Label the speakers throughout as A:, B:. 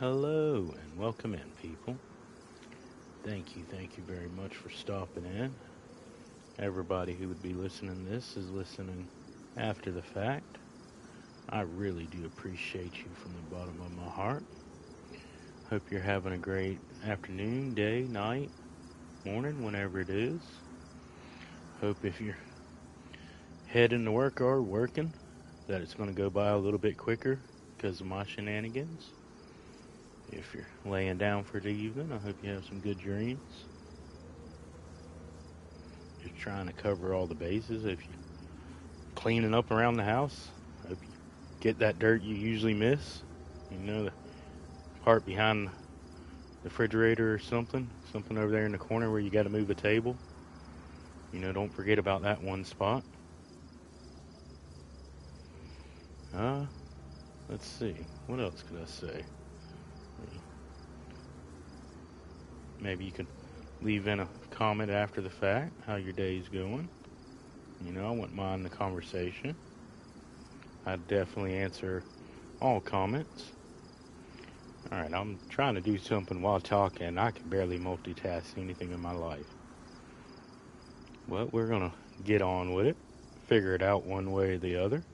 A: Hello and welcome in, people. Thank you very much for stopping in. Everybody who would be listening to this is listening after the fact. I really do appreciate you from the bottom of my heart. Hope you're having a great afternoon, day, night, morning, whenever it is. Hope if you're heading to work or working, that it's going to go by a little bit quicker because of my shenanigans. If you're laying down for the evening, I hope you have some good dreams. Just trying to cover all the bases. If you're cleaning up around the house, I hope you get that dirt you usually miss. The part behind the refrigerator or something over there in the corner where you got to move a table. Don't forget about that one spot. Uh, let's see. What else could I say? Maybe you can leave in a comment after the fact how your day's going. I wouldn't mind the conversation. I'd definitely answer all comments. Alright, I'm trying to do something while talking. I can barely multitask anything in my life. But we're going to get on with it. Figure it out one way or the other.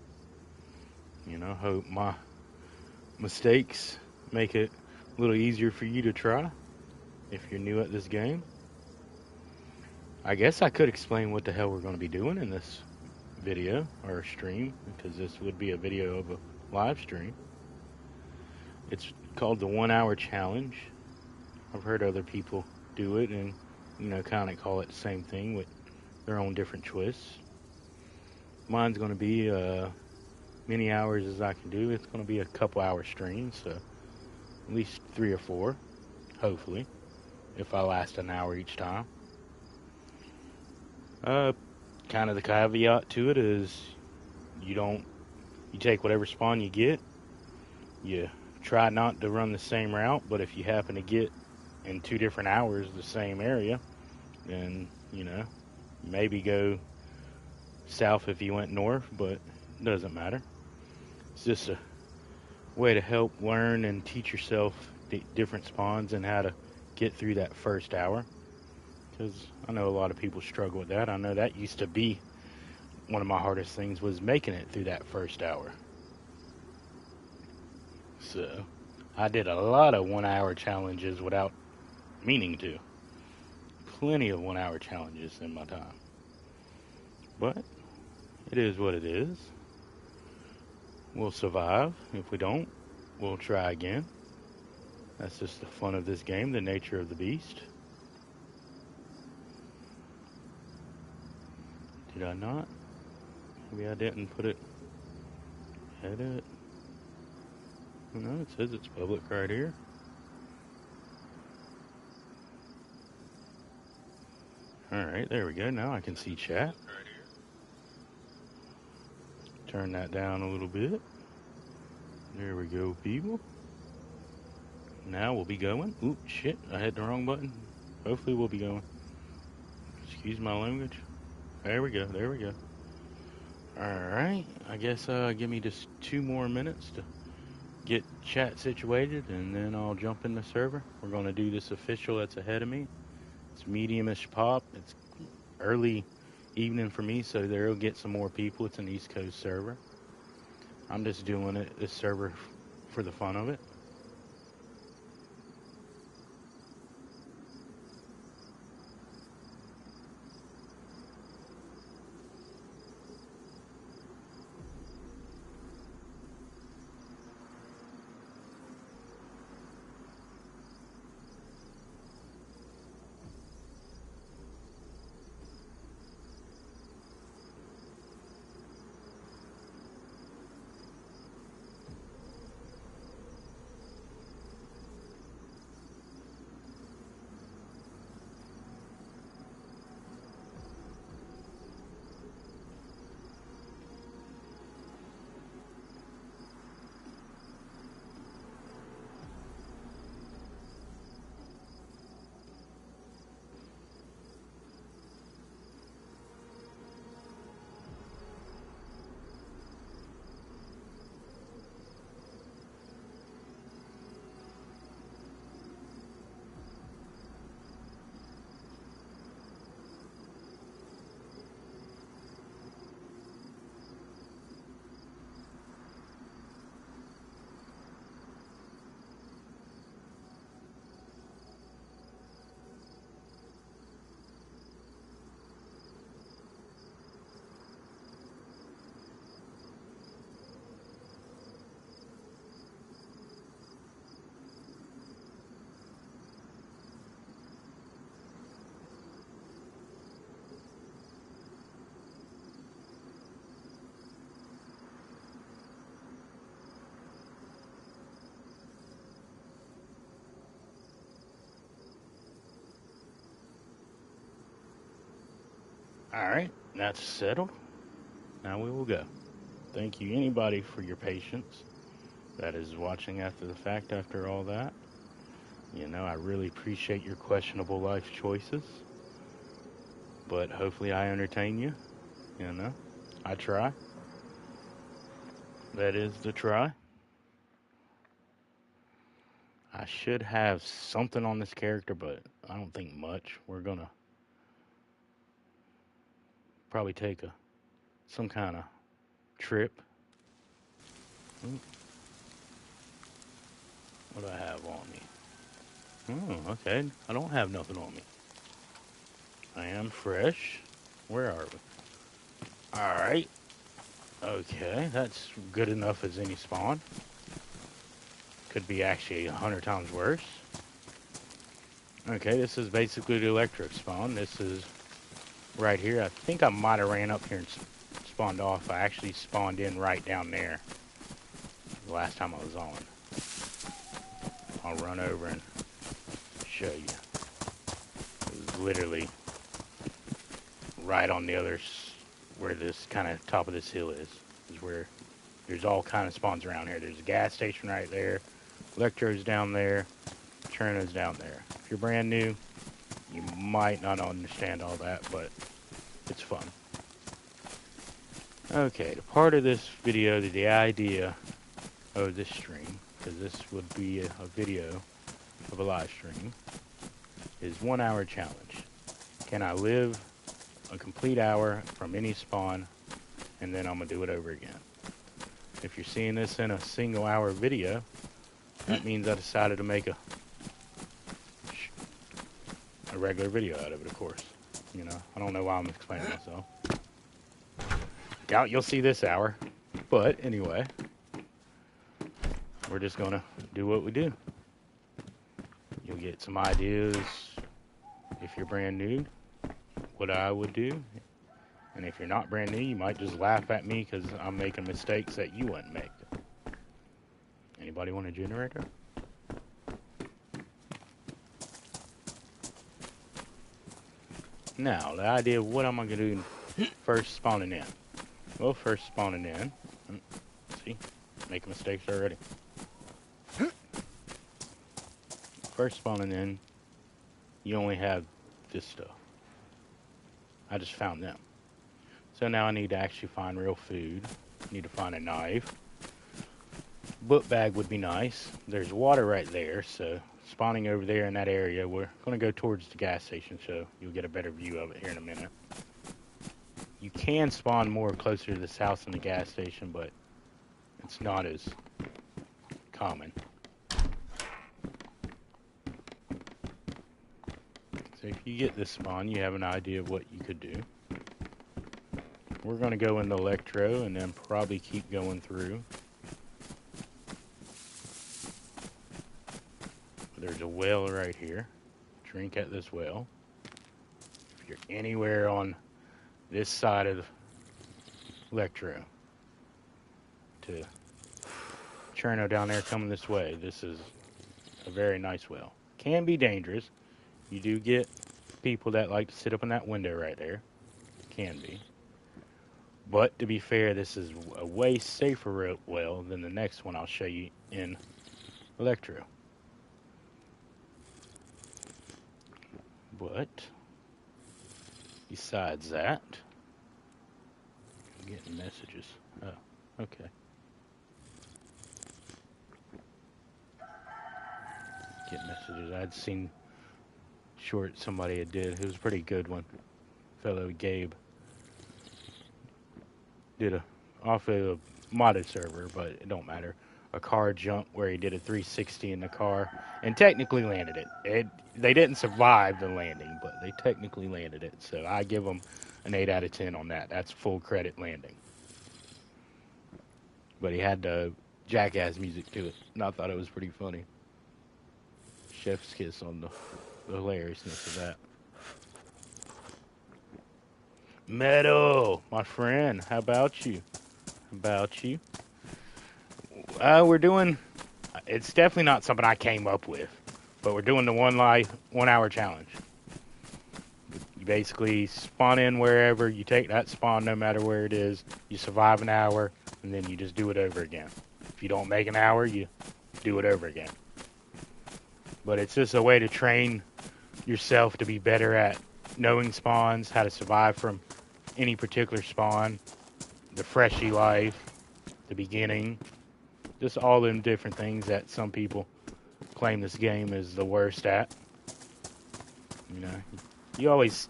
A: Hope my mistakes make it a little easier for you to try if you're new at this game. I guess I could explain what the hell we're going to be doing in this video or stream, because this would be a video of a live stream. It's called the 1 hour challenge. I've heard other people do it and, kind of call it the same thing with their own different twists. Mine's going to be many hours as I can do. It's going to be a couple hour stream, so at least 3 or 4, hopefully, if I last an hour each time. Kind of the caveat to it is you take whatever spawn you get. You try not to run the same route, but if you happen to get in 2 different hours the same area, then, maybe go south if you went north, but it doesn't matter. It's just a way to help learn and teach yourself the different spawns and how to get through that first hour. Because I know a lot of people struggle with that. I know that used to be one of my hardest things, was making it through that first hour. So I did a lot of 1 hour challenges without meaning to. Plenty of 1 hour challenges in my time. But it is what it is. We'll survive. If we don't, we'll try again. That's just the fun of this game, the nature of the beast. Did I not? Maybe I didn't put it. Edit. No, it says it's public right here. Alright, there we go. Now I can see chat. Turn that down a little bit. There we go, people. Now we'll be going. Oop, shit, I hit the wrong button. Hopefully we'll be going. Excuse my language. There we go. Alright, I guess give me just 2 more minutes to get chat situated, and then I'll jump in the server. We're going to do this official that's ahead of me. It's medium-ish pop. It's early evening for me, so there'll get some more people. It's an East Coast server. I'm just doing this server for the fun of it. Alright, that's settled. Now we will go. Thank you, anybody, for your patience that is watching after the fact after all that. You know, I really appreciate your questionable life choices. But hopefully I entertain you. You know, I try. That is the try. I should have something on this character, but I don't think much. We're gonna probably take some kind of trip. What do I have on me? Oh, okay. I don't have nothing on me. I am fresh. Where are we? Alright. Okay, that's good enough as any spawn. Could be actually 100 times worse. Okay, this is basically the electric spawn. This is right here. I think I might have ran up here and spawned off. I actually spawned in right down there the last time I was on. I'll run over and show you. It was literally right on the other, where this kind of top of this hill is where there's all kind of spawns around here. There's a gas station right there, Electro's down there, Cherno's down there. If you're brand new, you might not understand all that, but it's fun. Okay, the part of this video, the idea of this stream, because this would be a video of a live stream, is 1 hour challenge. Can I live a complete hour from any spawn, and then I'm going to do it over again. If you're seeing this in a single hour video, that means I decided to make a regular video out of it, of course. You know, I don't know why I'm explaining myself. Doubt you'll see this hour, but anyway, we're just gonna do what we do. You'll get some ideas if you're brand new, what I would do. And if you're not brand new, you might just laugh at me because I'm making mistakes that you wouldn't make. Anybody want a generator? Now, the idea of what am I going to do first spawning in? Well, first spawning in, see, making mistakes already. First spawning in, you only have this stuff. I just found them. So now I need to actually find real food. I need to find a knife. Book bag would be nice. There's water right there, so spawning over there in that area, we're going to go towards the gas station, so you'll get a better view of it here in a minute. You can spawn more closer to this house than the gas station, but it's not as common. So if you get this spawn, you have an idea of what you could do. We're going to go into Electro and then probably keep going through. There's a well right here. Drink at this well. If you're anywhere on this side of Electro to Cherno down there coming this way, this is a very nice well. Can be dangerous. You do get people that like to sit up in that window right there. Can be. But to be fair, this is a way safer well than the next one I'll show you in Electro. But besides that, I'm getting messages. Oh, okay. Getting messages. I'd seen short somebody had did. It was a pretty good one. Fellow Gabe did off of a modded server, but it don't matter. A car jump where he did a 360 in the car and technically landed it. They didn't survive the landing, but they technically landed it. So I give them an 8 out of 10 on that. That's full credit landing. But he had the jackass music to it, and I thought it was pretty funny. Chef's kiss on the hilariousness of that. Meadow, my friend, how about you? We're doing, it's definitely not something I came up with, but we're doing the 1 hour challenge. You basically spawn in wherever, you take that spawn no matter where it is, you survive an hour, and then you just do it over again. If you don't make an hour, you do it over again. But it's just a way to train yourself to be better at knowing spawns, how to survive from any particular spawn, the freshy life, the beginning, just all them different things that some people claim this game is the worst at. You know, you always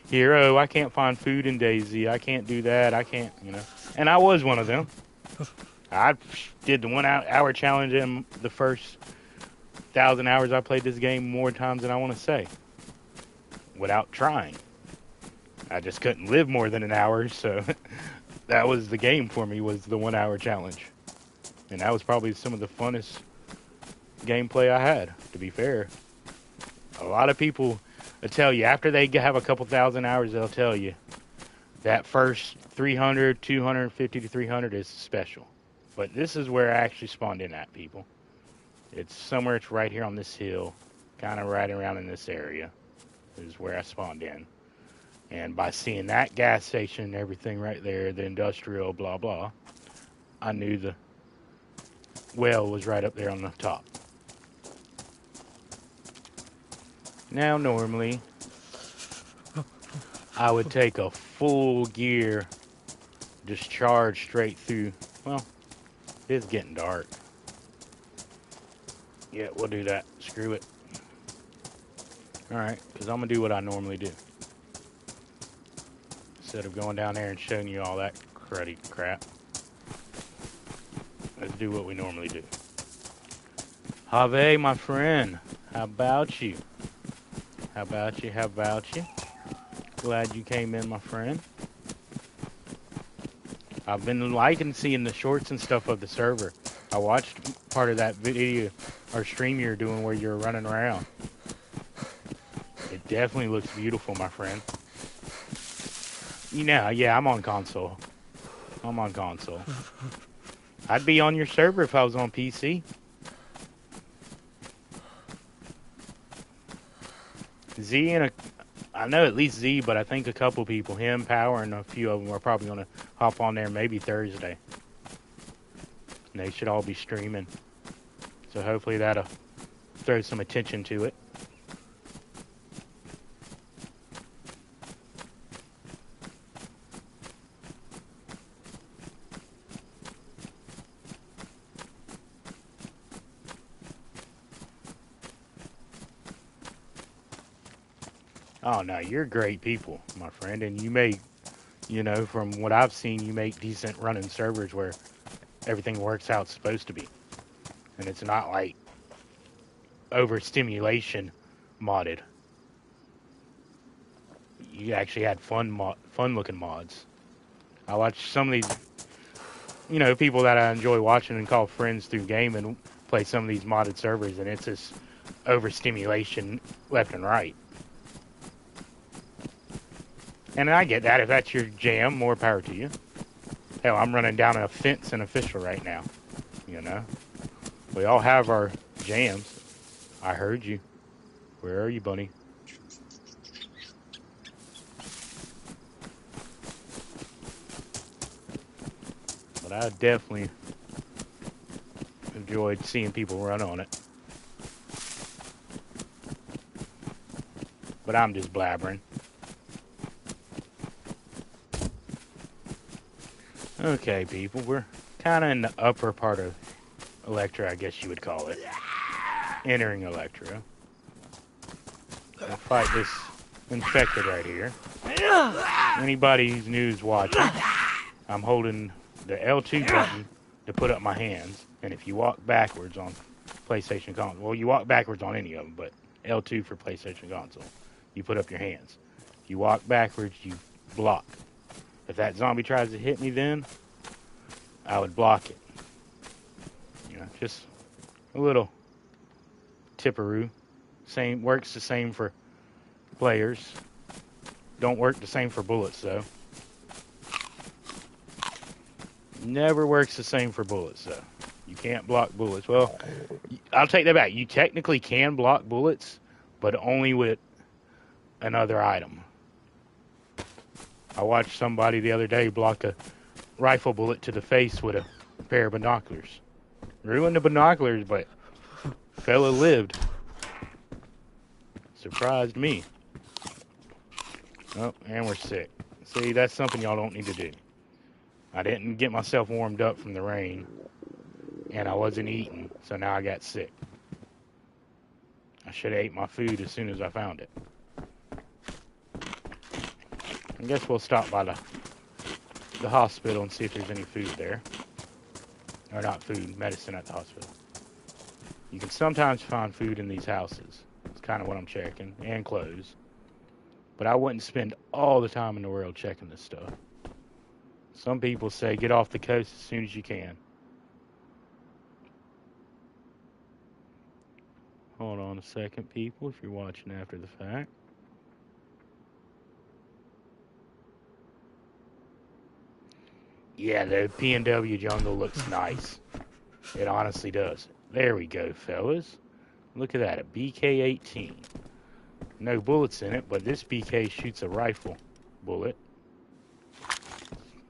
A: hear, oh, I can't find food in DayZ, I can't do that, I can't, you know. And I was one of them. I did the 1 hour challenge in the first 1,000 hours I played this game more times than I want to say, without trying. I just couldn't live more than an hour, so that was the game for me, was the 1 hour challenge. And that was probably some of the funnest gameplay I had, to be fair. A lot of people will tell you, after they have a couple thousand hours, they'll tell you that first 300, 250 to 300 is special. But this is where I actually spawned in at, people. It's right here on this hill, kind of right around in this area is where I spawned in. And by seeing that gas station and everything right there, the industrial blah blah, I knew the well was right up there on the top. Now normally I would take a full gear discharge straight through. Well, it's getting dark. Yeah, we'll do that. Screw it. Alright, because I'm going to do what I normally do. Instead of going down there and showing you all that cruddy crap, let's do what we normally do. Have, my friend. How about you? How about you? How about you? Glad you came in, my friend. I've been liking seeing the shorts and stuff of the server. I watched part of that video or stream you're doing where you're running around. It definitely looks beautiful, my friend. You know, yeah, I'm on console. I'm on console. I'd be on your server if I was on PC. Z and I know at least Z, but I think a couple people, him, Power, and a few of them are probably going to hop on there maybe Thursday. And they should all be streaming. So hopefully that'll throw some attention to it. Oh, no, you're great people, my friend. And you make, you know, from what I've seen, you make decent running servers where everything works out supposed to be. And it's not like overstimulation modded. You actually had fun looking mods. I watch some of these, you know, people that I enjoy watching and call friends through game and play some of these modded servers, and it's just overstimulation left and right. And I get that. If that's your jam, more power to you. Hell, I'm running down a fence in official right now. You know? We all have our jams. I heard you. Where are you, bunny? But I definitely enjoyed seeing people run on it. But I'm just blabbering. Okay, people, we're kind of in the upper part of Electra, I guess you would call it. Entering Electra. We'll fight this infected right here. Anybody who's new is watching, I'm holding the L2 button to put up my hands. And if you walk backwards on PlayStation console, well, you walk backwards on any of them, but L2 for PlayStation console, you put up your hands. If you walk backwards, you block. If that zombie tries to hit me, then I would block it. You know, just a little tipperoo. Same works the same for players. Don't work the same for bullets, though. Never works the same for bullets, though. You can't block bullets. Well, I'll take that back. You technically can block bullets, but only with another item. I watched somebody the other day block a rifle bullet to the face with a pair of binoculars. Ruined the binoculars, but fella lived. Surprised me. Oh, and we're sick. See, that's something y'all don't need to do. I didn't get myself warmed up from the rain, and I wasn't eating, so now I got sick. I should have ate my food as soon as I found it. I guess we'll stop by the hospital and see if there's any food there. Or not food, medicine at the hospital. You can sometimes find food in these houses. It's kind of what I'm checking, and clothes. But I wouldn't spend all the time in the world checking this stuff. Some people say get off the coast as soon as you can. Hold on a second, people, if you're watching after the fact. Yeah, the P&W jungle looks nice. It honestly does. There we go, fellas. Look at that, a BK-18. No bullets in it, but this BK shoots a rifle bullet.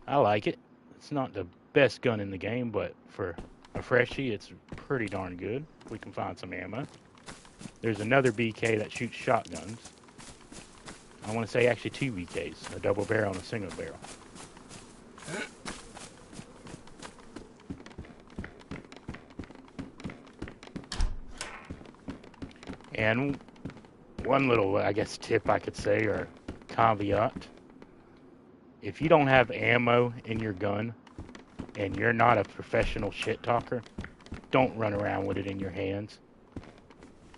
A: I like it. It's not the best gun in the game, but for a freshie, it's pretty darn good. We can find some ammo. There's another BK that shoots shotguns. I want to say actually two BKs, a double barrel and a single barrel. And one little, I guess, tip I could say, or caveat. If you don't have ammo in your gun, and you're not a professional shit talker, don't run around with it in your hands.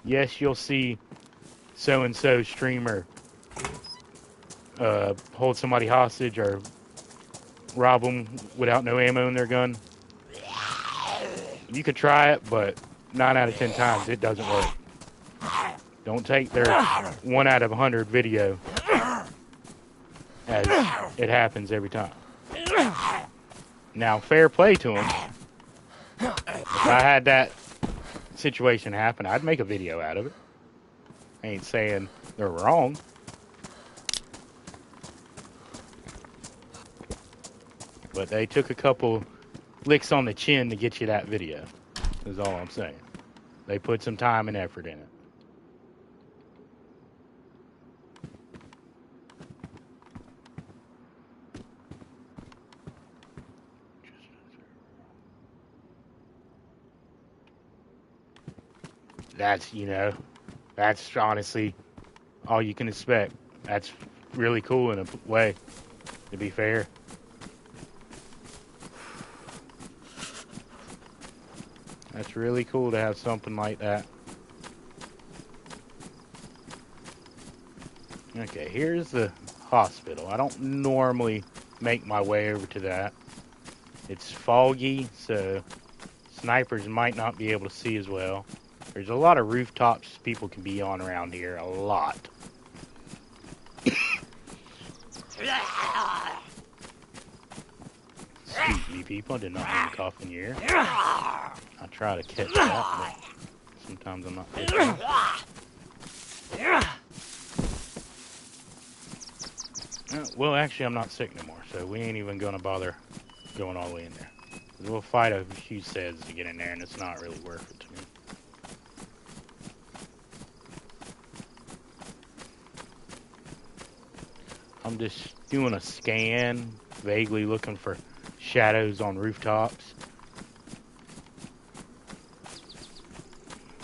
A: Yes, you'll see so-and-so streamer hold somebody hostage or rob them without no ammo in their gun. You could try it, but 9 out of 10 times it doesn't work. Don't take their 1 out of 100 video as it happens every time. Now, fair play to them. If I had that situation happen, I'd make a video out of it. I ain't saying they're wrong. But they took a couple licks on the chin to get you that video, is all I'm saying. They put some time and effort in it. That's honestly all you can expect. That's really cool in a way, to be fair. That's really cool to have something like that. Okay, here's the hospital. I don't normally make my way over to that. It's foggy, so snipers might not be able to see as well. There's a lot of rooftops people can be on around here. A lot. Excuse me, people. I did not mean to cough in your ear. I try to catch that, but sometimes I'm not catching it. Well, actually, I'm not sick no more, so we ain't even going to bother going all the way in there. We'll fight a few seds to get in there, and it's not really worth it to me. I'm just doing a scan, vaguely looking for shadows on rooftops.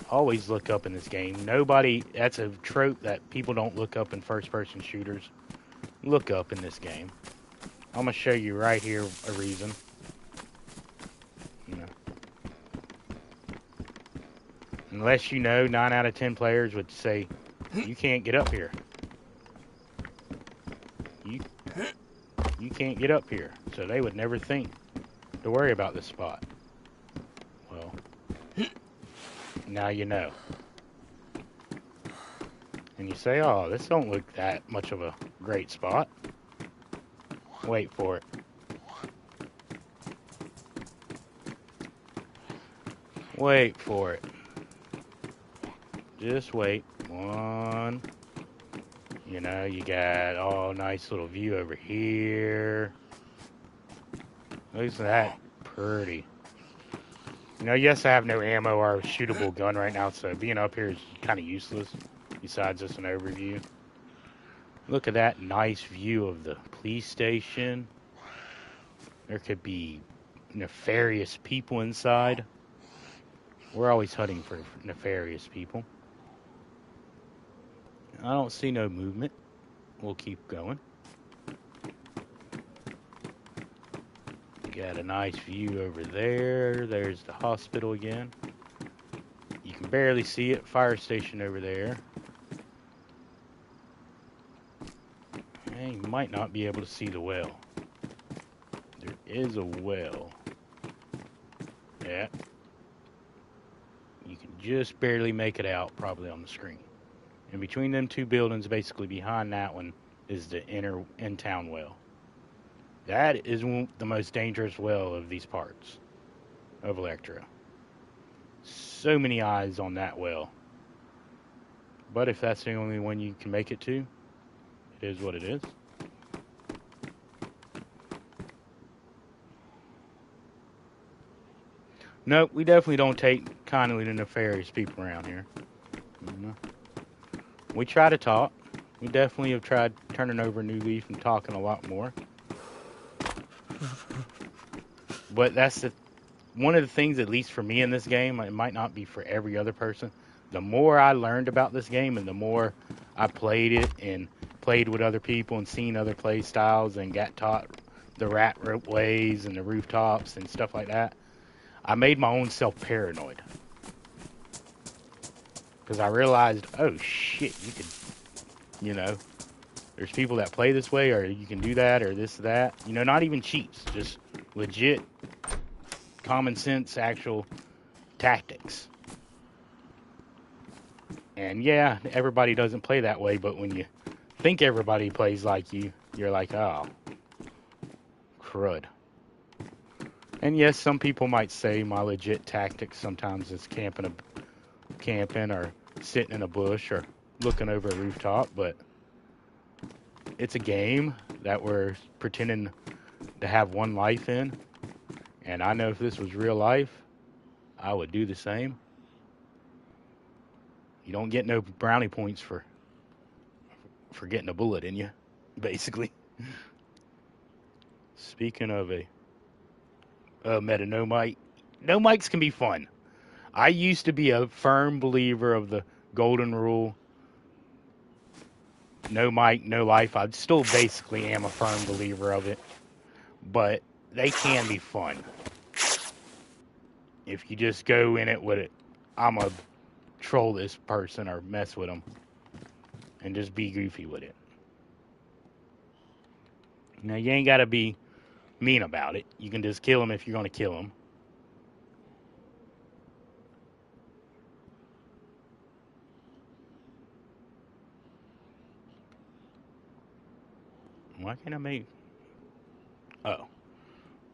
A: Always look up in this game. That's a trope that people don't look up in first-person shooters. Look up in this game. I'm going to show you right here a reason. Unless 9 out of 10 players would say, you can't get up here. You can't get up here. So they would never think to worry about this spot. Well, now you know. And you say, oh, this don't look that much of a great spot. Wait for it. Wait for it. Just wait. 1, You know, you got all nice little view over here. Isn't that pretty? You know, yes, I have no ammo or shootable gun right now, so being up here is kind of useless, besides just an overview. Look at that nice view of the police station. There could be nefarious people inside. We're always hunting for nefarious people. I don't see no movement. We'll keep going. Got a nice view over there. There's the hospital again. You can barely see it. Fire station over there. And you might not be able to see the well. There is a well. Yeah. You can just barely make it out probably on the screen. And between them two buildings, basically behind that one, is the in-town well. That is the most dangerous well of these parts of Electra. So many eyes on that well. But if that's the only one you can make it to, it is what it is. Nope, we definitely don't take kindly to nefarious people around here. We try to talk. We definitely have tried turning over a new leaf and talking a lot more. But that's one of the things, at least for me in this game, it might not be for every other person. The more I learned about this game and the more I played it and played with other people and seen other play styles and got taught the rat rope ways and the rooftops and stuff like that, I made my own self paranoid. Because I realized, oh shit, you could, you know, there's people that play this way, or you can do that, or this, that. You know, not even cheats, just legit, common sense, actual tactics. And yeah, everybody doesn't play that way, but when you think everybody plays like you, you're like, oh, crud. And yes, some people might say my legit tactics sometimes is camping or sitting in a bush or looking over a rooftop, but it's a game that we're pretending to have one life in, and I know if this was real life, I would do the same. You don't get no brownie points for getting a bullet in you, basically. Speaking of a meta no mic, no mics can be fun. I used to be a firm believer of the golden rule. No mic, no life. I still basically am a firm believer of it. But they can be fun. If you just go in it with it, I'm going to troll this person or mess with them. And just be goofy with it. Now, you ain't got to be mean about it. You can just kill them if you're going to kill them. Why can't I make... Oh.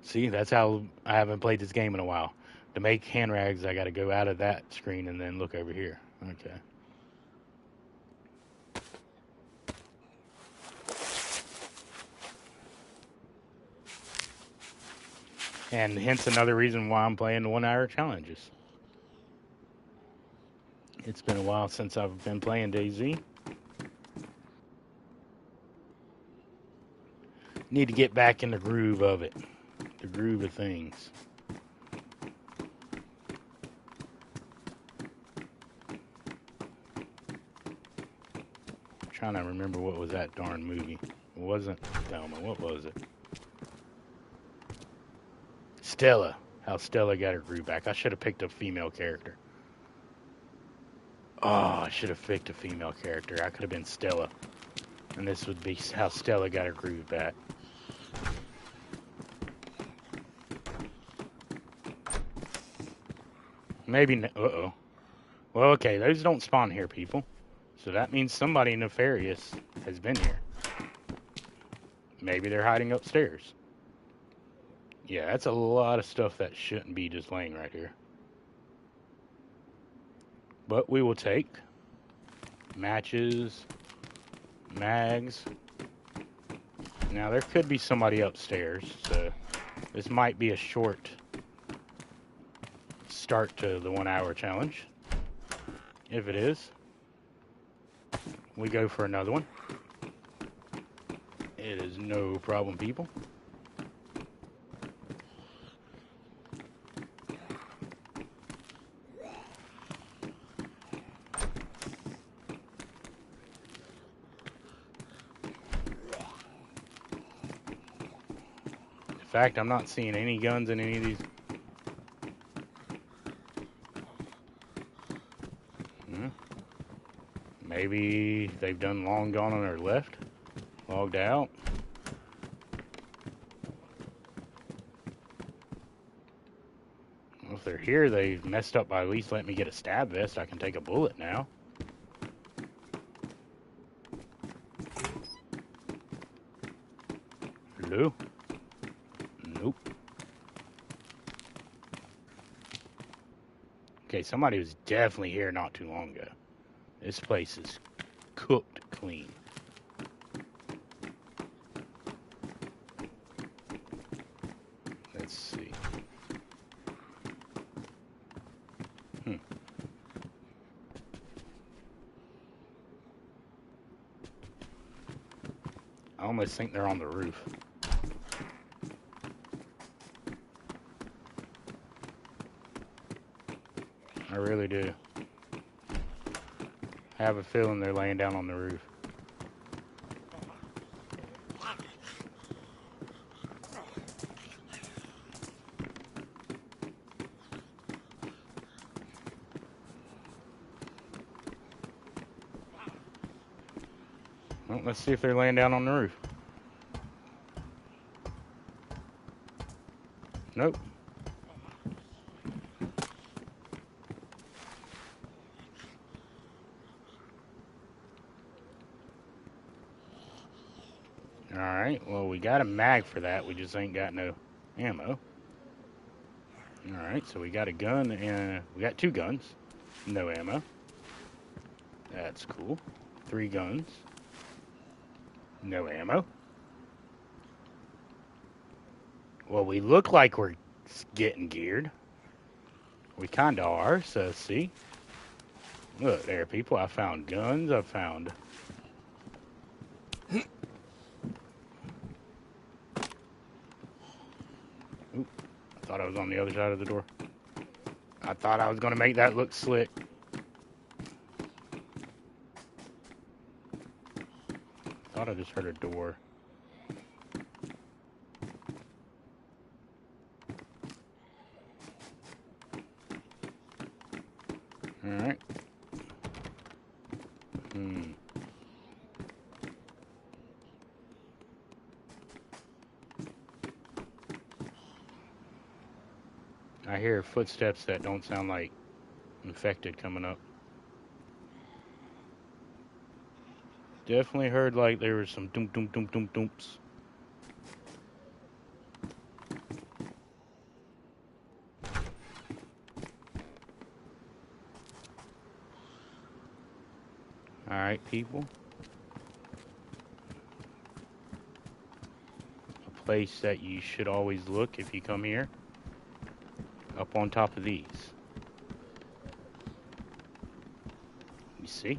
A: See, that's how I haven't played this game in a while. To make hand rags, I got to go out of that screen and then look over here. Okay. And hence another reason why I'm playing the 1 hour challenges. It's been a while since I've been playing DayZ. Need to get back in the groove of it. The groove of things. I'm trying to remember what was that darn movie. It wasn't Thelma. What was it? Stella. How Stella got her groove back. I should have picked a female character. Oh, I should have picked a female character. I could have been Stella. And this would be how Stella got her groove back. Maybe... Uh-oh. Well, okay, those don't spawn here, people. So that means somebody nefarious has been here. Maybe they're hiding upstairs. Yeah, that's a lot of stuff that shouldn't be just laying right here. But we will take matches. mags. Now, there could be somebody upstairs, so this might be a short start to the 1 hour challenge. If it is, we go for another one. It is no problem, people. In fact, I'm not seeing any guns in any of these. Maybe they've done long gone on their left, logged out. Well, if they're here, they've messed up by at least letting me get a stab vest. I can take a bullet now. Hello? Nope. Okay, somebody was definitely here not too long ago. This place is cooked clean. Let's see. I almost think they're on the roof. I really do. I have a feeling they're laying down on the roof. Well, let's see if they're laying down on the roof. Nope. Alright, well, we got a mag for that. We just ain't got no ammo. Alright, so we got a gun and we got 2 guns. No ammo. That's cool. 3 guns. No ammo. Well, we look like we're getting geared. We kind of are, so see. Look there, people. I found guns. I found... Oop, I thought I was on the other side of the door. I thought I was going to make that look slick. Thought I just heard a door. Alright. I hear footsteps that don't sound like infected coming up. Definitely heard like there was some doom doom doom doom dooms. Alright, people. A place that you should always look if you come here. Up on top of these. You see?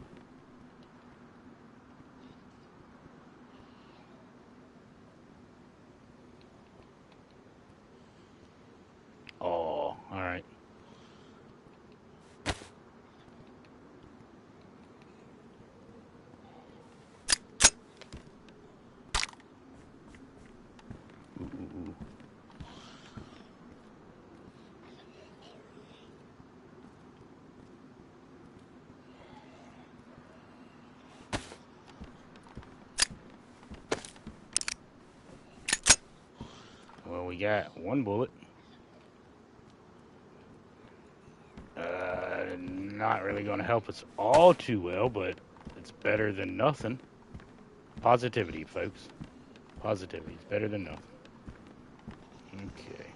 A: Oh, alright. Ooh. Well, we got 1 bullet. Not really going to help us all too well, but it's better than nothing. Positivity, folks. Positivity is better than nothing. Okay.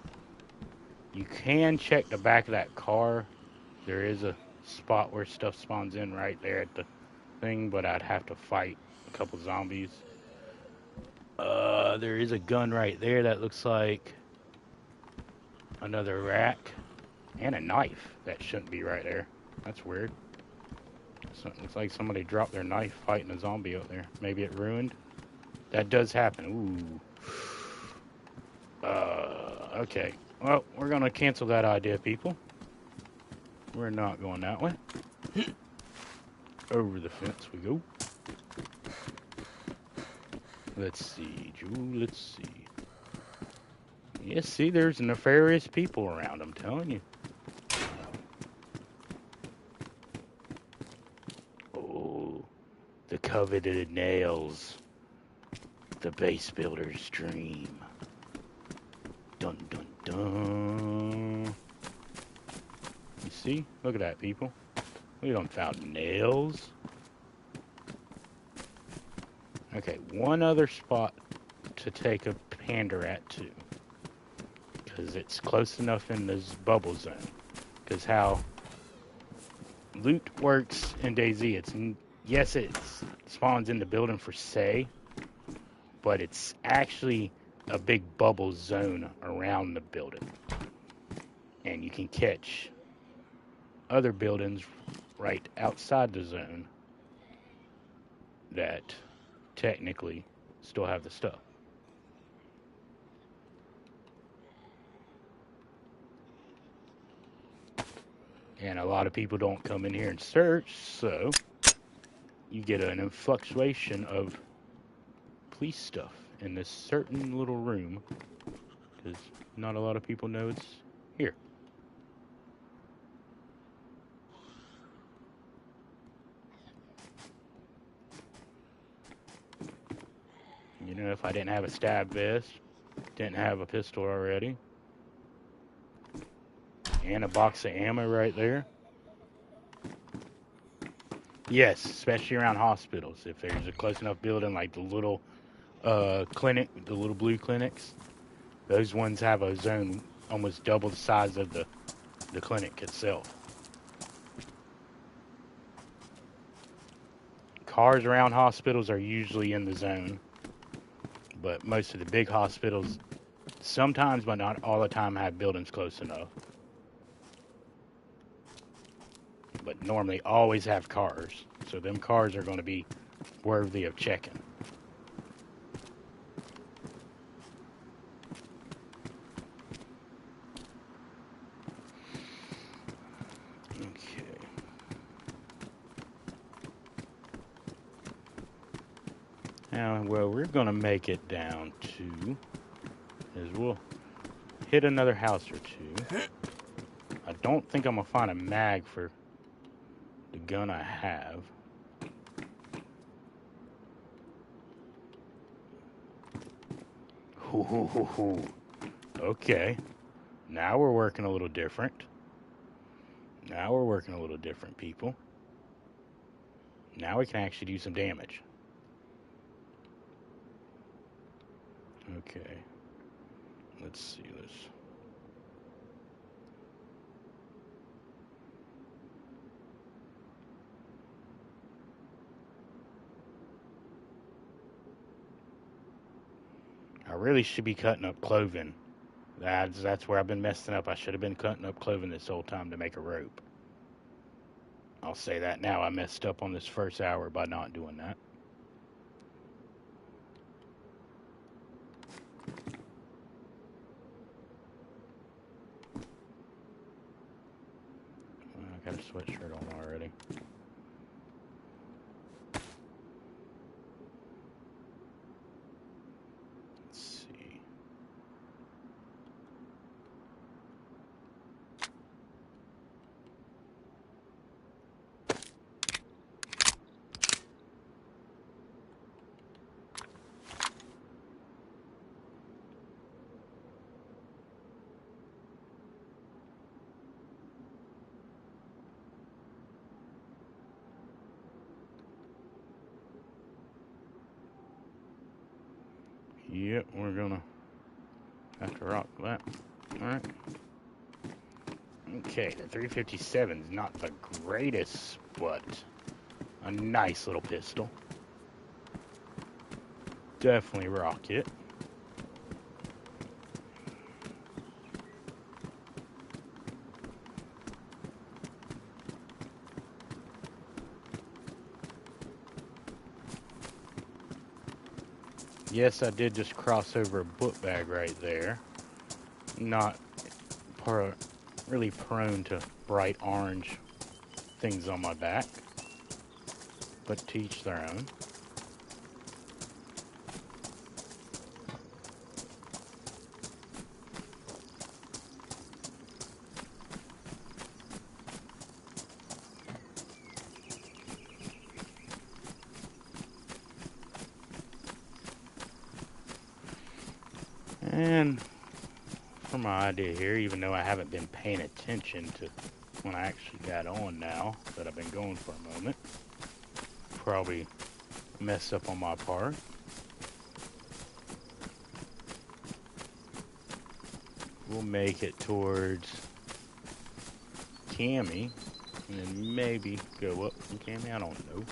A: You can check the back of that car. There is a spot where stuff spawns in right there at the thing, but I'd have to fight a couple zombies. There is a gun right there that looks like another rack. And a knife that shouldn't be right there. That's weird. So it looks like somebody dropped their knife fighting a zombie out there. Maybe it ruined. That does happen. Ooh. Okay. Well, we're going to cancel that idea, people. We're not going that way. Over the fence we go. Let's see, Drew. Let's see. Yeah, see, there's nefarious people around, I'm telling you. Oh, the coveted nails. The base builder's dream. Dun, dun, dun. You see? Look at that, people. We done found nails. Okay, one other spot to take a pander at, too. Because it's close enough in this bubble zone. Because how loot works in DayZ, yes, it spawns in the building for say, but it's actually a big bubble zone around the building. And you can catch other buildings right outside the zone that technically still have the stuff. And a lot of people don't come in here and search, so you get an fluctuation of police stuff in this certain little room, because not a lot of people know it's here. You know, if I didn't have a stab vest, didn't have a pistol already, and a box of ammo right there. Yes, especially around hospitals. If there's a close enough building, like the little clinic, the little blue clinics, those ones have a zone almost double the size of the clinic itself. Cars around hospitals are usually in the zone, but most of the big hospitals, sometimes but not all the time, have buildings close enough. But normally always have cars, so them cars are going to be worthy of checking. Okay. Now, well, we're going to make it down to, is we'll hit another house or two. I don't think I'm going to find a mag for the gun I have. Ooh, okay. Now we're working a little different. Now we're working a little different, people. Now we can actually do some damage. Okay. Let's see this. I really should be cutting up clothing. That's where I've been messing up. I should have been cutting up clothing this whole time to make a rope. I'll say that now. I messed up on this first hour by not doing that. I got a sweatshirt on already. Let's see. Yep, we're gonna have to rock that. Alright. Okay, the 357 is not the greatest, but a nice little pistol. definitely rock it. Yes, I did just cross over a book bag right there. Not really prone to bright orange things on my back, but to each their own. And for my idea here, even though I haven't been paying attention to when I actually got on now, that I've been going for a moment, probably messed up on my part. We'll make it towards Cami, and then maybe go up from Cami. I don't know.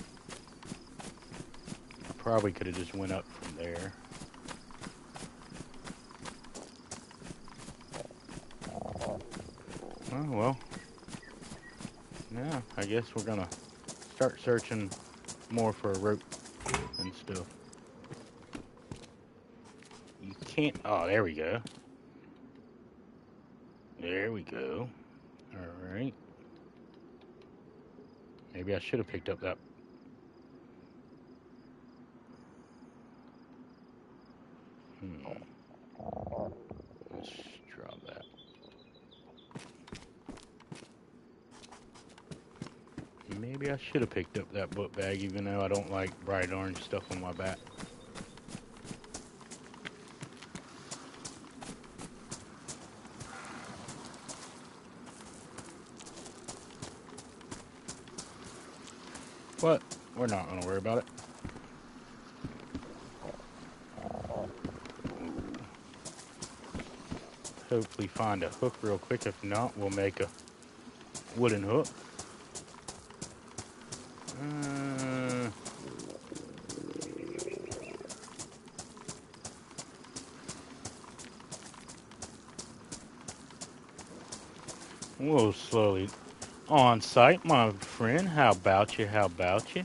A: I probably could have just went up from there. Oh, well. Yeah, I guess we're gonna start searching more for a rope and stuff. You can't. Oh, there we go. There we go. All right. Maybe I should have picked up that. Let's drop that. Maybe I should have picked up that book bag, even though I don't like bright orange stuff on my back. But we're not going to worry about it. Hopefully find a hook real quick. If not, we'll make a wooden hook. We'll slowly on site, my friend. How about you? How about you?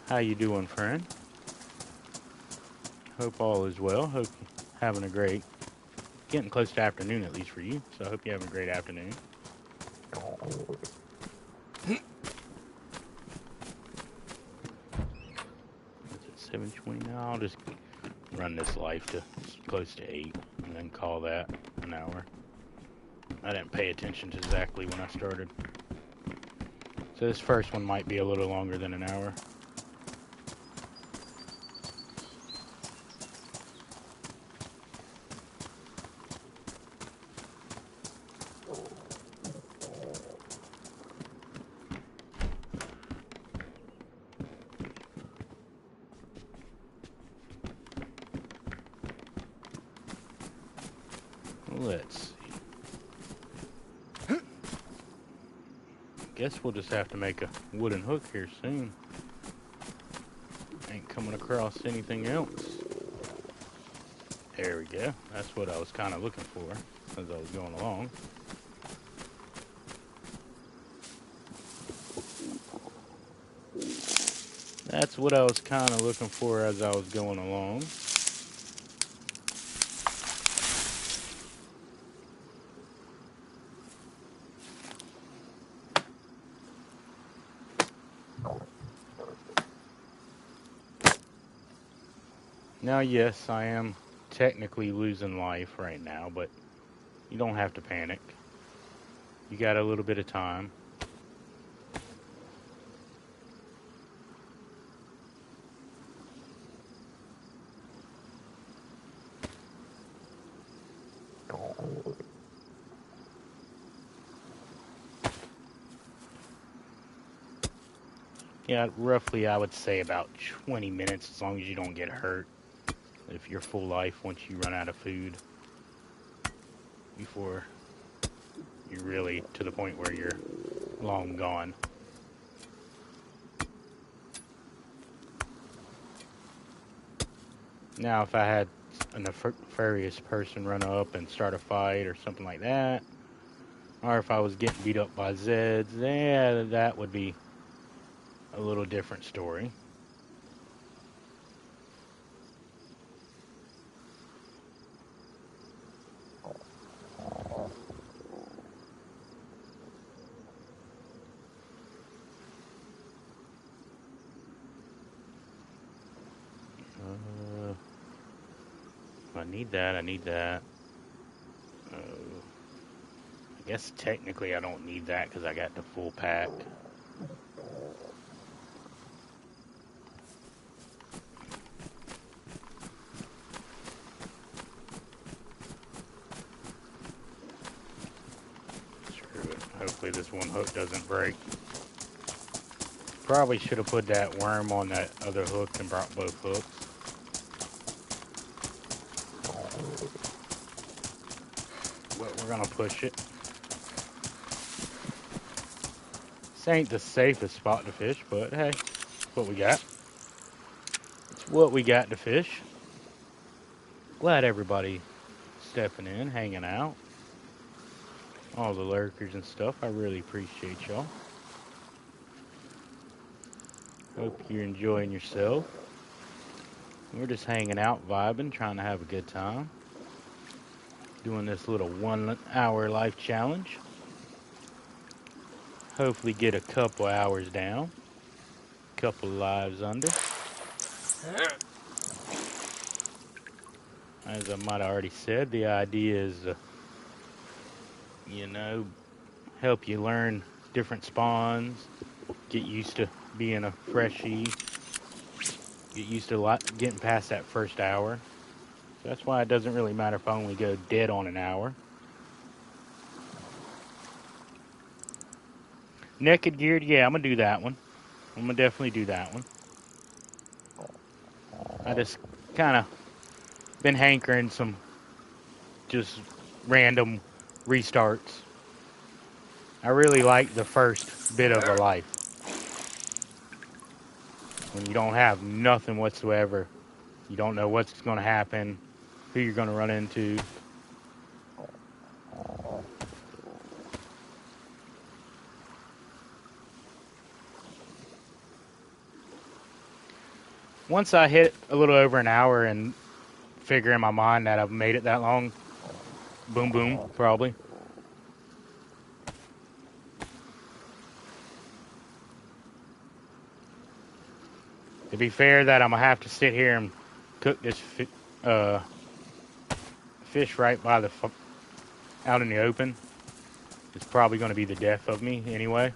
A: How you doing, friend? Hope all is well. Hope you're having a great, getting close to afternoon at least for you. So I hope you have a great afternoon. Is it 7:20 now? I'll just run this life to close to 8 and then call that an hour. I didn't pay attention to exactly when I started. So this first one might be a little longer than an hour. Let's see. Guess we'll just have to make a wooden hook here soon. Ain't coming across anything else. There we go. That's what I was kind of looking for as I was going along. That's what I was kind of looking for as I was going along. Now, yes, I am technically losing life right now, but you don't have to panic. You got a little bit of time. Yeah, roughly I would say about 20 minutes as long as you don't get hurt. If you're full life once you run out of food. Before you're really to the point where you're long gone. Now, if I had a nefarious person run up and start a fight or something like that, or if I was getting beat up by Zeds, yeah, that would be a little different story. I need that. I need that. I guess technically I don't need that because I got the full pack. Screw it. Hopefully this one hook doesn't break. Probably should have put that worm on that other hook and brought both hooks. But we're gonna push it. This ain't the safest spot to fish, but hey, it's what we got. It's what we got to fish. Glad everybody stepping in, hanging out. All the lurkers and stuff. I really appreciate y'all. Hope you're enjoying yourself. We're just hanging out, vibing, trying to have a good time. Doing this little 1 hour life challenge. Hopefully get a couple hours down. Couple lives under. As I might have already said, the idea is, help you learn different spawns. Get used to being a freshie. Get used to getting past that first hour. So that's why it doesn't really matter if I only go dead on an hour. Naked geared, yeah, I'm going to do that one. I'm going to definitely do that one. I just kind of been hankering some just random restarts. I really like the first bit of a life. When you don't have nothing whatsoever. You don't know what's going to happen, who you're going to run into. Once I hit a little over an hour and figure in my mind that I've made it that long, boom, boom, probably. To be fair, that I'm going to have to sit here and cook this fish right by out in the open. It's probably going to be the death of me anyway.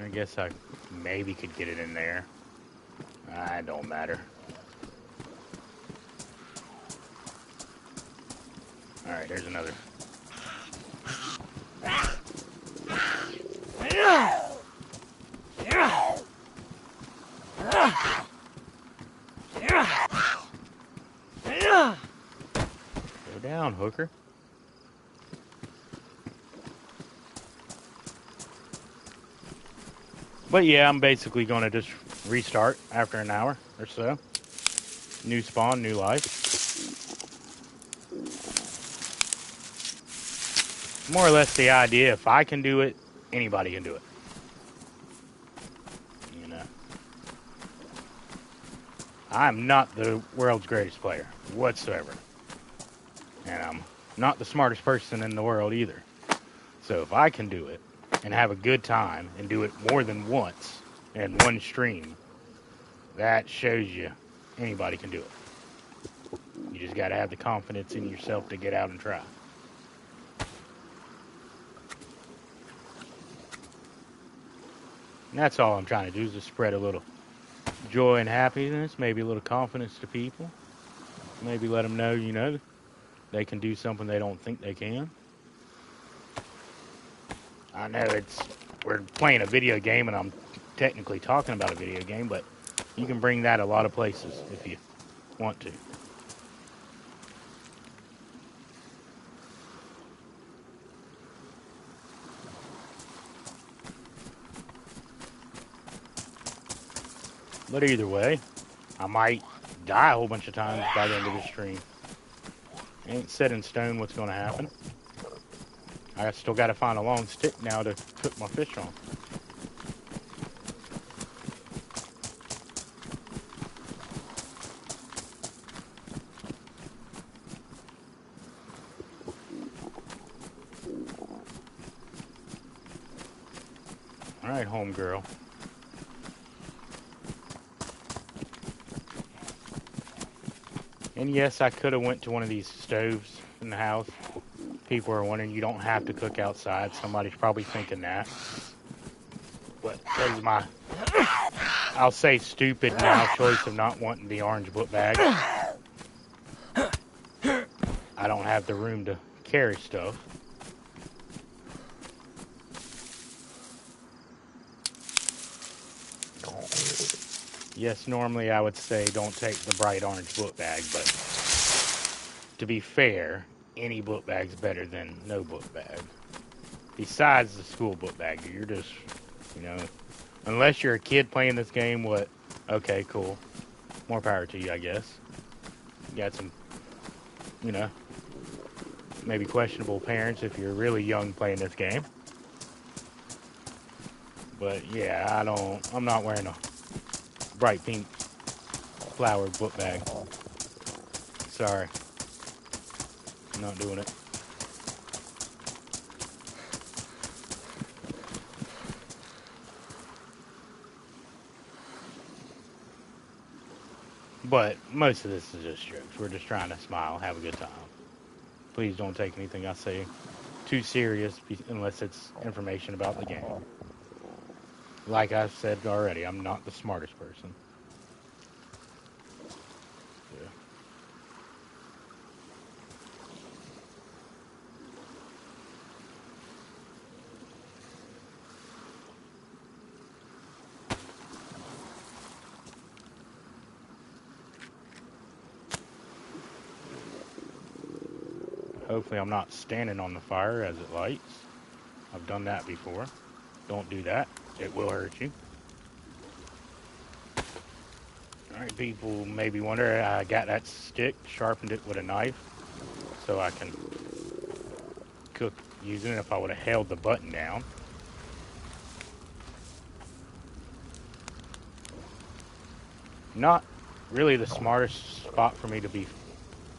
A: I guess I maybe could get it in there. It don't matter. Alright, there's another. Go down, hooker. But yeah, I'm basically going to just restart after an hour or so. New spawn, new life. More or less the idea, if I can do it, anybody can do it. You know. I'm not the world's greatest player whatsoever. And I'm not the smartest person in the world either. So if I can do it and have a good time and do it more than once in one stream, that shows you anybody can do it. You just got to have the confidence in yourself to get out and try. And that's all I'm trying to do, is just spread a little joy and happiness, maybe a little confidence to people. Maybe let them know, they can do something they don't think they can. I know we're playing a video game and I'm technically talking about a video game, but you can bring that a lot of places if you want to. But either way, I might die a whole bunch of times by the end of the stream. Ain't set in stone what's going to happen. I still got to find a long stick now to cook my fish on. Alright, homegirl. And yes, I could have went to one of these stoves in the house. People are wondering, you don't have to cook outside. Somebody's probably thinking that. But because of my, I'll say stupid now choice of not wanting the orange book bag, I don't have the room to carry stuff. Yes, normally I would say don't take the bright orange book bag, but to be fair, any book bag's better than no book bag. Besides the school book bag, you're just, you know, unless you're a kid playing this game, okay, cool. More power to you, I guess. You got some, you know, maybe questionable parents if you're really young playing this game. But yeah, I'm not wearing a bright pink flowered book bag. Sorry. I'm not doing it. But most of this is just jokes. We're just trying to smile, have a good time. Please don't take anything I say too serious unless it's information about the game. Like I've said already, I'm not the smartest person. Yeah. Hopefully I'm not standing on the fire as it lights. I've done that before. Don't do that. It will hurt you. Alright, people maybe wonder, I got that stick, sharpened it with a knife, so I can cook using it if I would have held the button down. Not really the smartest spot for me to be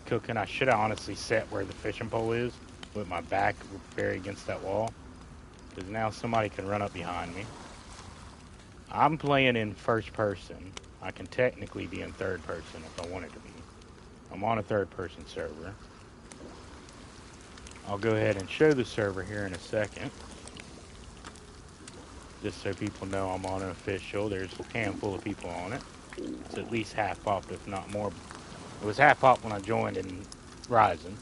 A: cooking. I should have honestly sat where the fishing pole is with my back very against that wall, because now somebody can run up behind me. I'm playing in first person. I can technically be in third person if I wanted to be. I'm on a third person server. I'll go ahead and show the server here in a second, just so people know I'm on an official. There's a handful of people on it. It's at least half popped, if not more. It was half popped when I joined in Ryzen.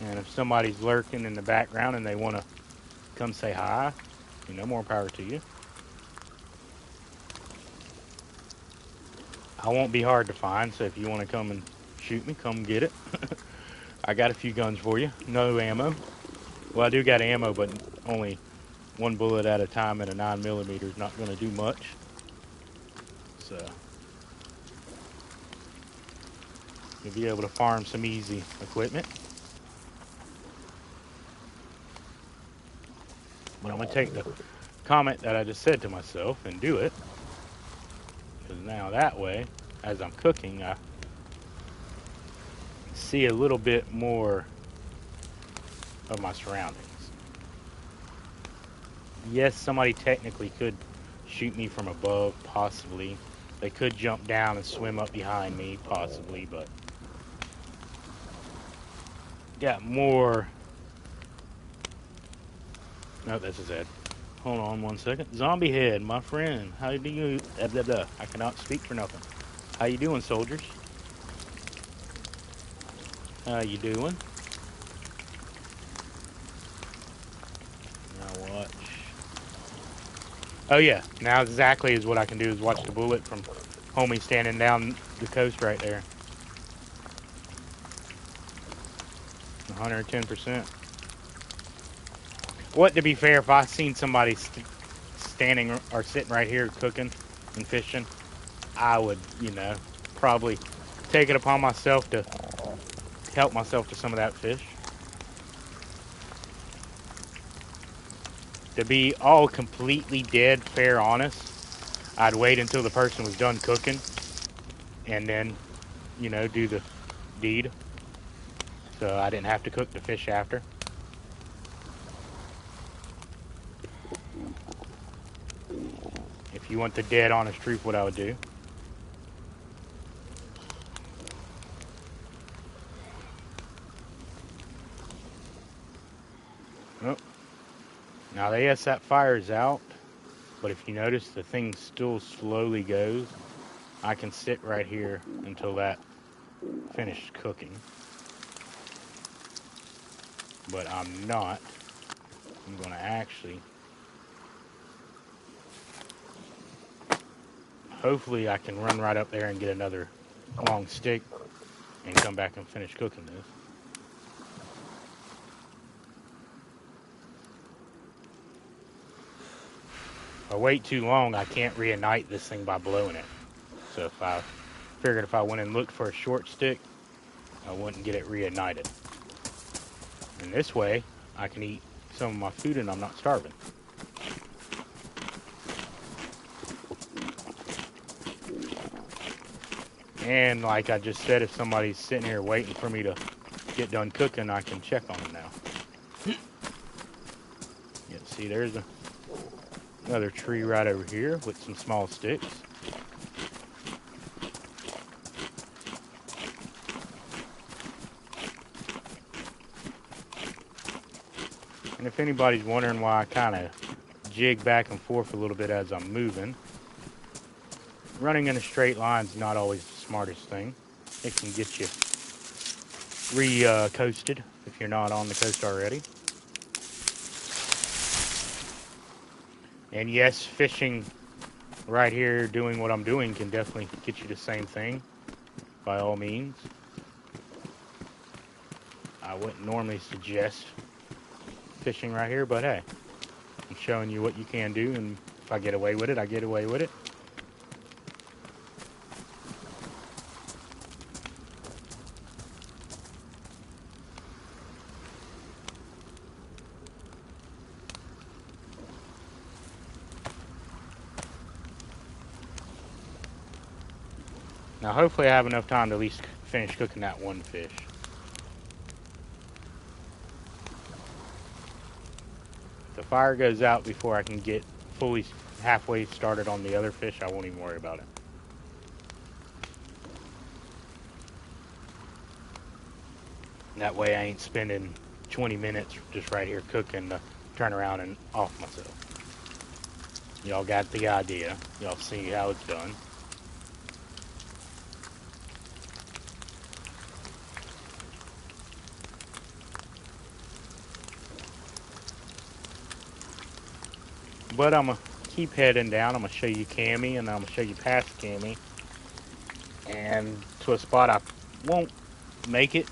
A: And if somebody's lurking in the background and they want to come say hi, you know, more power to you. I won't be hard to find, so if you want to come and shoot me, come get it. I got a few guns for you. No ammo. Well, I do got ammo, but only one bullet at a time, and a 9mm is not going to do much. So you'll be able to farm some easy equipment. But I'm going to take the comment that I just said to myself and do it. Because now that way, as I'm cooking, I see a little bit more of my surroundings. Yes, somebody technically could shoot me from above, possibly. They could jump down and swim up behind me, possibly, but got more. No, that's his head. Hold on one second. Zombie head, my friend. How do you? Blah, blah, blah. I cannot speak for nothing. How you doing, soldiers? How you doing? Now watch. Oh yeah, now exactly is what I can do is watch the bullet from homie standing down the coast right there. 110%. What, to be fair, if I seen somebody standing or sitting right here cooking and fishing, I would, probably take it upon myself to help myself to some of that fish. To be all completely dead, fair, honest, I'd wait until the person was done cooking and then, do the deed. So I didn't have to cook the fish after. If you want the dead honest truth, what I would do. Oh, now yes, that fire's out, but if you notice, the thing still slowly goes. I can sit right here until that finished cooking, but I'm not. I'm going to actually, hopefully I can run right up there and get another long stick and come back and finish cooking this. If I wait too long, I can't reignite this thing by blowing it. So if I figured if I went and looked for a short stick, I wouldn't get it reignited. And this way, I can eat some of my food and I'm not starving. And like I just said, if somebody's sitting here waiting for me to get done cooking, I can check on them now. Yeah, see, there's another tree right over here with some small sticks. And if anybody's wondering why I kind of jig back and forth a little bit as I'm moving, running in a straight line is not always the smartest thing. It can get you coasted if you're not on the coast already. And yes, fishing right here, doing what I'm doing, can definitely get you the same thing, by all means. I wouldn't normally suggest fishing right here, but hey, I'm showing you what you can do, and if I get away with it, I get away with it. Now hopefully I have enough time to at least finish cooking that one fish. If the fire goes out before I can get fully halfway started on the other fish, I won't even worry about it. That way I ain't spending 20 minutes just right here cooking to turn around and off myself. Y'all got the idea. Y'all see how it's done. But I'm going to keep heading down. I'm going to show you Cammy, and I'm going to show you past Cammy. And to a spot I won't make it,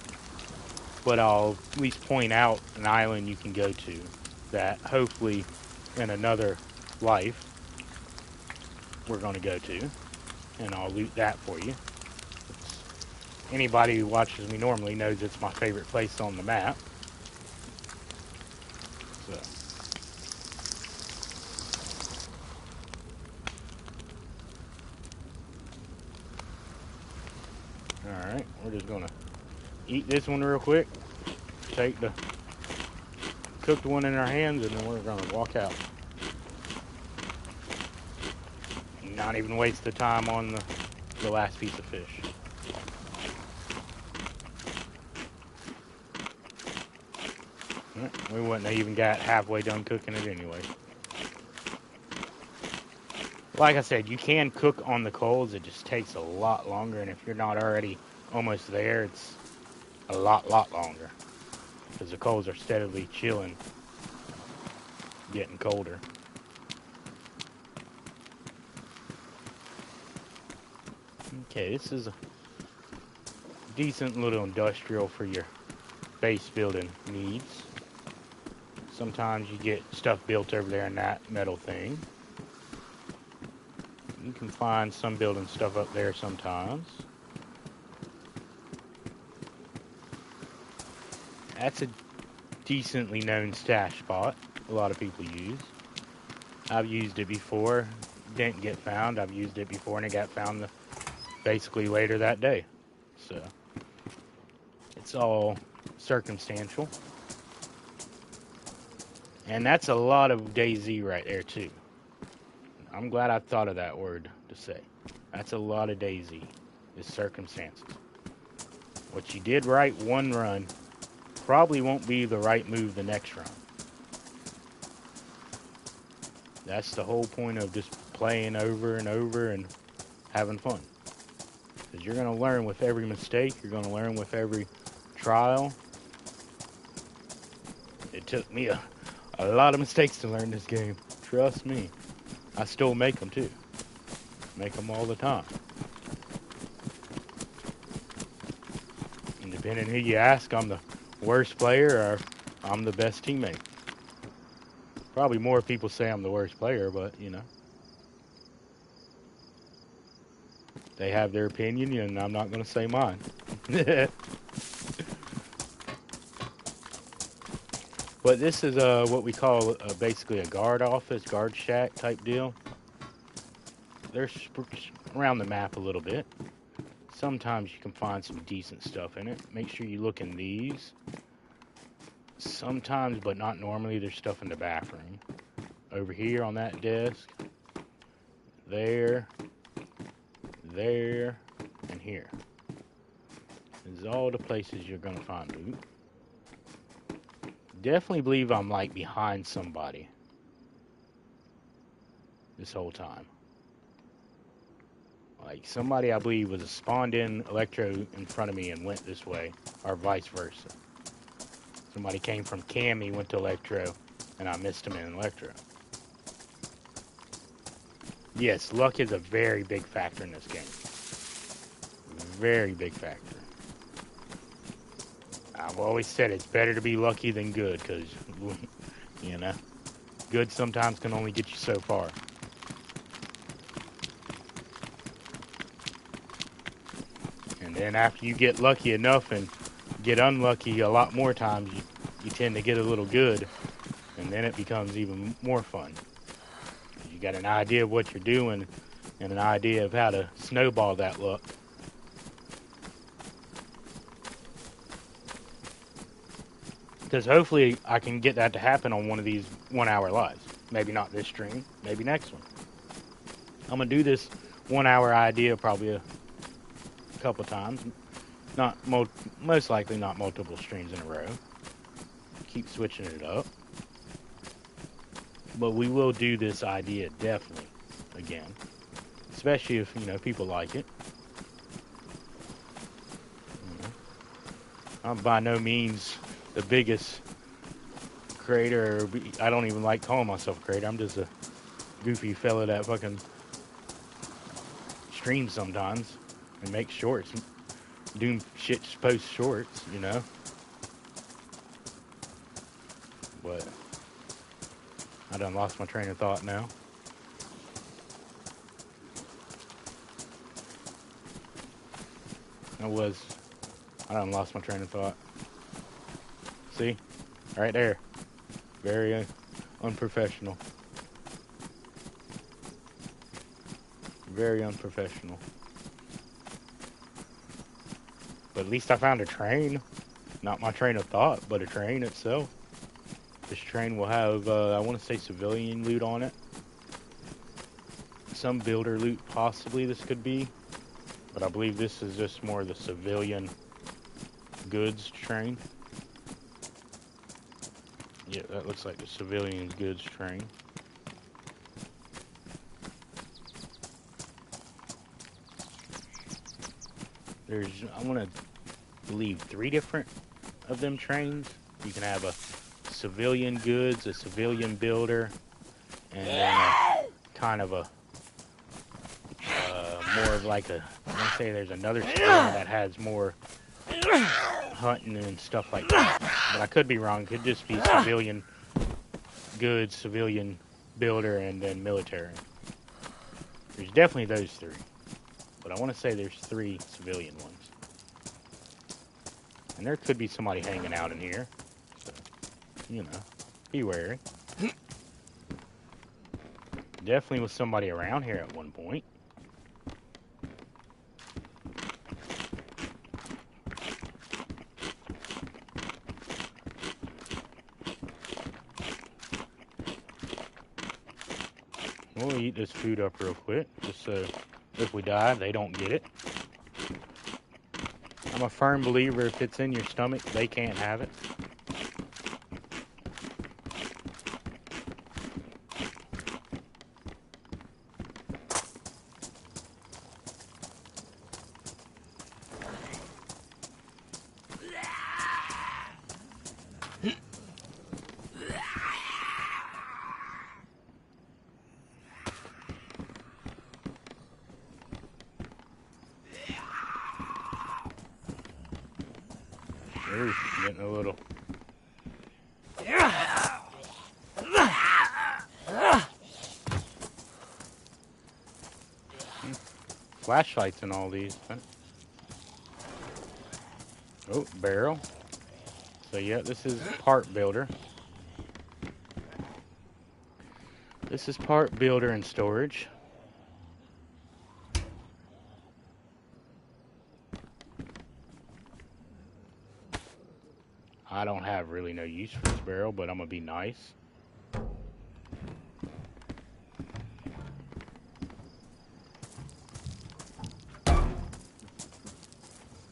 A: but I'll at least point out an island you can go to that hopefully in another life we're going to go to. And I'll loot that for you. Anybody who watches me normally knows it's my favorite place on the map. So. Alright, we're just going to eat this one real quick. Take the cooked one in our hands, and then we're going to walk out. Not even waste the time on the last piece of fish. We wouldn't have even got halfway done cooking it anyway. Like I said, you can cook on the coals. It just takes a lot longer, and if you're not already almost there, it's a lot longer. Because the coals are steadily chilling, getting colder. Okay, this is a decent little industrial for your base building needs. Sometimes you get stuff built over there in that metal thing. You can find some building stuff up there sometimes. That's a decently known stash spot a lot of people use. I've used it before, didn't get found. I've used it before and it got found basically later that day. So it's all circumstantial. And that's a lot of DayZ right there too. I'm glad I thought of that word to say. That's a lot of DayZ, is circumstances. What you did right one run probably won't be the right move the next run. That's the whole point of just playing over and over and having fun. Because you're going to learn with every mistake. You're going to learn with every trial. It took me a lot of mistakes to learn this game. Trust me. I still make them too. Make them all the time. And depending who you ask, I'm the worst player or I'm the best teammate. Probably more people say I'm the worst player, but you know. They have their opinion and I'm not going to say mine. But this is what we call basically a guard office, guard shack type deal. They're around the map a little bit. Sometimes you can find some decent stuff in it. Make sure you look in these. Sometimes, but not normally, there's stuff in the bathroom. Over here on that desk. There. There. And here. These are all the places you're going to find loot. Definitely believe I'm like behind somebody. This whole time. Like somebody I believe was spawned in Electro in front of me and went this way. Or vice versa. Somebody came from Cammy, went to Electro, and I missed him in Electro. Yes, luck is a very big factor in this game. Very big factor. I've always said it's better to be lucky than good, because, you know, good sometimes can only get you so far. And then after you get lucky enough and get unlucky a lot more times, you tend to get a little good, and then it becomes even more fun. You got an idea of what you're doing and an idea of how to snowball that luck. Because hopefully I can get that to happen on one of these 1 hour lives. Maybe not this stream, maybe next one. I'm going to do this 1 hour idea probably a couple times. Most likely not multiple streams in a row. Keep switching it up. But we will do this idea definitely again. Especially if, you know, people like it. You know, I'm by no means the biggest creator. I don't even like calling myself a creator. I'm just a goofy fella that fucking streams sometimes and makes shorts. Doing shit to post shorts, you know. But I done lost my train of thought now. I done lost my train of thought. See? Right there. Very unprofessional. Very unprofessional. But at least I found a train. Not my train of thought, but a train itself. This train will have, I want to say civilian loot on it. Some builder loot possibly this could be. But I believe this is just more the civilian goods train. Yeah, that looks like the civilian goods train. There's, I want to believe 3 different of them trains. You can have a civilian goods, a civilian builder, and then a kind of a more of like a, I want to say there's another train that has more hunting and stuff like that. But I could be wrong. It could just be civilian goods, civilian builder, and then military. There's definitely those three. But I want to say there's 3 civilian ones. And there could be somebody hanging out in here. So, you know, be wary. Definitely was somebody around here at one point. We'll eat this food up real quick, just so if we die, they don't get it. I'm a firm believer if it's in your stomach, they can't have it. Ooh, getting a little. Flashlights in all these. Huh? Oh, barrel. So yeah, this is part builder. This is part builder and storage. I don't have really no use for this barrel, but I'm gonna be nice.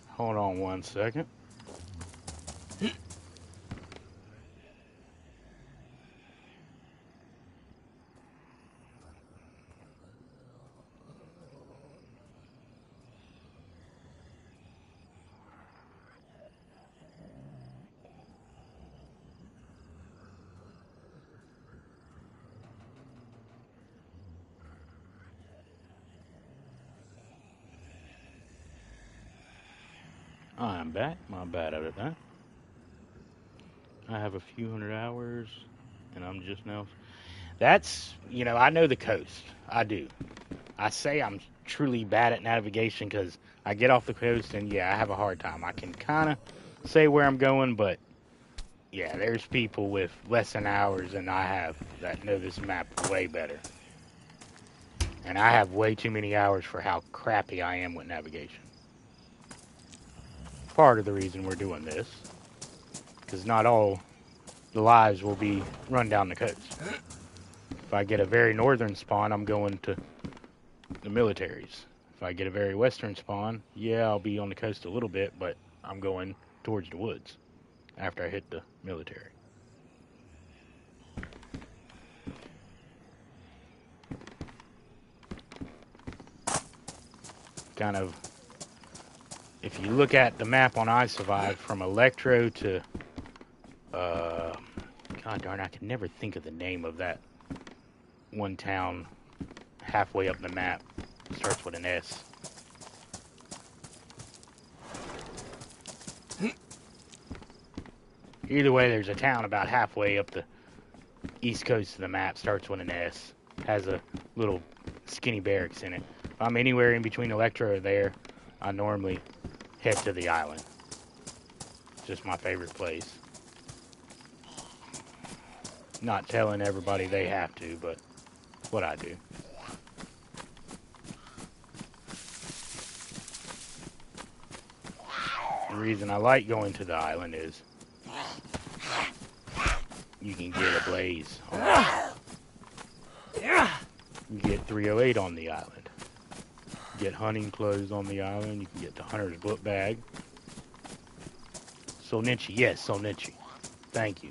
A: Hold on one second. I'm back. My bad out of that. I have a few hundred hours, and I'm just now. That's, I know the coast. I do. I say I'm truly bad at navigation because I get off the coast and, yeah, I have a hard time. I can kind of say where I'm going, but, yeah, there's people with less than hours than I have that know this map way better. And I have way too many hours for how crappy I am with navigation. Part of the reason we're doing this, because not all the lives will be run down the coast. If I get a very northern spawn, I'm going to the militaries. If I get a very western spawn, yeah, I'll be on the coast a little bit, but I'm going towards the woods after I hit the military. Kind of, if you look at the map on I Survive from Electro to, God darn, I can never think of the name of that one town halfway up the map. It starts with an S. Either way, there's a town about halfway up the east coast of the map, starts with an S, has a little skinny barracks in it. If I'm anywhere in between Electro or there, I normally head to the island. It's just my favorite place. Not telling everybody they have to, but it's what I do. The reason I like going to the island is you can get a blaze on the island. You can get 308 on the island. Get hunting clothes on the island. You can get the hunter's book bag. Solnichi, yes, Solnichi. Thank you.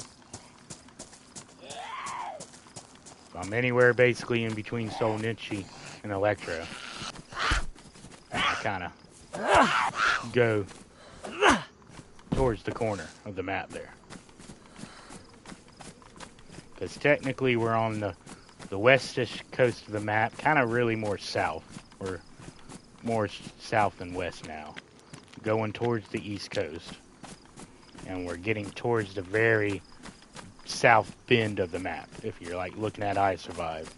A: If I'm anywhere basically in between Solnichi and Electro, I kind of go towards the corner of the map there. Because technically we're on the westish coast of the map, kind of really more south. We're more south than west now. Going towards the east coast. And we're getting towards the very south bend of the map. If you're like looking at I Survive.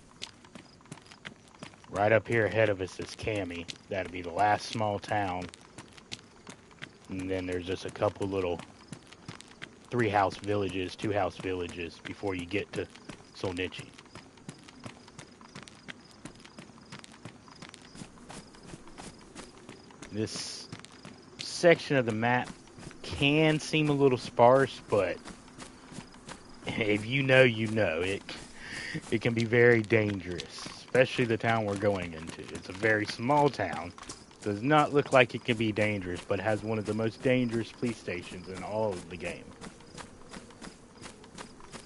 A: Right up here ahead of us is Cami. That'll be the last small town. And then there's just a couple little 3-house villages, 2-house villages before you get to Solnichi. This section of the map can seem a little sparse, but if you know, you know. It can be very dangerous, especially the town we're going into. It's a very small town. Does not look like it can be dangerous, but has one of the most dangerous police stations in all of the game.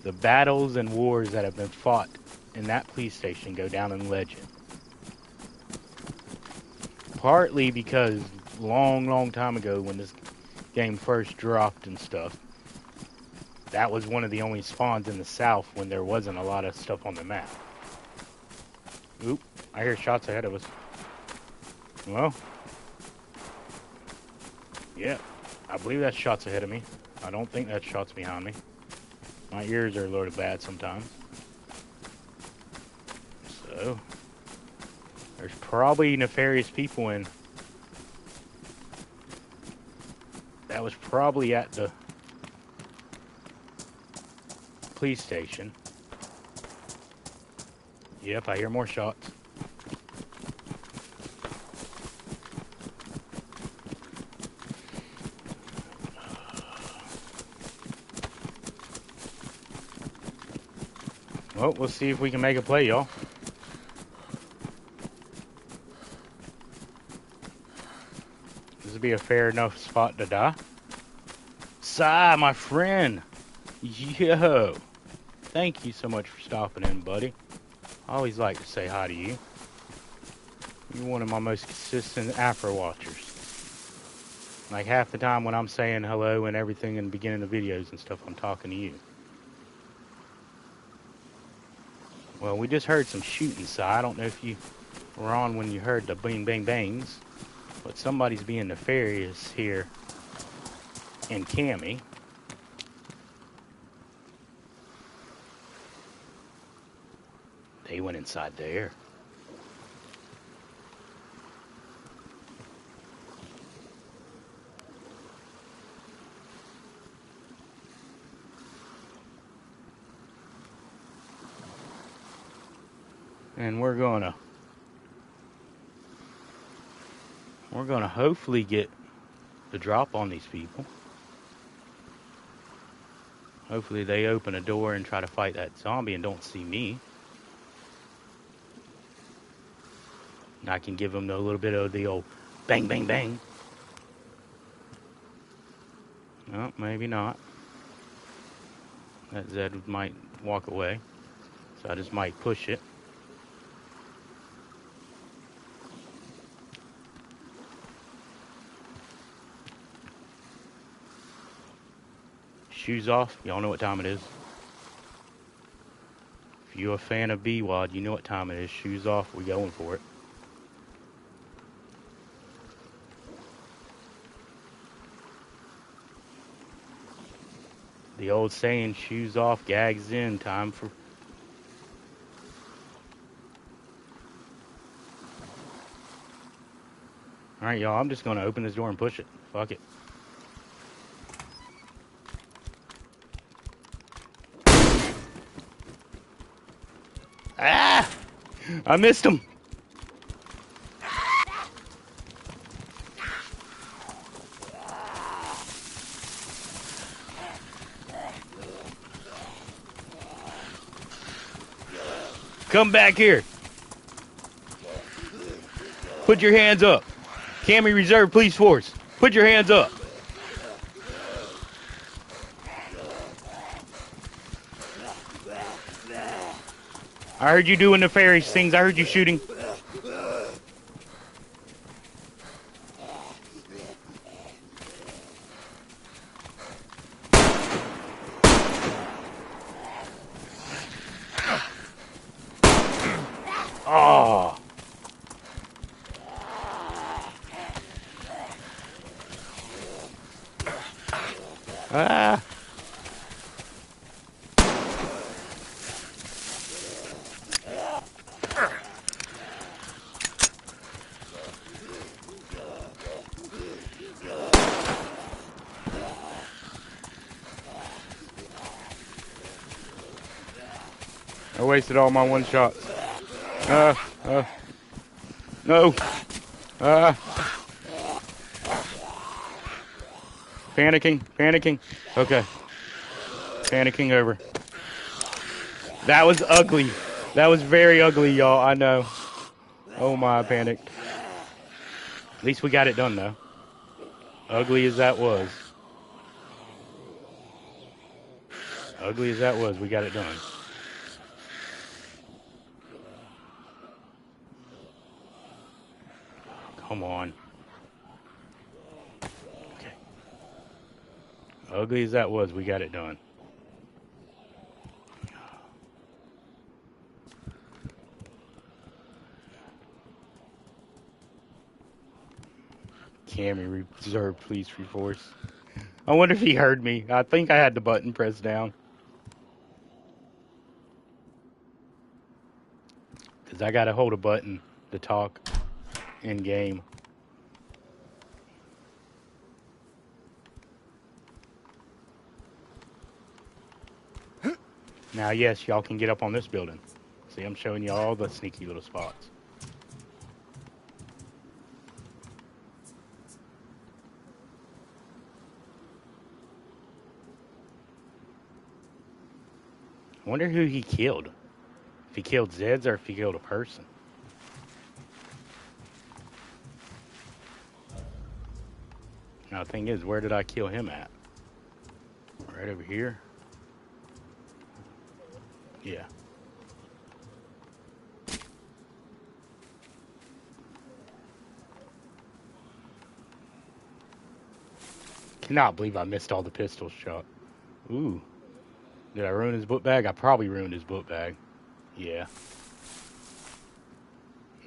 A: The battles and wars that have been fought in that police station go down in legend. Partly because long time ago when this game first dropped and stuff, that was one of the only spawns in the south when there wasn't a lot of stuff on the map. Oop, I hear shots ahead of us. Well, yeah, I believe that's shots ahead of me. I don't think that's shots behind me. My ears are a little bad sometimes. So, there's probably nefarious people in. That was probably at the police station. Yep, I hear more shots. Well, we'll see if we can make a play, y'all. This would be a fair enough spot to die. Sai, my friend. Yo. Thank you so much for stopping in, buddy. I always like to say hi to you. You're one of my most consistent Afro watchers. Like half the time when I'm saying hello and everything in the beginning of videos and stuff, I'm talking to you. Well, we just heard some shooting, so I don't know if you were on when you heard the bang bang bangs, but somebody's being nefarious here in Cami. They went inside there. And we're gonna hopefully get the drop on these people. Hopefully they open a door and try to fight that zombie and don't see me. And I can give them a little bit of the old bang, bang, bang. No, maybe not. That Zed might walk away. So I just might push it. Shoes off. Y'all know what time it is. If you're a fan of B-Wad, you know what time it is. Shoes off. We're going for it. The old saying, shoes off, gags in, time for... Alright, y'all, I'm just going to open this door and push it. Fuck it. Ah! I missed him. Come back here. Put your hands up. Cami Reserve Police Force. Put your hands up. I heard you doing nefarious things. I heard you shooting. Oh. Ah. I wasted all my one shots. No. Panicking. Okay. Panicking over. That was ugly. That was very ugly, y'all. I know. Oh my, I panicked. At least we got it done, though. Ugly as that was. We got it done. Come on. Okay. Ugly as that was, we got it done. Cammy reserve police force. I wonder if he heard me. I think I had the button pressed down. Because I got to hold a button to talk in game. Now, yes, y'all can get up on this building. See, I'm showing you all the sneaky little spots. I wonder who he killed. If he killed Zeds or if he killed a person. Now, the thing is, where did I kill him at? Right over here? Yeah. Cannot believe I missed all the pistol shot. Ooh. Did I ruin his book bag? I probably ruined his book bag. Yeah.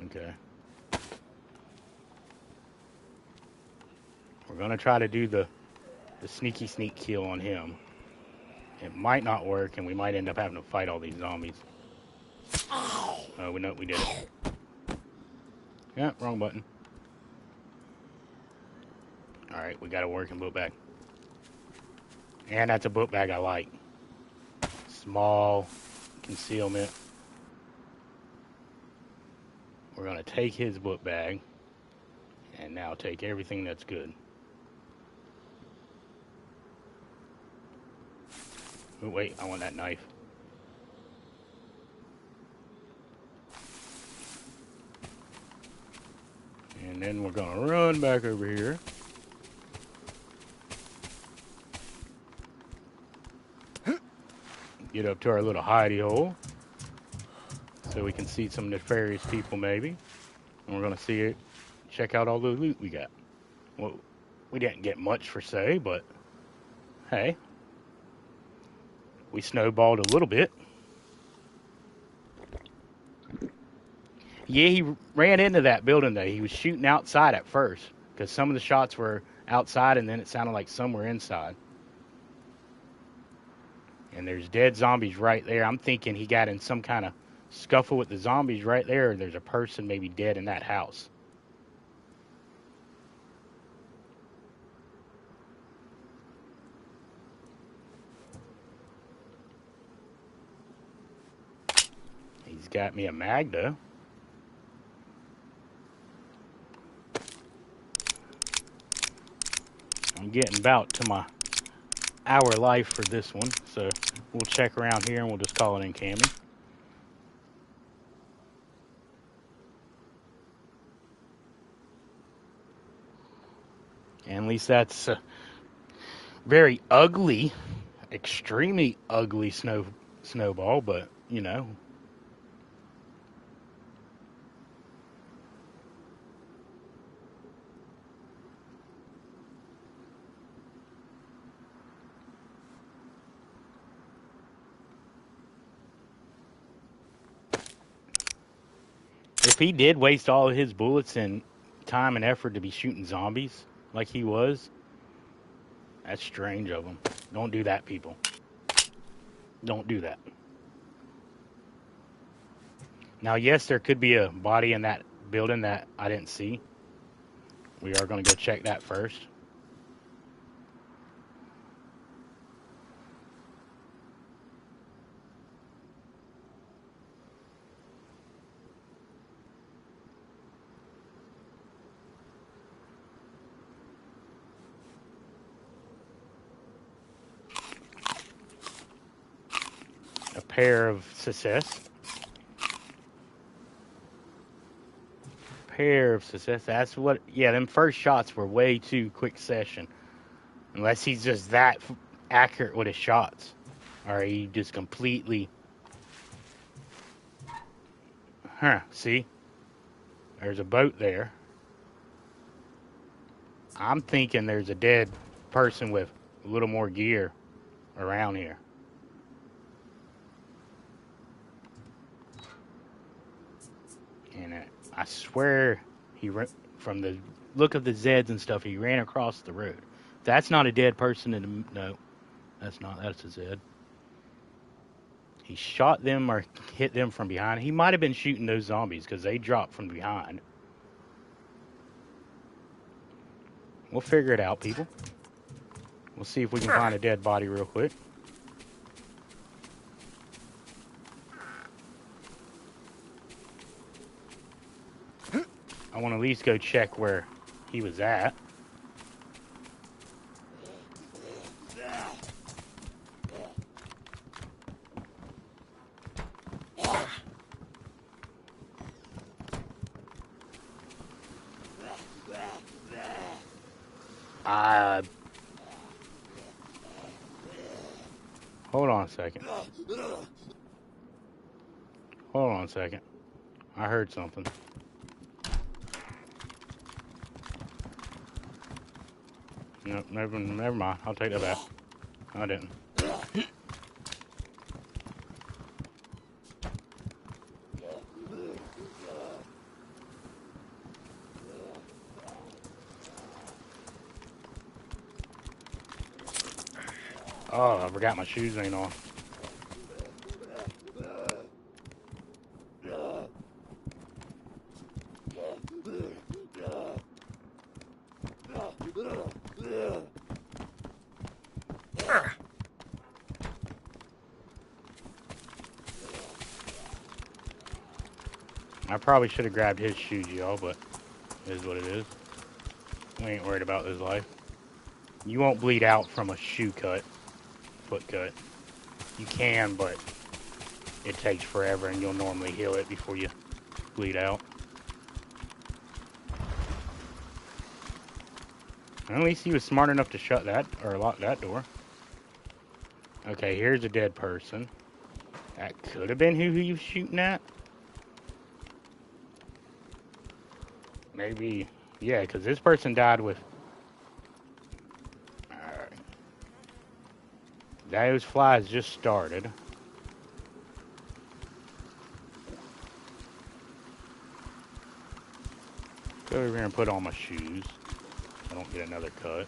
A: Okay. We're going to try to do the sneaky sneak kill on him. It might not work, and we might end up having to fight all these zombies. Oh, we know we did it. Yeah, wrong button. Alright, we got a working book bag. And that's a book bag I like. Small concealment. We're going to take his book bag and now take everything that's good. Oh, wait, I want that knife. And then we're going to run back over here. Get up to our little hidey hole. So we can see some nefarious people maybe. And we're going to see it. Check out all the loot we got. Well, we didn't get much per se, but hey. We snowballed a little bit. Yeah, he ran into that building, though. He was shooting outside at first, because some of the shots were outside, and then it sounded like some were inside. And there's dead zombies right there. I'm thinking he got in some kind of scuffle with the zombies right there, or there's a person maybe dead in that house. He's got me a mag, though. I'm getting about to my hour life for this one, so we'll check around here and we'll just call it in Cammy. And at least that's a very ugly, extremely ugly snowball, but you know. If he did waste all of his bullets and time and effort to be shooting zombies like he was, that's strange of him. Don't do that, people. Don't do that. Now, yes, there could be a body in that building that I didn't see. We are going to go check that first. pair of success. Pair of success. That's what. Yeah, them first shots were way too quick session. Unless he's just that accurate with his shots, or he just completely. Huh? See, there's a boat there. I'm thinking there's a dead person with a little more gear around here. And I swear from the look of the Zeds and stuff, he ran across the road. That's not a dead person. No, that's not. That's a Zed. He shot them or hit them from behind. He might have been shooting those zombies because they dropped from behind. We'll figure it out, people. We'll see if we can find a dead body real quick. I want to at least go check where he was at. Hold on a second. Hold on a second. I heard something. Nope, never mind. I'll take that back. I didn't. Oh, I forgot my shoes ain't on. I probably should have grabbed his shoes, y'all, but it is what it is. We ain't worried about his life. You won't bleed out from a shoe cut, foot cut. You can, but it takes forever, and you'll normally heal it before you bleed out. At least he was smart enough to shut that, or lock that door. Okay, here's a dead person. That could have been who he was shooting at. Maybe, yeah, because this person died with... Alright. Those flies just started. Go over here and put on my shoes. I don't get another cut.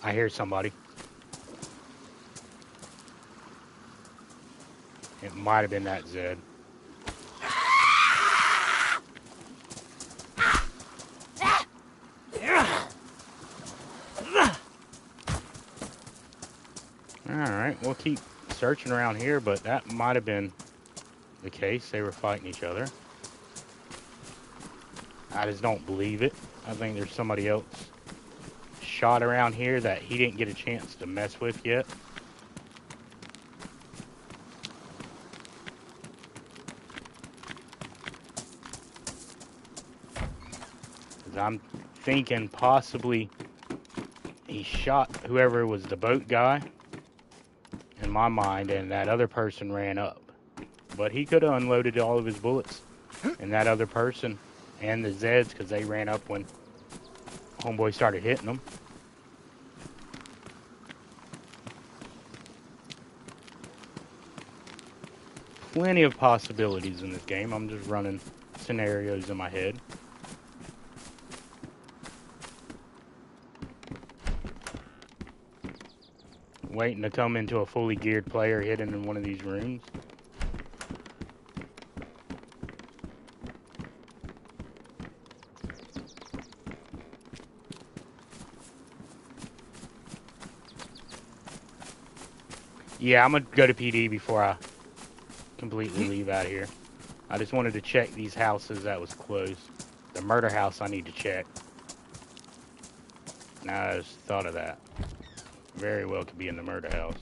A: I hear somebody. It might have been that Zed. Alright, we'll keep searching around here, but that might have been the case. They were fighting each other. I just don't believe it. I think there's somebody else shot around here that he didn't get a chance to mess with yet. I'm thinking possibly he shot whoever was the boat guy in my mind, and that other person ran up. But he could have unloaded all of his bullets and that other person and the Zeds, because they ran up when homeboy started hitting them. Plenty of possibilities in this game. I'm just running scenarios in my head. Waiting to come into a fully geared player hidden in one of these rooms. Yeah, I'm gonna go to PD before I completely leave out of here. I just wanted to check these houses that was closed. The murder house I need to check. Now I just thought of that. Very well could be in the murder house.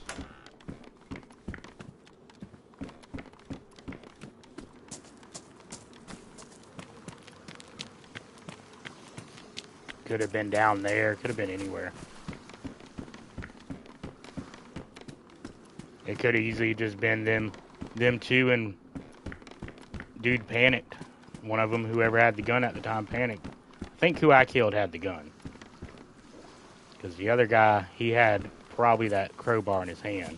A: Could have been down there. Could have been anywhere. It could have easily just been them two, and dude panicked. One of them, whoever had the gun at the time, panicked. I think who I killed had the gun. Because the other guy, he had probably that crowbar in his hand.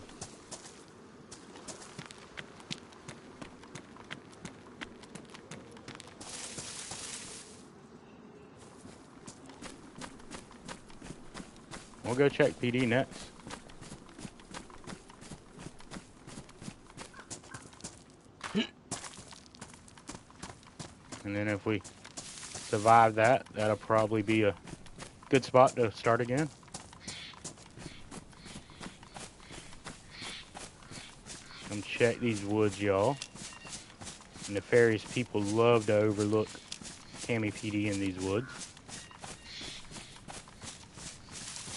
A: We'll go check PD next. And then if we survive that, that'll probably be a good spot to start again. Come check these woods, y'all. Nefarious people love to overlook Tammy PD in these woods.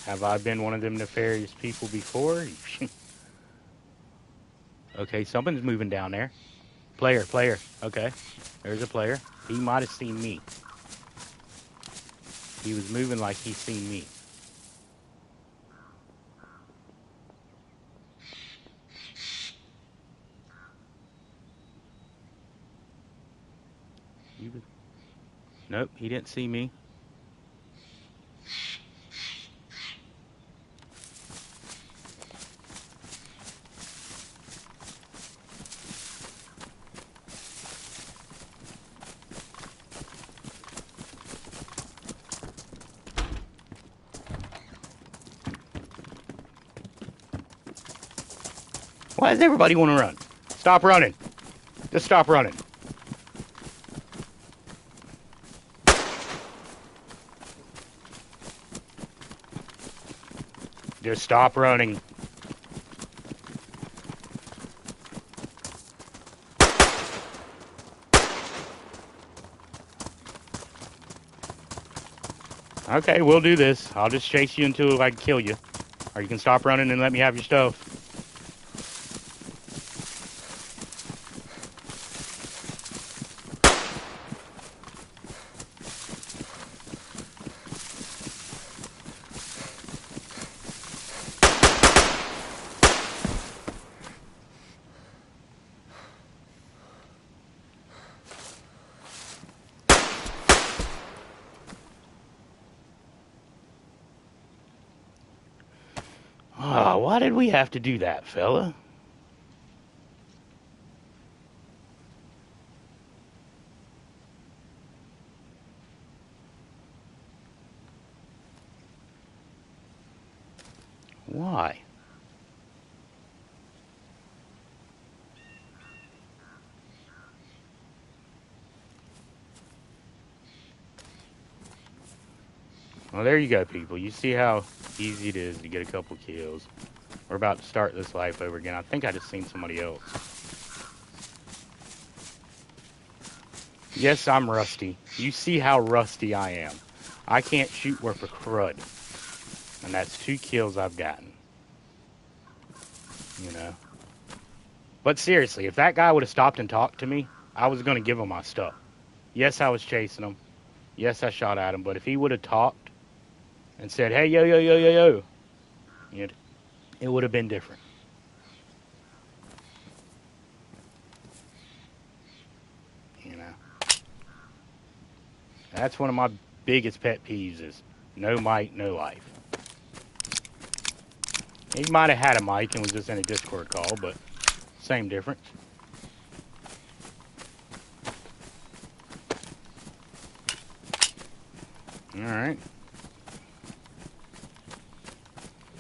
A: Have I been one of them nefarious people before? Okay, something's moving down there. Player. Okay, there's a player. He might have seen me. He was moving like he seen me. Nope, he didn't see me. Why does everybody want to run? Stop running. Just stop running. Just stop running. Okay, we'll do this. I'll just chase you until I can kill you. Or you can stop running and let me have your stuff. Oh, why did we have to do that, fella? Why? Well, there you go, people. You see how easy it is to get a couple kills. We're about to start this life over again. I think I just seen somebody else. Yes, I'm rusty. You see how rusty I am. I can't shoot worth a crud. And that's 2 kills I've gotten. You know? But seriously, if that guy would have stopped and talked to me, I was going to give him my stuff. Yes, I was chasing him. Yes, I shot at him. But if he would have talked and said, hey, yo, it would have been different. You know? That's one of my biggest pet peeves is no mic, no life. He might have had a mic and was just in a Discord call, but same difference. Alright.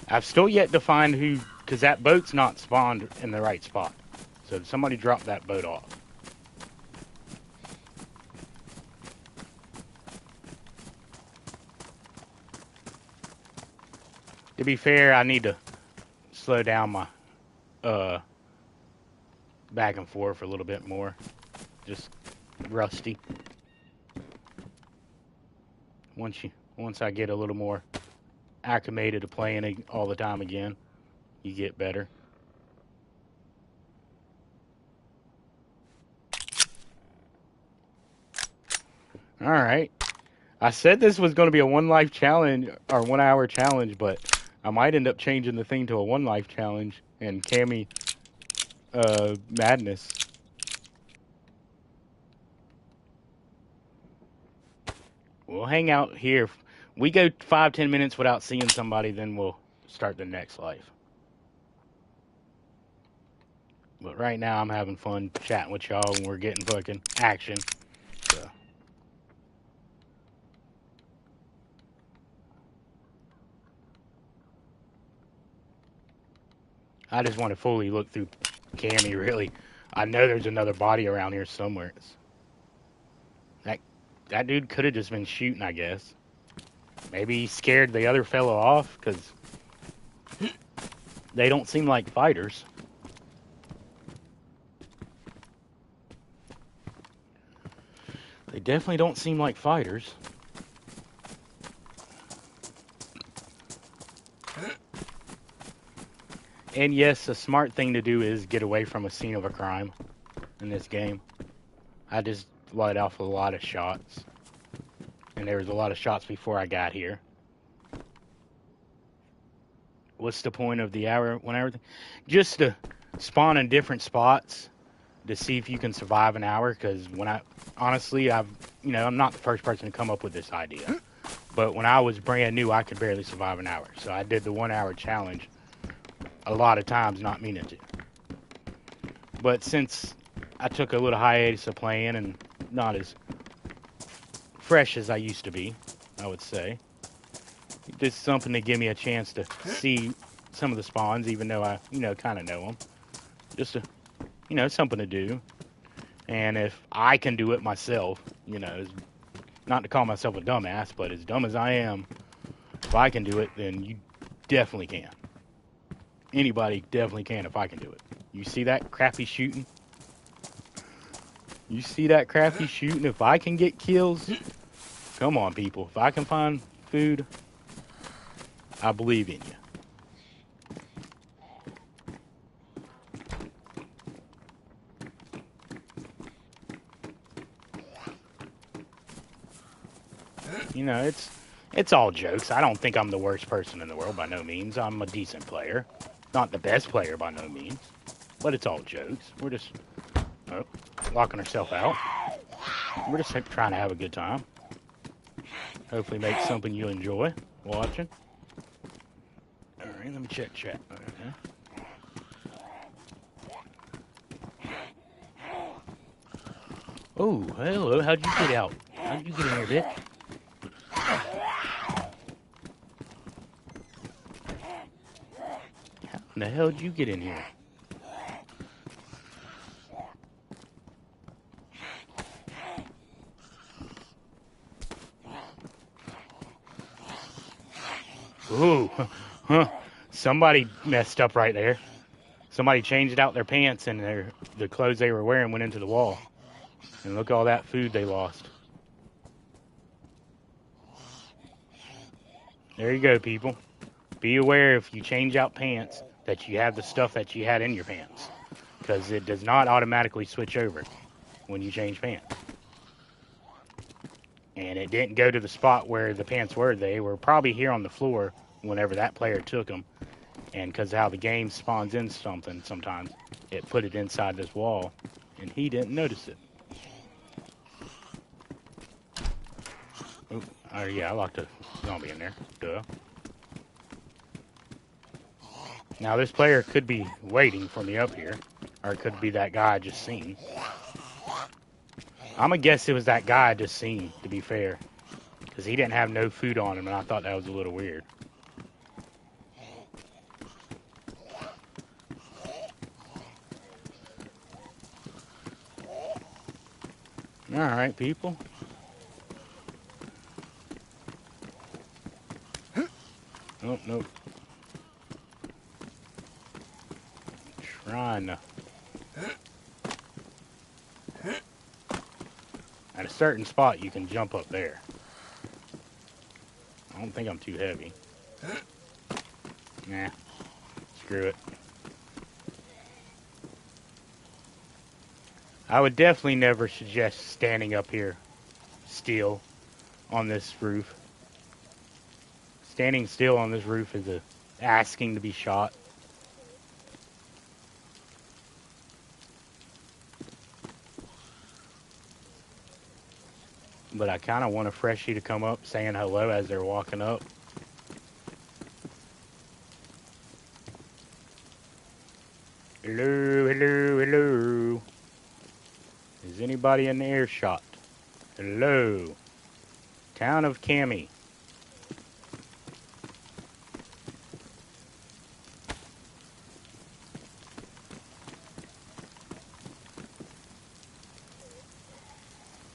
A: I've still yet to find who, because that boat's not spawned in the right spot. So somebody dropped that boat off. To be fair, I need to slow down my back and forth a little bit more. just rusty. Once I get a little more acclimated to playing it all the time again, you get better. All right. I said this was going to be a 1 life challenge or 1 hour challenge, but I might end up changing the thing to a 1 life challenge and Cammy madness. We'll hang out here. We go 5-10 minutes without seeing somebody, then we'll start the next life. But right now, I'm having fun chatting with y'all, and we're getting fucking action. So. I just want to fully look through Cammy, really. I know there's another body around here somewhere. That dude could have just been shooting, I guess. Maybe he scared the other fellow off, because they don't seem like fighters. They definitely don't seem like fighters. And yes, a smart thing to do is get away from a scene of a crime in this game. I just let off a lot of shots. And there was a lot of shots before I got here. What's the point of the hour, 1 hour thing? Just to spawn in different spots to see if you can survive an hour. Because honestly, I'm not the first person to come up with this idea. But when I was brand new, I could barely survive an hour. So I did the 1 hour challenge a lot of times, not meaning to. But since I took a little hiatus of playing and not as fresh as I used to be, I would say, this is something to give me a chance to see some of the spawns, even though I, kind of know them. Just to, something to do. And if I can do it myself, not to call myself a dumbass, but as dumb as I am, if I can do it, then you definitely can. Anybody definitely can if I can do it. You see that crappy shooting? You see that crappy shooting? If I can get kills, come on, people. If I can find food, I believe in you. It's all jokes. I don't think I'm the worst person in the world by no means. I'm a decent player. Not the best player by no means. But it's all jokes. We're just locking ourselves out. We're just trying to have a good time. Hopefully make something you enjoy watching. Alright, let me check chat. Okay. Oh, hello. How'd you get out? How'd you get in here, bitch? How in the hell did you get in here? Ooh, huh. Somebody messed up right there. Somebody changed out their pants and the clothes they were wearing went into the wall. And look at all that food they lost. There you go, people. Be aware if you change out pants that you have the stuff that you had in your pants. Because it does not automatically switch over when you change pants. And it didn't go to the spot where the pants were. They were probably here on the floor whenever that player took them. And because of how the game spawns in something sometimes, it put it inside this wall. And he didn't notice it. Oh, yeah, I locked a zombie in there. Duh. Now, this player could be waiting for me up here. Or it could be that guy I just seen. I'm going to guess it was that guy I just seen, to be fair. Because he didn't have no food on him, and I thought that was a little weird. Alright, people. Oh, nope. Trying to... At a certain spot, you can jump up there. I don't think I'm too heavy. Nah, screw it. I would definitely never suggest standing up here still on this roof. Standing still on this roof is asking to be shot. But I kind of want a freshie to come up saying hello as they're walking up. Hello, hello, hello. Is anybody in the earshot? Hello. Town of Cami.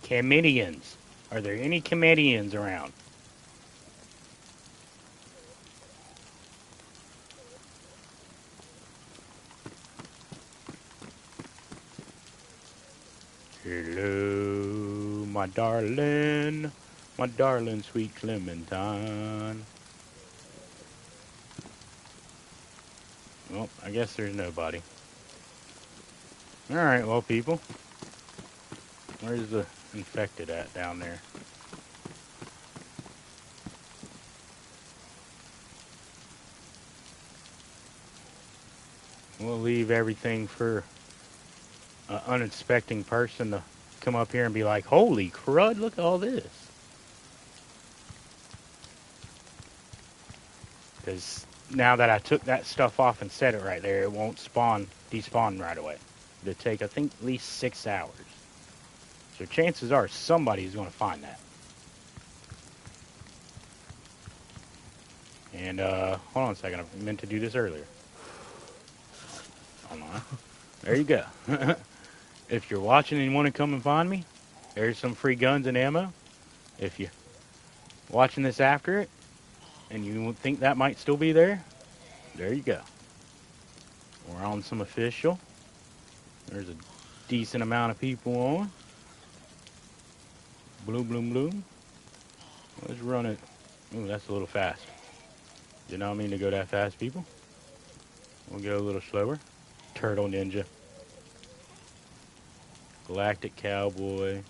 A: Comedians. Are there any comedians around? Hello, my darling sweet Clementine. Well, I guess there's nobody. Alright, well, people. Where's the infected at down there? We'll leave everything for an unexpected person to come up here and be like, holy crud, look at all this. Because now that I took that stuff off and set it right there, it won't despawn right away. It'll take, I think, at least 6 hours. So chances are somebody's going to find that. And, hold on a second. I meant to do this earlier. Hold on. There you go. If you're watching and you want to come and find me, there's some free guns and ammo. If you're watching this after it, and you think that might still be there, there you go. We're on some official. There's a decent amount of people on. Bloom, bloom, bloom. Let's run it. Ooh, that's a little fast. Did not mean to go that fast, people. We'll go a little slower. Turtle Ninja. Galactic Cowboy.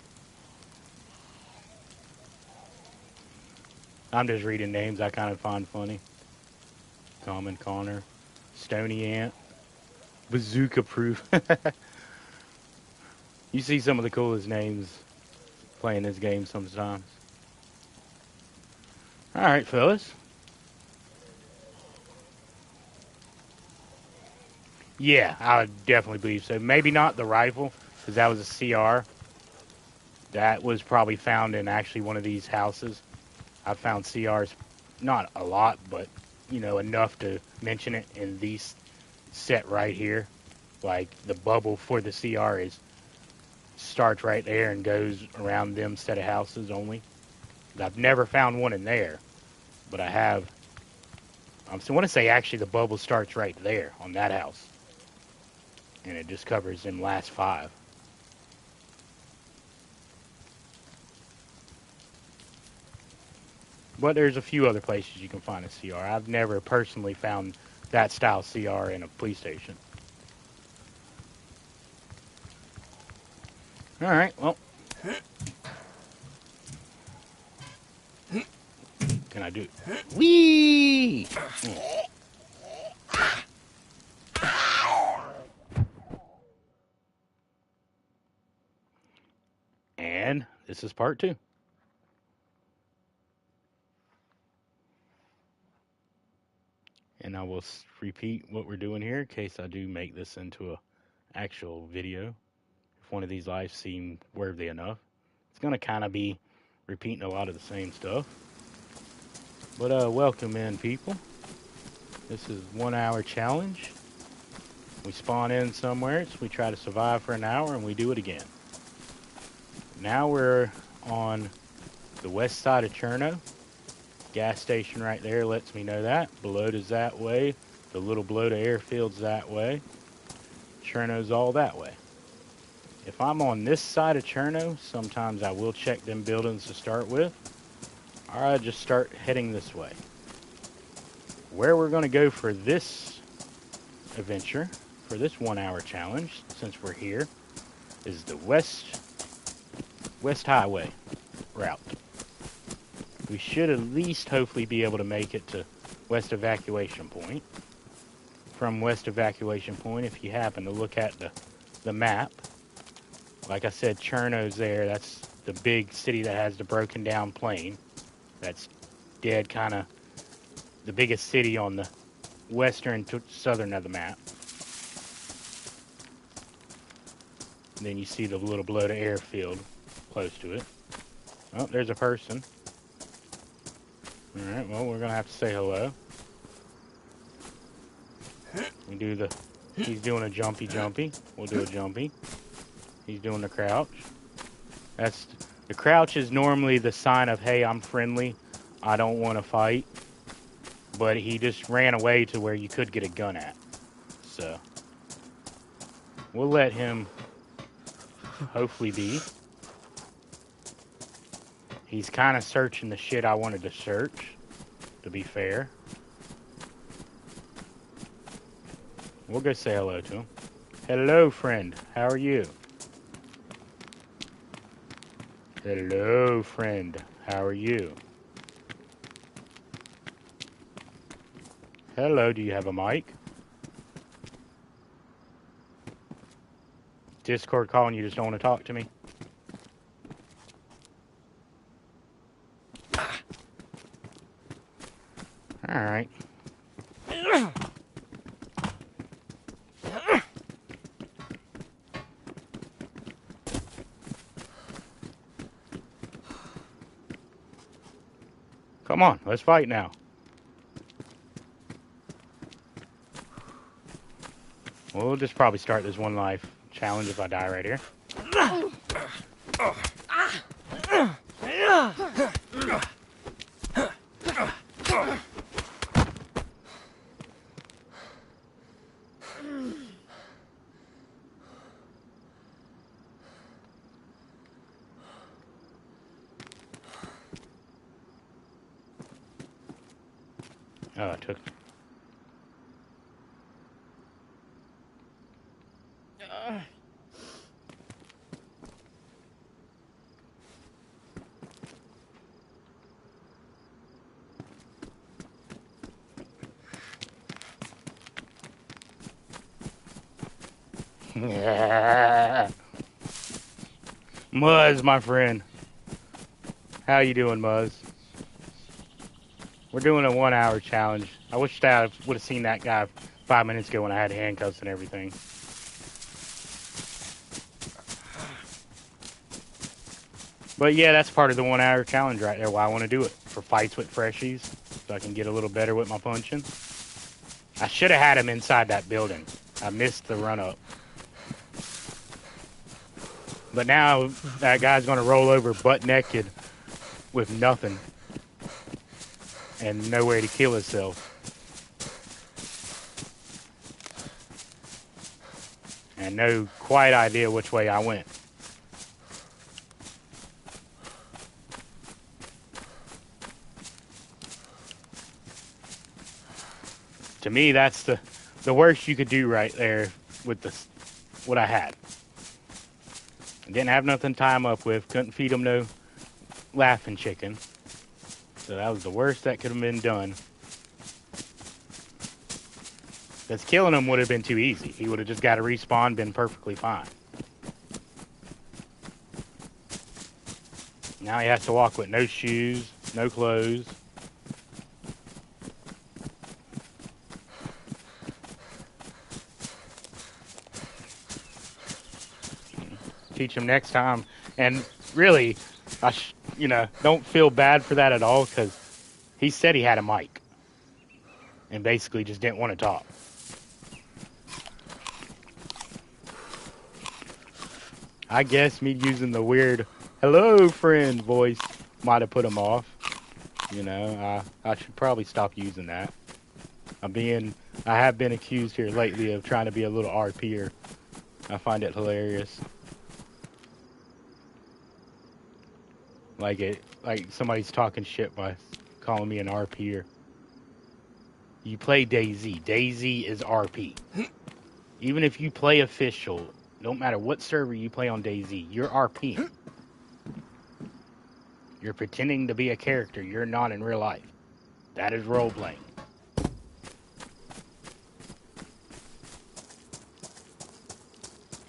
A: I'm just reading names I kind of find funny. Common Connor. Stony Ant. Bazooka Proof. You see some of the coolest names playing this game sometimes. Alright, fellas. Yeah, I would definitely believe so. Maybe not the rifle, because that was a CR. That was probably found in actually one of these houses. I've found CRs, not a lot, but, you know, enough to mention it in these set right here. Like, the bubble for the CR starts right there and goes around them set of houses only. I've never found one in there, but I have. I want to say actually the bubble starts right there on that house. And it just covers them last 5. But there's a few other places you can find a CR. I've never personally found that style CR in a police station. Alright, well. Can I do it? Whee! And this is part 2. And I will repeat what we're doing here in case I do make this into a actual video. If one of these lives seem worthy enough. It's going to kind of be repeating a lot of the same stuff. But welcome in, people. This is 1 hour challenge. We spawn in somewhere, so we try to survive for an hour, and we do it again. Now we're on the west side of Cherno. Gas station right there lets me know that. Belota's that way. The little Belota airfield's that way. Cherno's all that way. If I'm on this side of Cherno, sometimes I will check them buildings to start with. Or I just start heading this way. Where we're going to go for this adventure, for this 1 hour challenge, since we're here, is the West Highway route. We should at least hopefully be able to make it to West Evacuation Point. From West Evacuation Point, if you happen to look at the map, like I said, Cherno's there. That's the big city that has the broken down plain. That's dead kind of the biggest city on the western to southern of the map. And then you see the little below the airfield close to it. Oh, there's a person. Alright, well, we're going to have to say hello. He's doing a jumpy. We'll do a jumpy. He's doing the crouch. The crouch is normally the sign of, hey, I'm friendly. I don't want to fight. But he just ran away to where you could get a gun at. So, we'll let him hopefully be. He's kind of searching the shit I wanted to search, to be fair. We'll go say hello to him. Hello, friend. How are you? Hello, friend. How are you? Hello, do you have a mic? Discord calling, you just don't want to talk to me? Alright. Come on, let's fight now. We'll just probably start this one life challenge if I die right here. Oh, it took... Muzz, my friend. How you doing, Muzz? We're doing a 1 hour challenge. I wish I would have seen that guy 5 minutes ago when I had handcuffs and everything. But yeah, that's part of the 1 hour challenge right there. Why I want to do it. For fights with freshies. So I can get a little better with my punching. I should have had him inside that building. I missed the run up. But now that guy's going to roll over butt naked with nothing. And nowhere to kill himself. And no quite idea which way I went. To me, that's the worst you could do right there with what I had. I didn't have nothing to tie him up with. Couldn't feed him no laughing chicken. So that was the worst that could have been done. Because killing him would have been too easy. He would have just got to respawn, been perfectly fine. Now he has to walk with no shoes, no clothes. Teach him next time. And really, don't feel bad for that at all, because he said he had a mic. And basically just didn't want to talk. I guess me using the weird hello friend voice might have put him off. I should probably stop using that. I have been accused here lately of trying to be a little RP'er. I find it hilarious. like somebody's talking shit by calling me an RPer. You play DayZ. DayZ is RP. Even if you play official, don't matter what server you play on DayZ, you're RPing. You're pretending to be a character you're not in real life. That is role playing.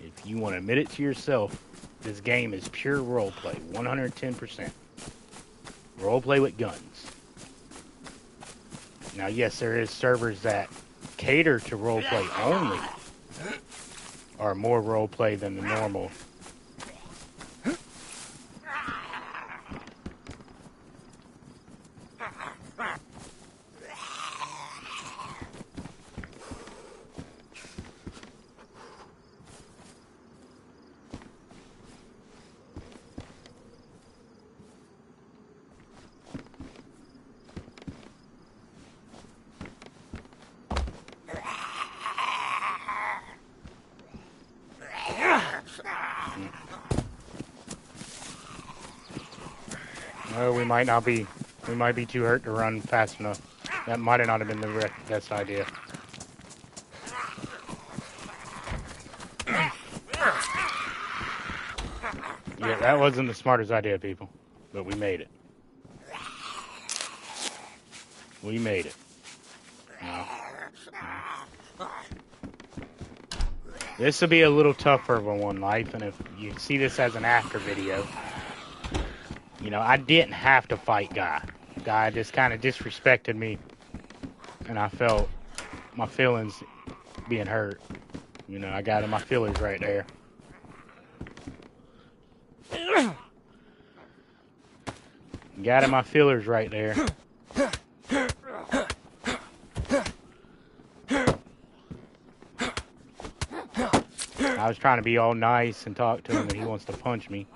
A: If you want to admit it to yourself, this game is pure role play, 110%. Role play with guns. Now, yes, there is servers that cater to role play only, are more role play than the normal. No, we might be too hurt to run fast enough. That might not have been the best idea. Yeah, that wasn't the smartest idea, people. But we made it. We made it. No. This will be a little tougher of a one life, and if you see this as an after video, you know, I didn't have to fight Guy. Guy just kind of disrespected me, and I felt my feelings being hurt. You know, I got in my feelings right there. Got in my feelers right there. I was trying to be all nice and talk to him, and he wants to punch me.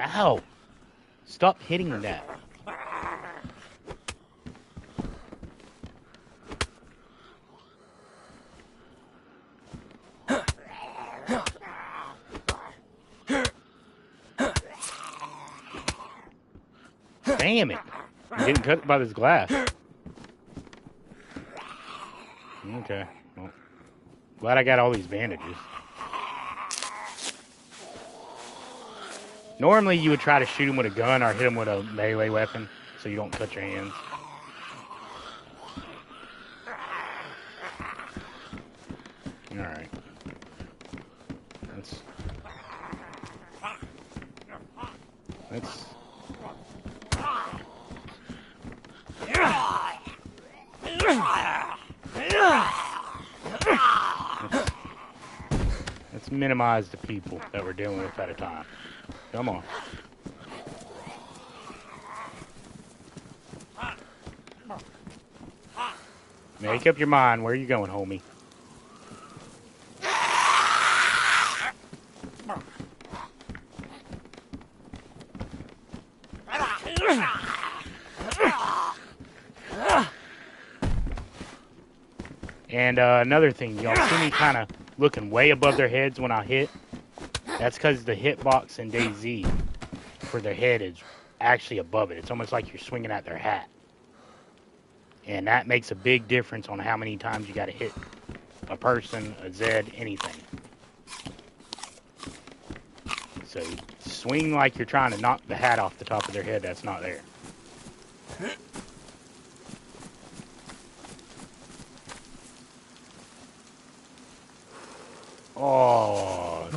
A: Ow! Stop hitting that. Damn it. I'm getting cut by this glass. Okay. Well, glad I got all these bandages. Normally you would try to shoot him with a gun or hit him with a melee weapon so you don't cut your hands. Alright. Let's minimize the people that we're dealing with at a time. Come on. Make up your mind. Where are you going, homie? And another thing, y'all see me kind of looking way above their heads when I hit? That's because the hitbox in DayZ for their head is actually above it. It's almost like you're swinging at their hat. And that makes a big difference on how many times you got to hit a person, a Zed, anything. So swing like you're trying to knock the hat off the top of their head that's not there. Oh,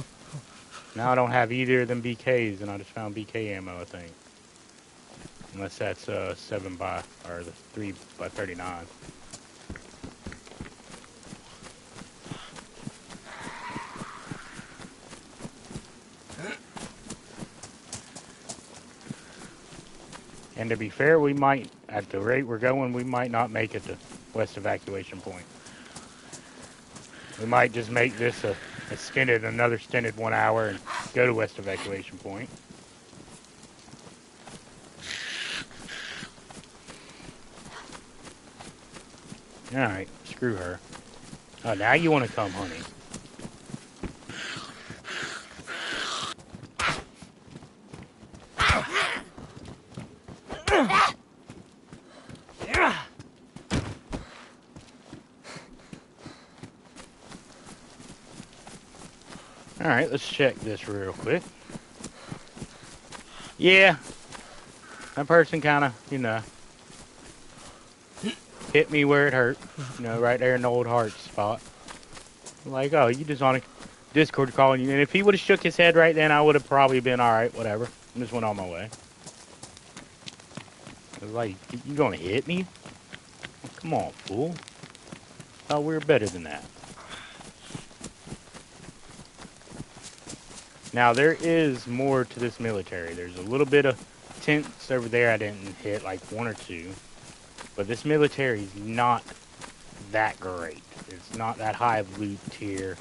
A: now I don't have either of them BKs, and I just found BK ammo, I think. Unless that's 7 by, or the 3 by 39. And to be fair, we might, at the rate we're going, we might not make it to West Evacuation Point. We might just make this another stinted 1 hour and go to West Evacuation Point. Alright, screw her. Oh, now you want to come, honey. Alright, let's check this real quick. Yeah, that person kind of, hit me where it hurt. Right there in the old heart spot. Like, oh, you just on a Discord calling you. And if he would have shook his head right then, I would have probably been alright, whatever. I just went on my way. I was like, you gonna hit me? Come on, fool. Oh, we're better than that. Now, there is more to this military. There's a little bit of tents over there I didn't hit, like 1 or 2. But this military is not that great. It's not that high of loot tier.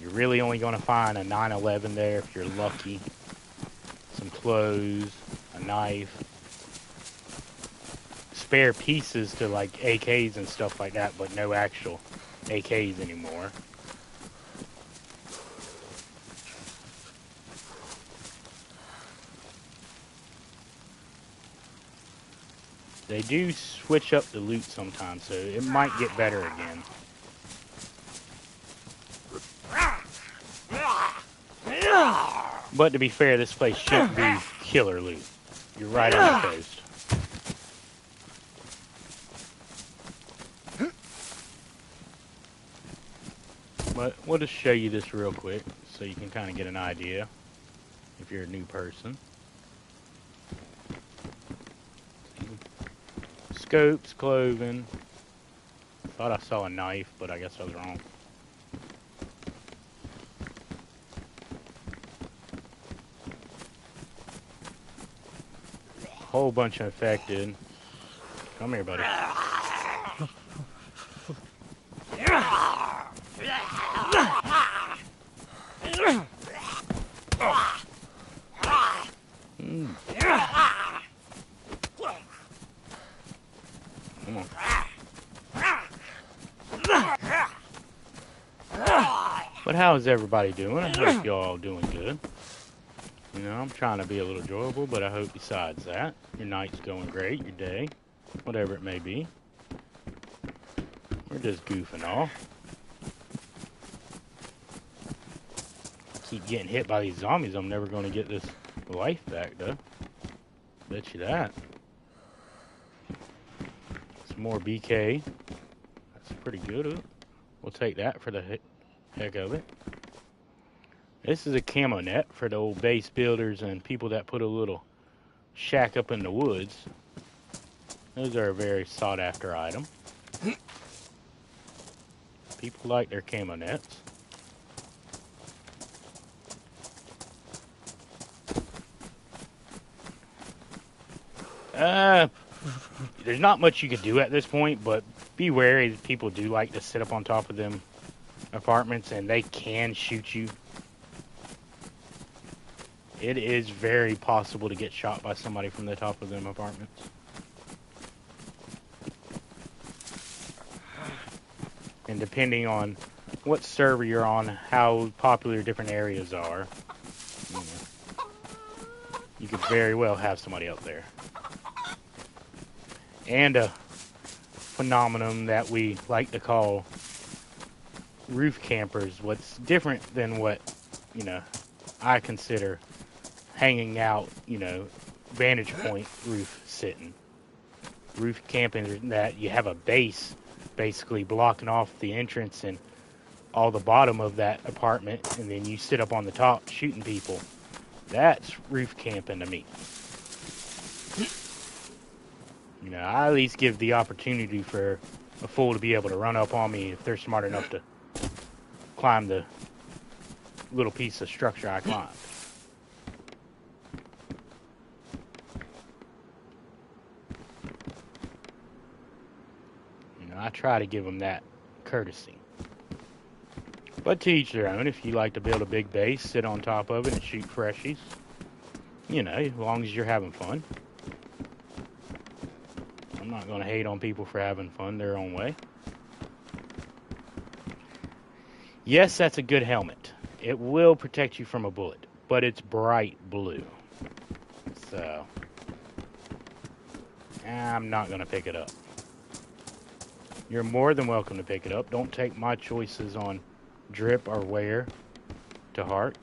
A: You're really only going to find a 911 there if you're lucky. Some clothes, a knife. Spare pieces to like AKs and stuff like that, but no actual AKs anymore. They do switch up the loot sometimes, so it might get better again. But to be fair, this place should be killer loot. You're right on the coast. But we'll just show you this real quick so you can kind of get an idea if you're a new person. Scopes, clothing. Thought I saw a knife, but I guess I was wrong. Whole bunch of infected. Come here, buddy. Come on. But how is everybody doing? I hope y'all all doing good. I'm trying to be a little enjoyable, but I hope besides that, your night's going great, your day, whatever it may be. We're just goofing off. Keep getting hit by these zombies. I'm never going to get this life back, though. Bet you that. Some more BK. That's pretty good. We'll take that for the heck of it. This is a camo net for the old base builders and people that put a little shack up in the woods. Those are a very sought after item. People like their camo nets. There's not much you can do at this point, but be wary that people do like to sit up on top of them apartments and they can shoot you. It is very possible to get shot by somebody from the top of them apartments. And depending on what server you're on, how popular different areas are, you could very well have somebody up there. And a phenomenon that we like to call roof campers. What's different than what, I consider hanging out, vantage point roof sitting. Roof camping is that you have a base basically blocking off the entrance and all the bottom of that apartment, and then you sit up on the top shooting people. That's roof camping to me. I at least give the opportunity for a fool to be able to run up on me if they're smart enough to climb the little piece of structure I climbed. I try to give them that courtesy. But to each their own. If you like to build a big base, sit on top of it and shoot freshies, as long as you're having fun. I'm not going to hate on people for having fun their own way. Yes, that's a good helmet. It will protect you from a bullet, but it's bright blue. So, I'm not going to pick it up. You're more than welcome to pick it up. Don't take my choices on drip or wear to heart.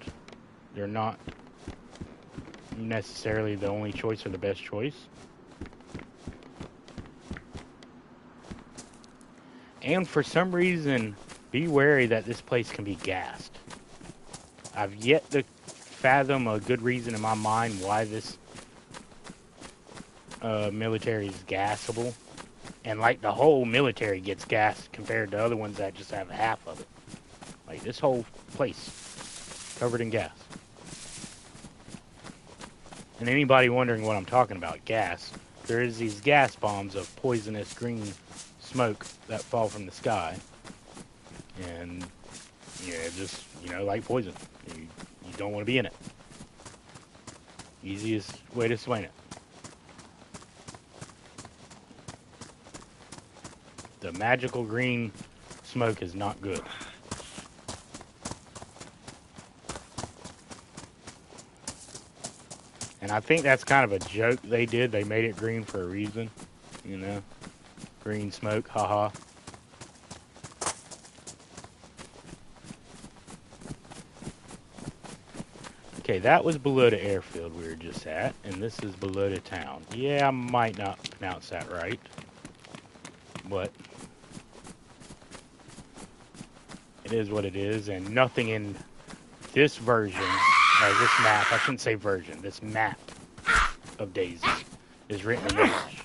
A: They're not necessarily the only choice or the best choice. And for some reason, be wary that this place can be gassed. I've yet to fathom a good reason in my mind why this military is gassable. And like the whole military gets gassed compared to other ones that just have half of it. Like this whole place covered in gas. And anybody wondering what I'm talking about, gas, there is these gas bombs of poisonous green smoke that fall from the sky. And yeah, just, like poison. You don't want to be in it. Easiest way to explain it. The magical green smoke is not good. And I think that's kind of a joke they did. They made it green for a reason. Green smoke, haha. Okay, that was below the airfield we were just at, and this is below the town. Yeah, I might not pronounce that right, but it is what it is, and nothing in this version, or this map, I shouldn't say version, this map of DayZ is written in English.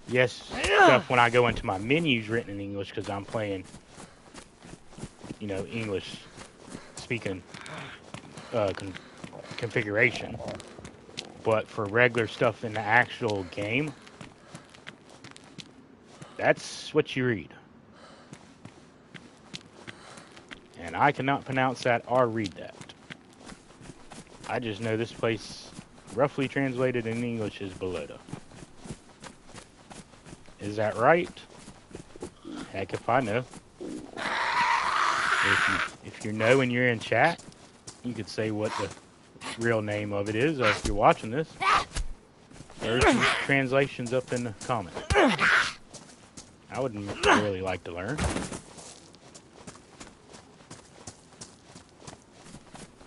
A: Yes, stuff when I go into my menus written in English because I'm playing, English speaking configuration. But for regular stuff in the actual game, that's what you read. And I cannot pronounce that or read that. I just know this place, roughly translated in English, is Belota. Is that right? Heck if I know. If you know and you're in chat, you could say what the real name of it is, or if you're watching this, there's some translations up in the comments. I would really like to learn.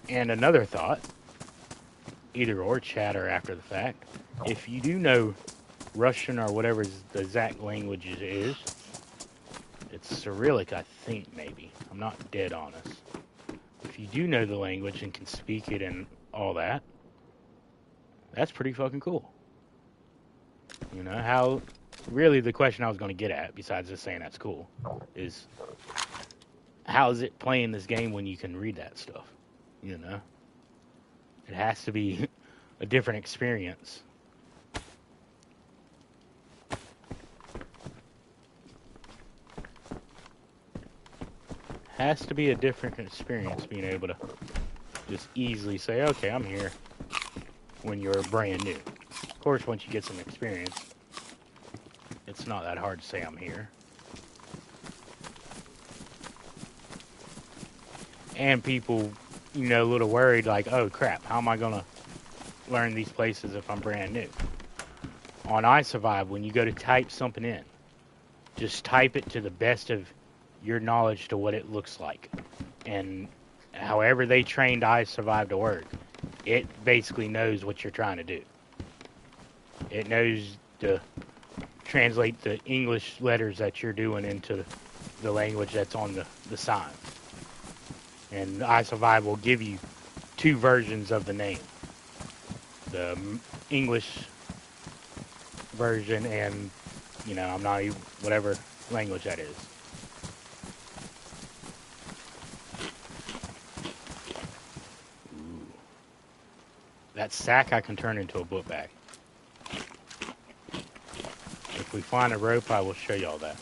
A: And another thought, either or chat or after the fact, if you do know Russian or whatever the exact language it is, it's Cyrillic, I think, maybe. I'm not dead honest. If you do know the language and can speak it and all that, that's pretty fucking cool. How, really the question I was going to get at, besides just saying that's cool, is how is it playing this game when you can read that stuff? It has to be a different experience. Has to be a different experience being able to just easily say, okay, I'm here when you're brand new. Of course, once you get some experience, it's not that hard to say I'm here. And people, a little worried, like, oh crap, how am I going to learn these places if I'm brand new? On iSurvive, when you go to type something in, just type it to the best of your knowledge to what it looks like. And however they trained iSurvive to work, it basically knows what you're trying to do. It knows to translate the English letters that you're doing into the language that's on the sign. And iSurvive will give you two versions of the name. The English version and, I'm not even, whatever language that is. That sack I can turn into a book bag. If we find a rope, I will show y'all that.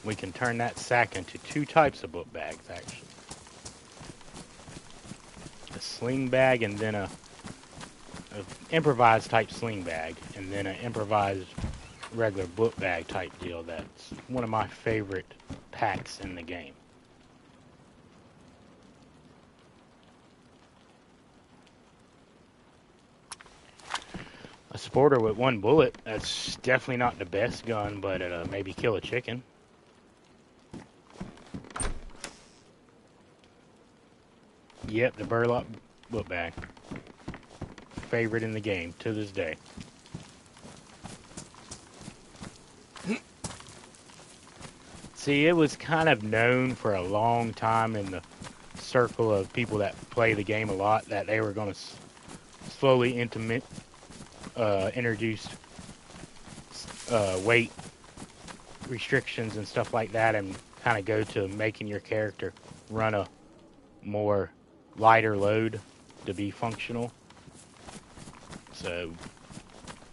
A: We can turn that sack into two types of book bags, actually. A sling bag and then a improvised type sling bag, and then an improvised regular book bag type deal. That's one of my favorite packs in the game. A sporter with one bullet, that's definitely not the best gun, but it'll maybe kill a chicken. Yep, the burlap book bag. Favorite in the game to this day. See, it was kind of known for a long time in the circle of people that play the game a lot that they were going to slowly introduce weight restrictions and stuff like that, and kind of go to making your character run a more lighter load to be functional. So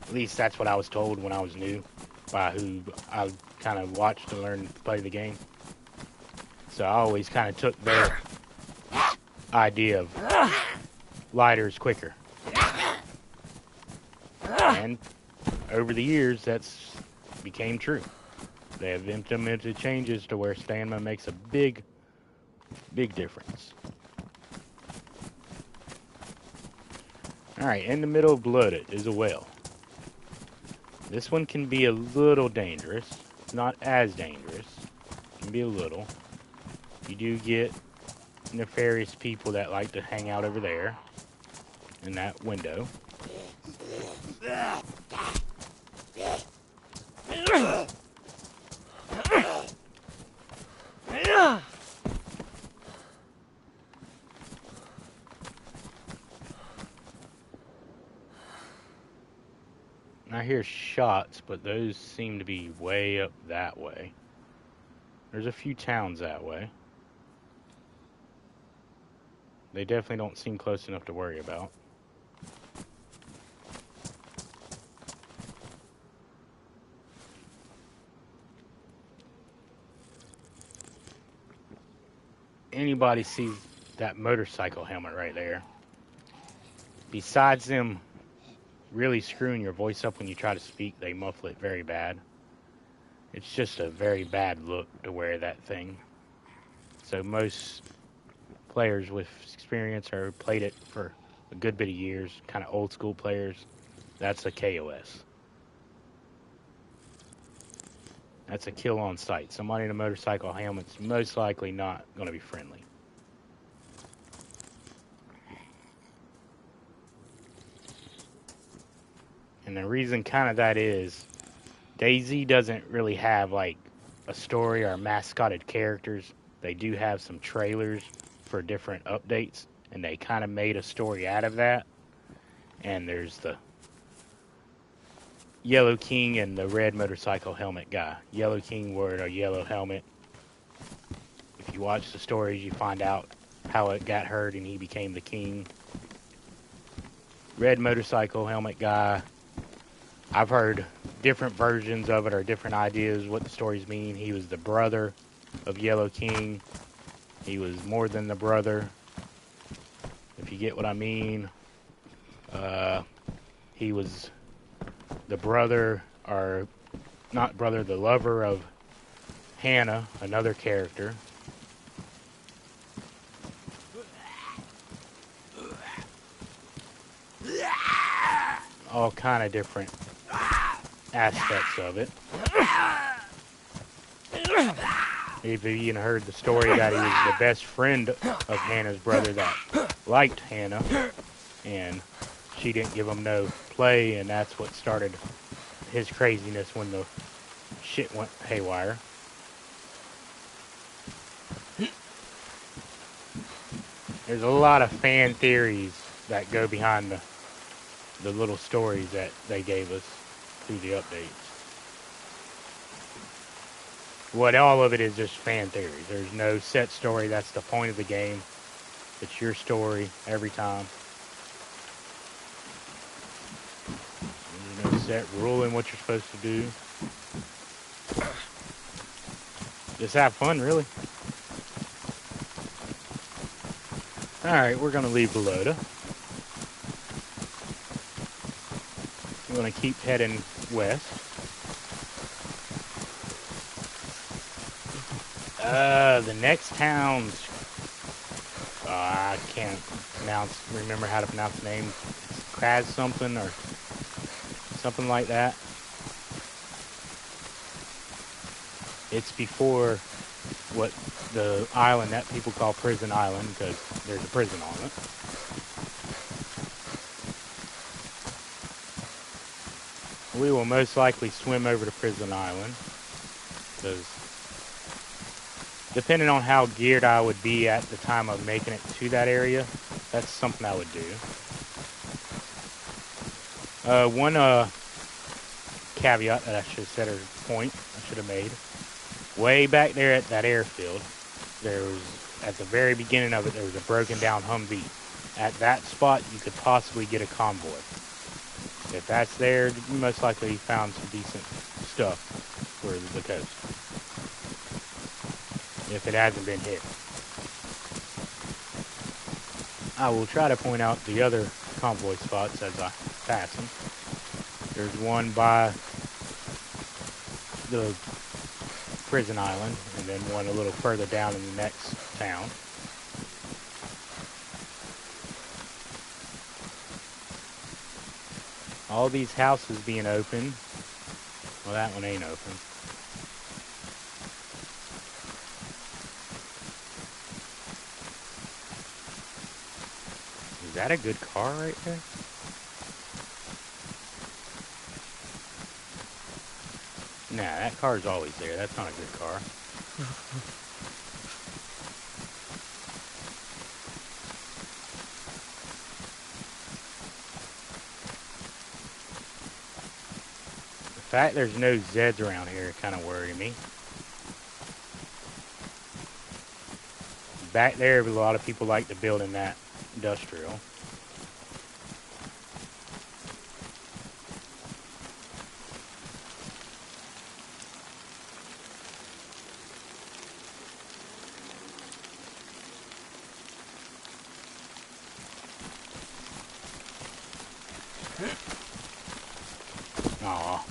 A: at least that's what I was told when I was new by who I kind of watched and learned to play the game. So I always kind of took their idea of lighter is quicker. And over the years, that's became true. They have implemented changes to where stamina makes a big difference. Alright, in the middle of Blooded is a well. This one can be a little dangerous. It's not as dangerous. It can be a little. You do get nefarious people that like to hang out over there in that window. I hear shots, but those seem to be way up that way. There's a few towns that way. They definitely don't seem close enough to worry about. Anybody sees that motorcycle helmet right there? Besides them really screwing your voice up when you try to speak, they muffle it very bad. It's just a very bad look to wear that thing. So most players with experience or played it for a good bit of years, kind of old school players, that's a KOS. That's a kill on sight. Somebody in a motorcycle helmet's most likely not going to be friendly. And the reason kind of that is, DayZ doesn't really have like a story or mascotted characters. They do have some trailers for different updates, and they kind of made a story out of that. And there's the Yellow King and the red motorcycle helmet guy. Yellow King wore a yellow helmet. If you watch the stories, you find out how it got hurt and he became the king. Red motorcycle helmet guy, I've heard different versions of it or different ideas what the stories mean. He was the brother of Yellow King. He was more than the brother, if you get what I mean. He was the brother, or not brother, the lover of Hannah, another character. All kind of different aspects of it. If you even heard the story that he was the best friend of Hannah's brother that liked Hannah, and she didn't give him no play, and that's what started his craziness when the shit went haywire. There's a lot of fan theories that go behind the little stories that they gave us through the updates. What all of it is just fan theories. There's no set story. That's the point of the game. It's your story every time. There's no set rule in what you're supposed to do. Just have fun, really. Alright, we're going to leave Belota. We're going to keep heading west. The next town's... I can't remember how to pronounce the name. Kraz something, or... something like that. It's before what the island that people call Prison Island, because there's a prison on it. We will most likely swim over to Prison Island, because depending on how geared I would be at the time of making it to that area, that's something I would do. One caveat that I should have said, or point I should have made, way back there at that airfield, there was, at the very beginning of it, there was a broken down Humvee. At that spot, you could possibly get a convoy. If that's there, you most likely found some decent stuff for the coast. If it hasn't been hit. I will try to point out the other convoy spots as I pass them. There's one by the Prison Island, and then one a little further down in the next town. All these houses being open. Well, that one ain't open. Is that a good car right there? Nah, that car's always there. That's not a good car. The fact there's no Zeds around here kind of worried me. Back there, a lot of people like to build in that industrial. Aw.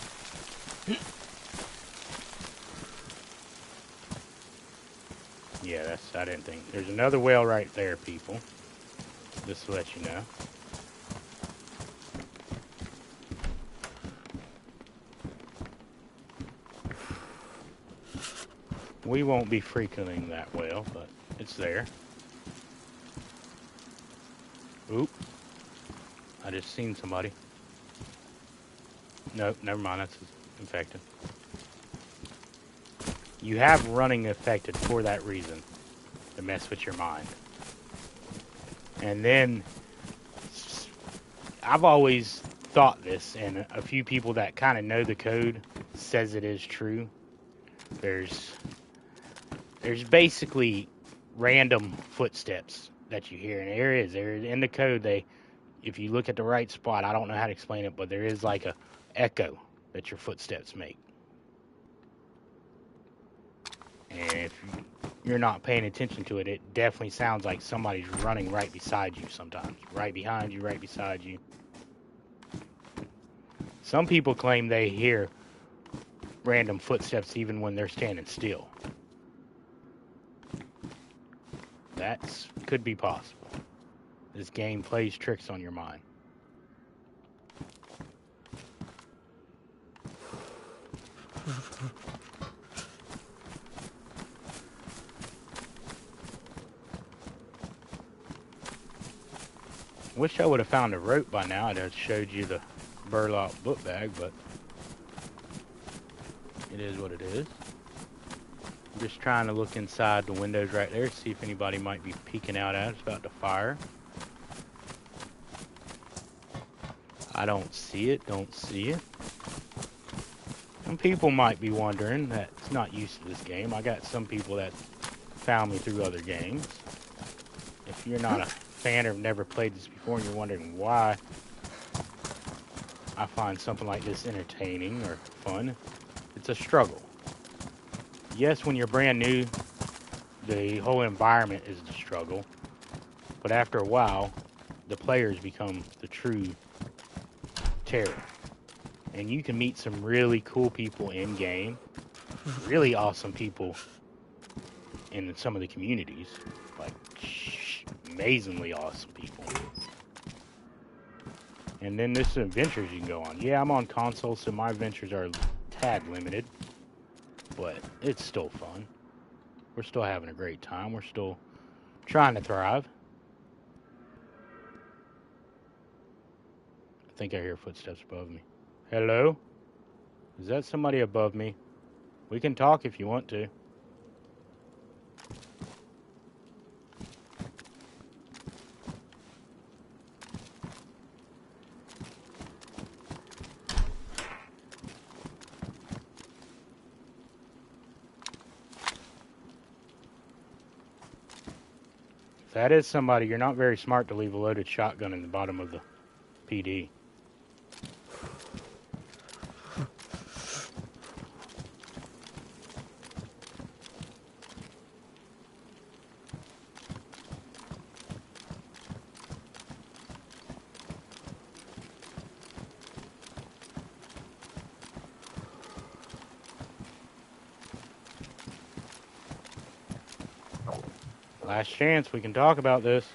A: Yeah, that's, I didn't think. There's another well right there, people. Just to let you know. We won't be frequenting that well, but it's there. Oop. I just seen somebody. Nope, never mind, that's infected. You have running affected for that reason, to mess with your mind. And then, I've always thought this, and a few people that kind of know the code says it is true. There's basically random footsteps that you hear, and there is in the code. If you look at the right spot, I don't know how to explain it, but there is like a echo that your footsteps make. And if you're not paying attention to it, it definitely sounds like somebody's running right beside you sometimes. Right behind you, right beside you. Some people claim they hear random footsteps even when they're standing still. That could be possible. This game plays tricks on your mind. Wish I would have found a rope by now. I'd have showed you the burlap book bag, but it is what it is. I'm just trying to look inside the windows right there, see if anybody might be peeking out at us about the fire. I don't see it, Some people might be wondering that's not used to this game. I got some people that found me through other games. If you're not a fan or have never played this before and you're wondering why I find something like this entertaining or fun, it's a struggle. Yes, when you're brand new, the whole environment is the struggle. But after a while, the players become the true terror. And you can meet some really cool people in game, really awesome people in some of the communities, like amazingly awesome people. And then there's some adventures you can go on. Yeah, I'm on console, so my adventures are tad limited. But it's still fun. We're still having a great time. We're still trying to thrive. I think I hear footsteps above me. Hello? Is that somebody above me? We can talk if you want to. If that is somebody, you're not very smart to leave a loaded shotgun in the bottom of the PD. Last chance, we can talk about this.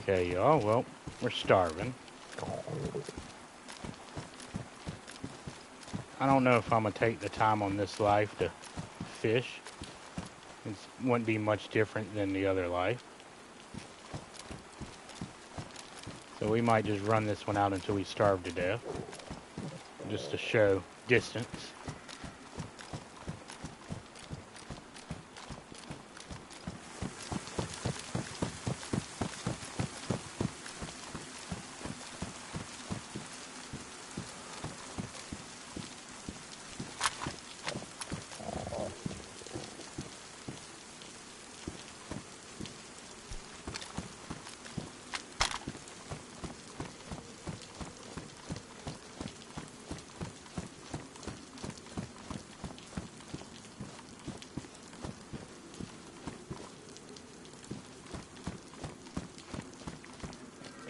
A: Okay, y'all, well, we're starving. I don't know if I'm going to take the time on this life to fish. It wouldn't be much different than the other life. So we might just run this one out until we starve to death. Just to show distance.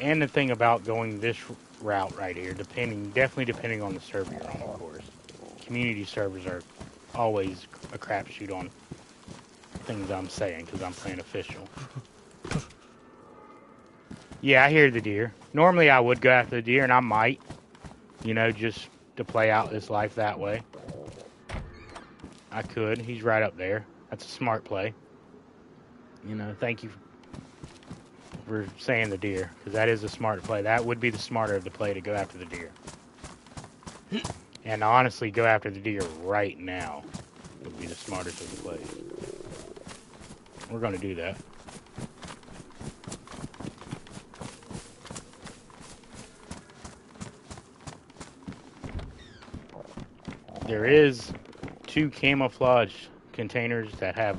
A: And the thing about going this route right here, definitely depending on the server you're on, of course. Community servers are always a crapshoot on things I'm saying, because I'm playing official. Yeah, I hear the deer. Normally I would go after the deer, and I might, just to play out this life that way. I could. He's right up there. That's a smart play. Thank you for saying the deer, because that is a smart play. That would be the smarter of the play, to go after the deer. And honestly, go after the deer right now would be the smartest of the plays. We're going to do that. There is 2 camouflage containers that have,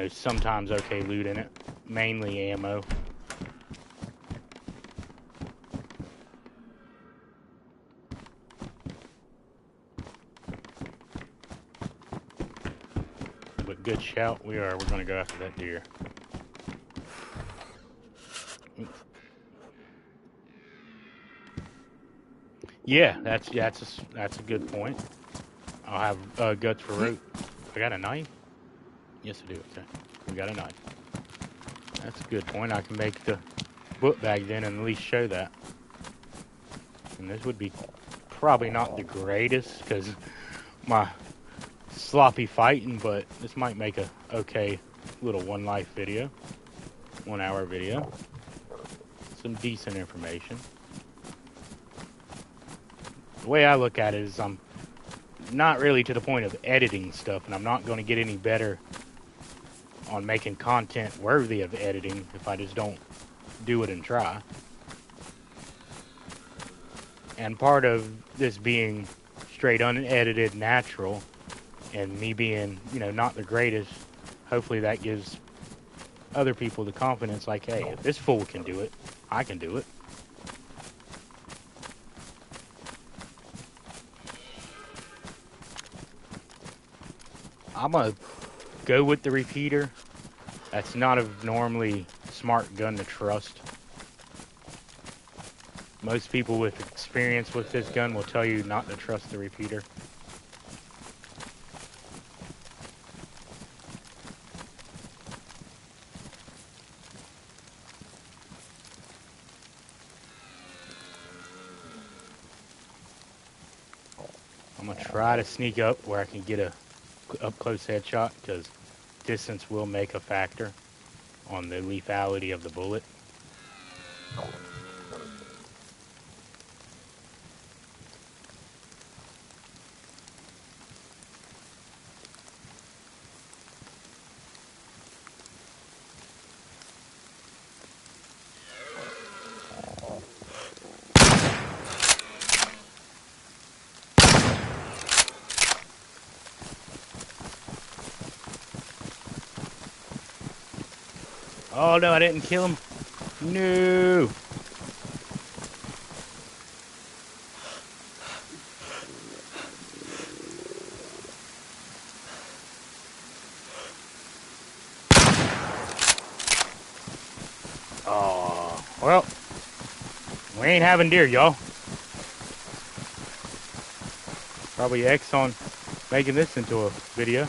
A: sometimes okay loot in it. Mainly ammo. But good shout. We're going to go after that deer. Yeah, that's a good point. I'll have guts for root. I got a knife? Yes, I do. Okay. We got a knife. That's a good point. I can make the book bag then and at least show that. And this would be probably not the greatest because my sloppy fighting, but this might make a okay little 1 life video. 1 hour video. Some decent information. The way I look at it is I'm not really to the point of editing stuff, and I'm not going to get any better on making content worthy of editing if I just don't do it and try. And part of this being straight unedited natural and me being, not the greatest, hopefully that gives other people the confidence like, hey, if this fool can do it, I can do it. I'm going to go with the repeater That's not a normally smart gun to trust. Most people with experience with this gun will tell you not to trust the repeater. I'm going to try to sneak up where I can get a up-close headshot, because distance will make a factor on the lethality of the bullet. Oh no, I didn't kill him. No. Oh, well, we ain't having deer, y'all. Probably X on making this into a video.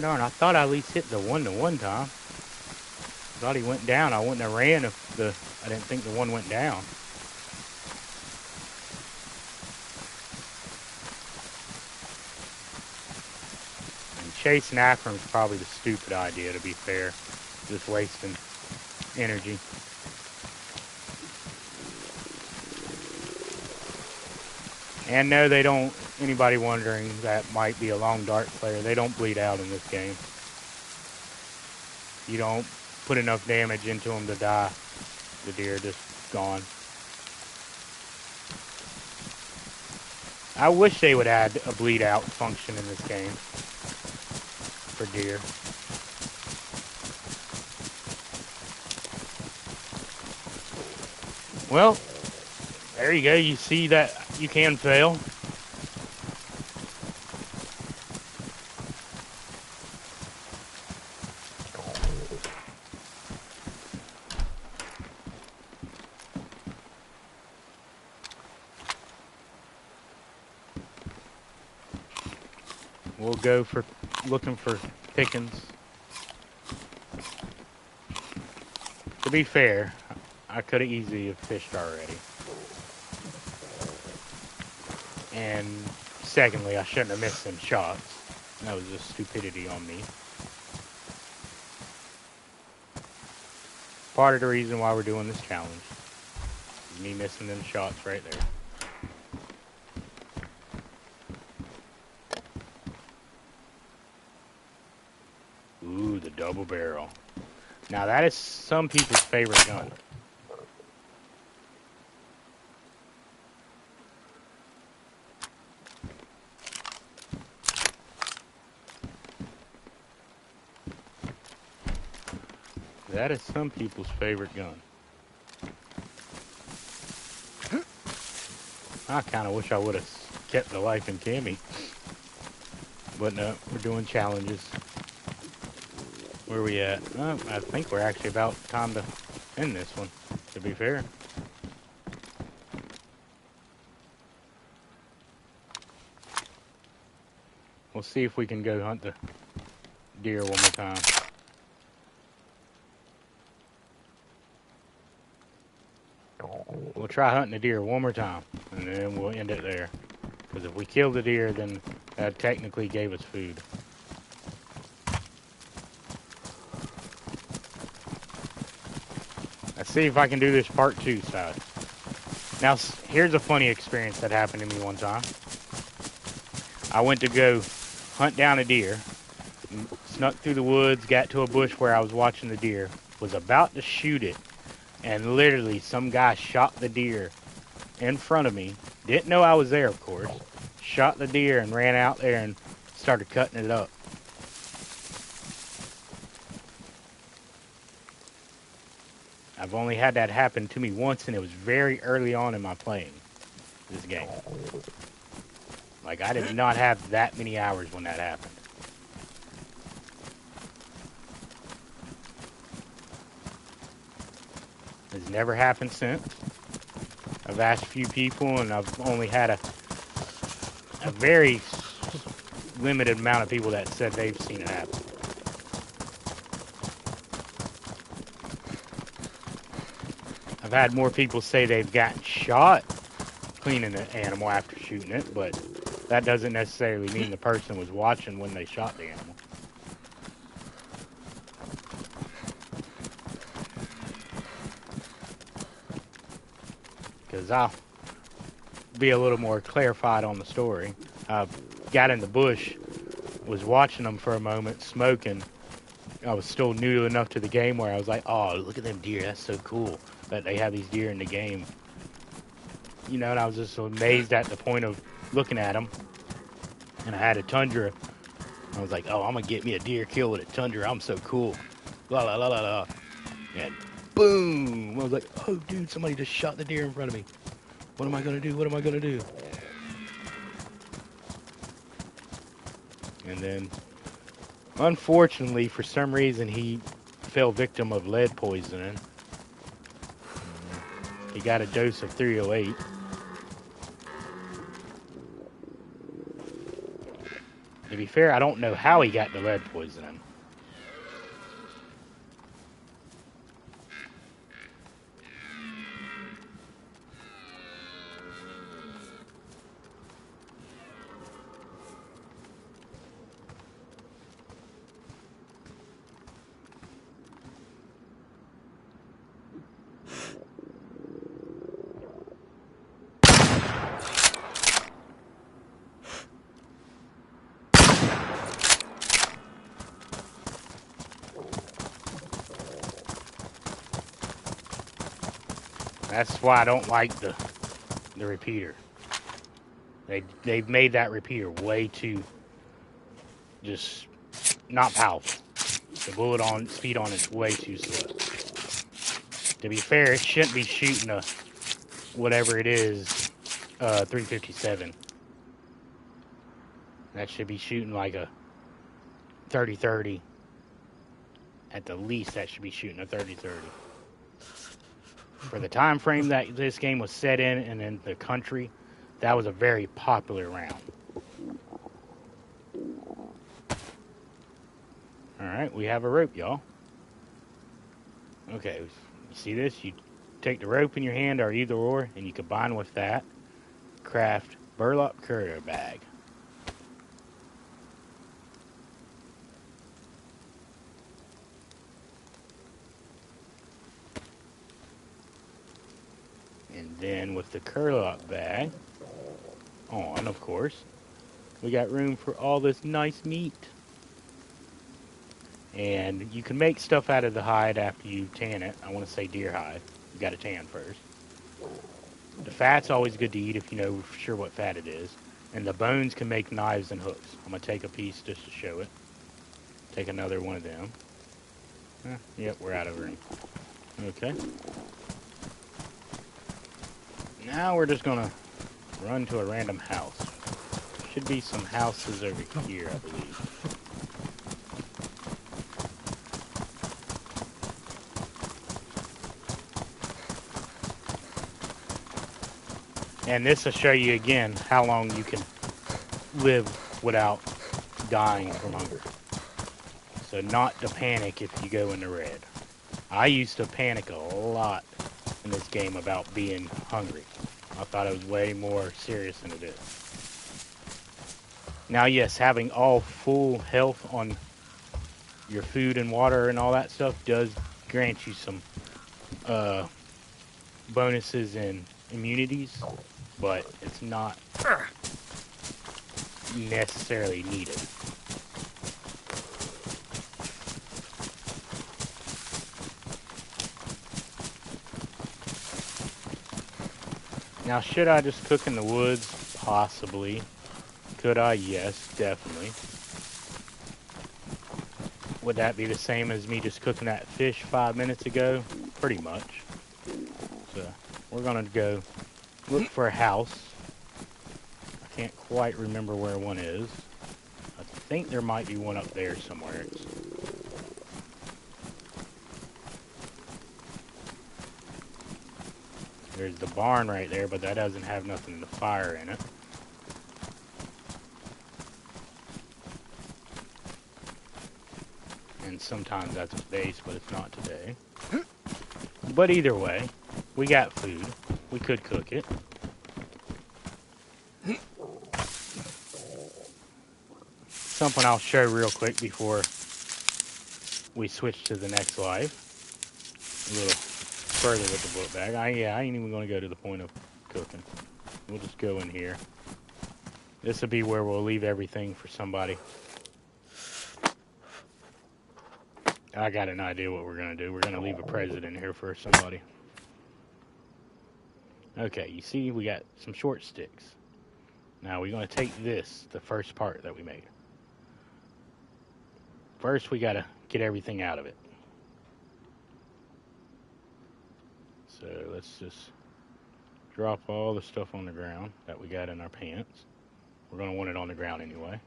A: Darn, I thought I at least hit the one time. Thought he went down. I wouldn't have ran if I didn't think the one went down. And chasing after him is probably the stupid idea, to be fair. Just wasting energy. And no, they don't, anybody wondering, that might be a long dart player, they don't bleed out in this game. You don't put enough damage into them to die. The deer just gone. I wish they would add a bleed out function in this game for deer. Well, there you go. You see that you can fail. We'll go for looking for pickings. To be fair, I could have easily have fished already. And secondly, I shouldn't have missed them shots. That was just stupidity on me. Part of the reason why we're doing this challenge is me missing them shots right there. Ooh, the double barrel. Now that is some people's favorite gun. That is some people's favorite gun. I kind of wish I would have kept the life in Cammy. But no, we're doing challenges. Where are we at? I think we're actually about time to end this one, to be fair. We'll see if we can go hunt the deer one more time. We'll try hunting the deer one more time, and then we'll end it there. Because if we kill the deer, then that technically gave us food. Let's see if I can do this part 2 side. Now, here's a funny experience that happened to me one time. I went to go hunt down a deer, snuck through the woods, got to a bush where I was watching the deer, was about to shoot it, and literally some guy shot the deer in front of me. Didn't know I was there, of course. Shot the deer and ran out there and started cutting it up. I've only had that happen to me once, and it was very early on in my playing this game. Like, I did not have that many hours when that happened. It's never happened since. I've asked a few people, and I've only had a very limited amount of people that said they've seen it happen. I've had more people say they've gotten shot cleaning an animal after shooting it, but that doesn't necessarily mean the person was watching when they shot the animal. Because I'll be a little more clarified on the story. I got in the bush, was watching them for a moment, smoking. I was still new enough to the game where I was like, oh, look at them deer. That's so cool that they have these deer in the game. You know, and I was just so amazed at the point of looking at them. And I had a Tundra. I was like, oh, I'm going to get me a deer kill with a Tundra. I'm so cool. La, la, la, la, la. And boom. I was like, oh, dude, somebody just shot the deer in front of me. What am I going to do? What am I going to do? And then, unfortunately, for some reason, he fell victim of lead poisoning. He got a dose of 308. To be fair, I don't know how he got the lead poisoning. That's why I don't like the repeater. They've made that repeater way too just not powerful. The bullet on speed on it's way too slow. To be fair, it shouldn't be shooting a whatever it is, 357. That should be shooting like a 30-30. At the least, that should be shooting a 30-30. For the time frame that this game was set in and in the country, that was a very popular round. Alright, we have a rope, y'all. Okay, you see this? You take the rope in your hand or either or, and you combine with that, craft burlap courier bag. And then with the curl-up bag on, of course, we got room for all this nice meat. And you can make stuff out of the hide after you tan it. I want to say deer hide. You got to tan first. The fat's always good to eat if you know for sure what fat it is. And the bones can make knives and hooks. I'm going to take a piece just to show it. Take another one of them. Yep, we're out of room. Okay. Now we're just gonna run to a random house. Should be some houses over here, I believe. And this will show you again how long you can live without dying from hunger. So not to panic if you go into red. I used to panic a lot in this game about being hungry. I thought it was way more serious than it is. Now, yes, having all full health on your food and water and all that stuff does grant you some bonuses and immunities, but it's not necessarily needed. Now, should I just cook in the woods? Possibly. Could I? Yes, definitely. Would that be the same as me just cooking that fish 5 minutes ago? pretty much. So we're gonna go look for a house. I can't quite remember where one is. I think there might be one up there somewhere. There's the barn right there, but that doesn't have nothing to fire in it. And sometimes that's a base, but it's not today. But either way, we got food. We could cook it. Something I'll show real quick before we switch to the next life. A little further with the book bag. I ain't even going to go to the point of cooking. We'll just go in here. This will be where we'll leave everything for somebody. I got an idea what we're going to do. We're going to leave a present in here for somebody. Okay, you see we got some short sticks. Now we're going to take this, the first part that we made. First we got to get everything out of it. So let's just drop all the stuff on the ground that we got in our pants. We're going to want it on the ground anyway.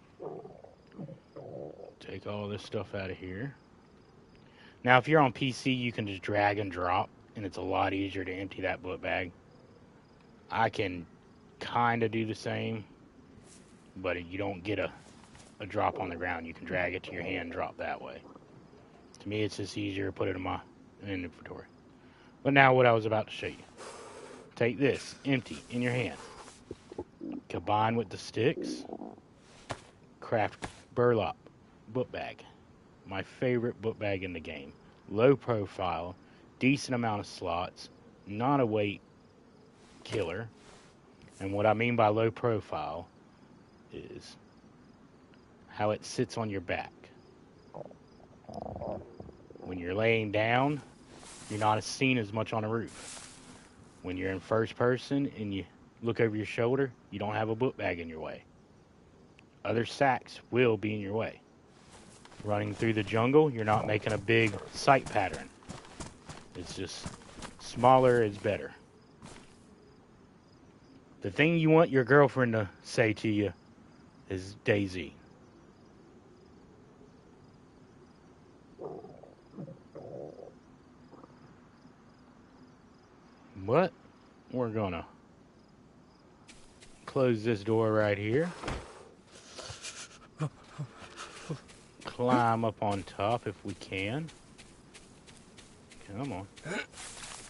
A: Take all this stuff out of here. Now if you're on PC, you can just drag and drop, and it's a lot easier to empty that book bag. I can kind of do the same, but you don't get a drop on the ground. You can drag it to your hand and drop that way. To me, it's just easier to put it in my inventory. But now what I was about to show you. Take this, empty, in your hand. Combine with the sticks. Craft burlap book bag. My favorite book bag in the game. Low profile, decent amount of slots, not a weight killer. And what I mean by low profile is how it sits on your back. When you're laying down, you're not seen as much on the roof. When you're in first person and you look over your shoulder, you don't have a book bag in your way. Other sacks will be in your way. Running through the jungle, you're not making a big sight pattern. It's just smaller is better. The thing you want your girlfriend to say to you is DayZ. But we're gonna close this door right here. Climb up on top if we can. Come on.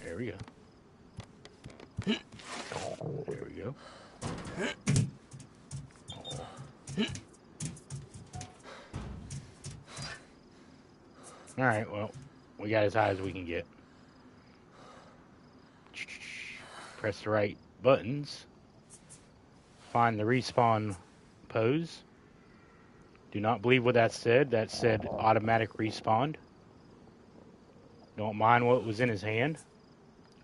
A: There we go. There we go. Alright, well, we got as high as we can get. Press the right buttons. Find the respawn pose. Do not believe what that said. That said automatic respawn. Don't mind what was in his hand.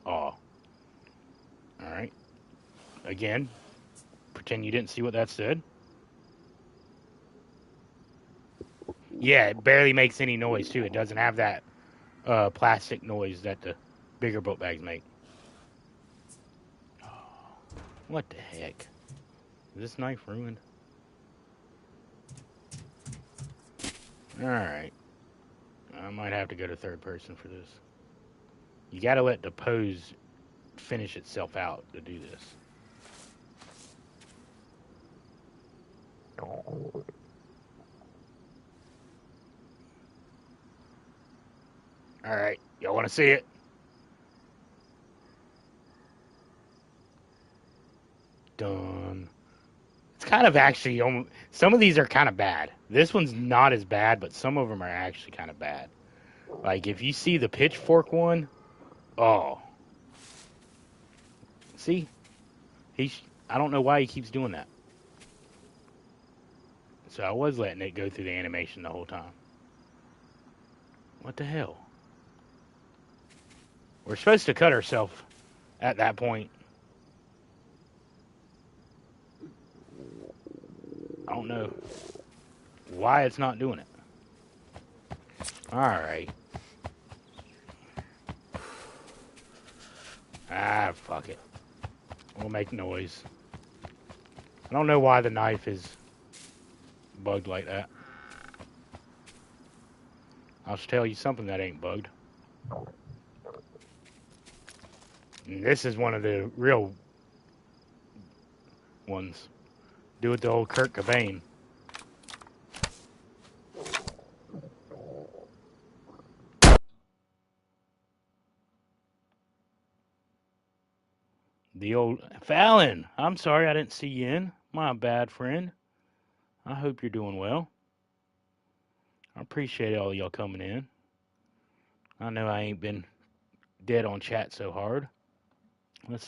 A: Oh. Alright. Again. Pretend you didn't see what that said. Yeah, it barely makes any noise too. It doesn't have that plastic noise that the bigger book bags make. Oh, what the heck? Is this knife ruined? Alright. I might have to go to third person for this. You gotta let the pose finish itself out to do this. Alright, y'all wanna see it? Done. It's kind of actually, some of these are kind of bad. This one's not as bad, but some of them are actually kind of bad. Like, if you see the pitchfork one, oh. See? I don't know why he keeps doing that. So I was letting it go through the animation the whole time. What the hell? We're supposed to cut ourselves at that point. I don't know why it's not doing it. Alright. Ah, fuck it. We'll make noise. I don't know why the knife is bugged like that. I'll just tell you something that ain't bugged. And this is one of the real ones. Do it the old Kurt Cobain. The old Fallon. I'm sorry I didn't see you in. My bad, friend. I hope you're doing well. I appreciate all y'all coming in. I know I ain't been dead on chat so hard. Let's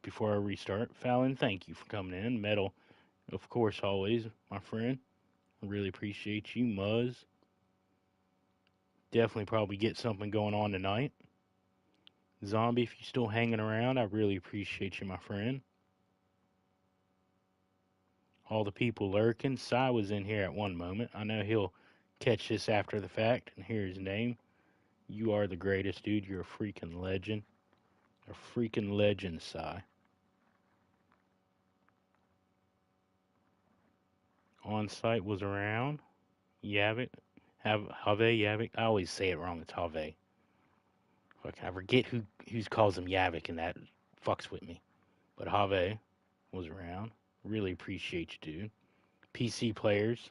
A: before I restart, Fallon, thank you for coming in. Metal, of course, always, my friend. I really appreciate you. Muzz. Definitely probably get something going on tonight. Zombie, if you're still hanging around, I really appreciate you, my friend. All the people lurking. Cy was in here at one moment. I know he'll catch this after the fact and hear his name. You are the greatest, dude. You're a freaking legend. A freaking legend, Cy. On site was around. Yavik. Have Yavik. I always say it wrong. It's Have. Fuck, I forget who calls him Yavik, and that fucks with me. But Have was around. Really appreciate you, dude. PC players.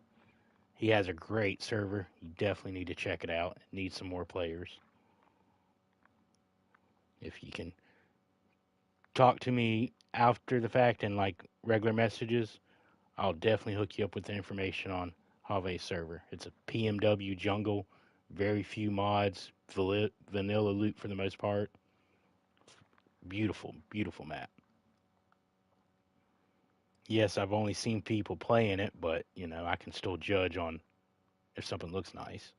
A: He has a great server. You definitely need to check it out. It needs some more players. If you can talk to me after the fact and like regular messages, I'll definitely hook you up with the information on Have's server. It's a PMW jungle, very few mods, vanilla loot for the most part. Beautiful, beautiful map. Yes, I've only seen people playing it, but you know, I can still judge on if something looks nice.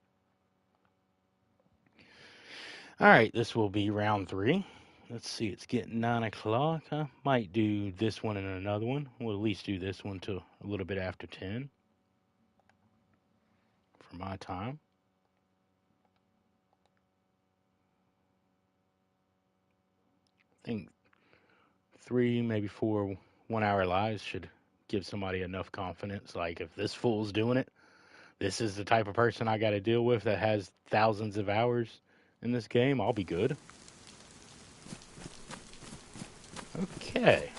A: All right, this will be round 3. Let's see, it's getting 9 o'clock. I might do this one and another one. We'll at least do this one till a little bit after 10 for my time. I think 3, maybe 4 1-hour lives should give somebody enough confidence. Like, if this fool's doing it, this is the type of person I got to deal with that has thousands of hours in this game. I'll be good. Okay.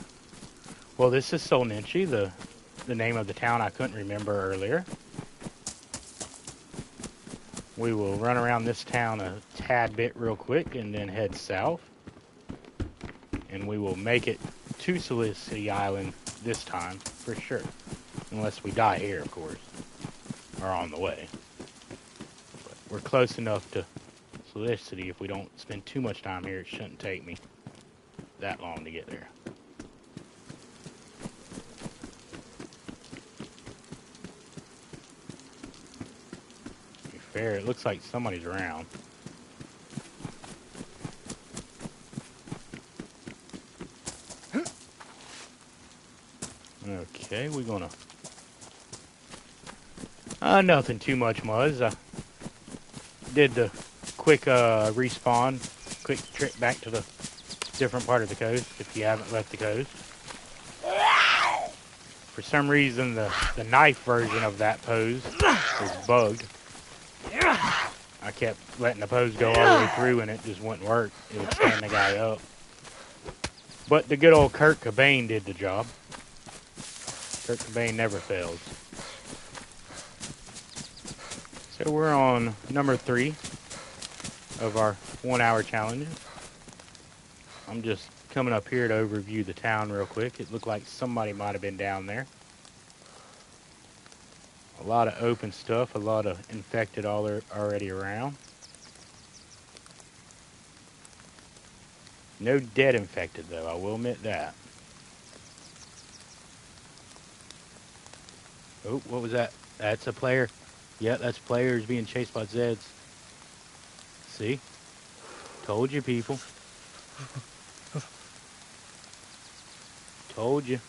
A: Well, this is Solninchi, the name of the town I couldn't remember earlier. We will run around this town a tad bit real quick and then head south. And we will make it to Solicity Island this time, for sure. Unless we die here, of course. Or on the way. But we're close enough to Solicity. If we don't spend too much time here, it shouldn't take me that long to get there. To be fair, it looks like somebody's around. Okay, we're gonna... nothing too much, Muzz. I did the quick respawn, quick trip back to the different part of the coast, if you haven't left the coast. For some reason, the knife version of that pose is bugged. I kept letting the pose go all the way through and it just wouldn't work. It would stand the guy up. But the good old Kurt Cobain did the job. Kurt Cobain never fails. So we're on number 3 of our 1-hour challenges. I'm just coming up here to overview the town real quick. It looked like somebody might have been down there. A lot of open stuff, a lot of infected already around. No dead infected though, I will admit that. Oh, what was that? That's a player. Yeah, that's players being chased by Zeds. See? Told you, people. Told you.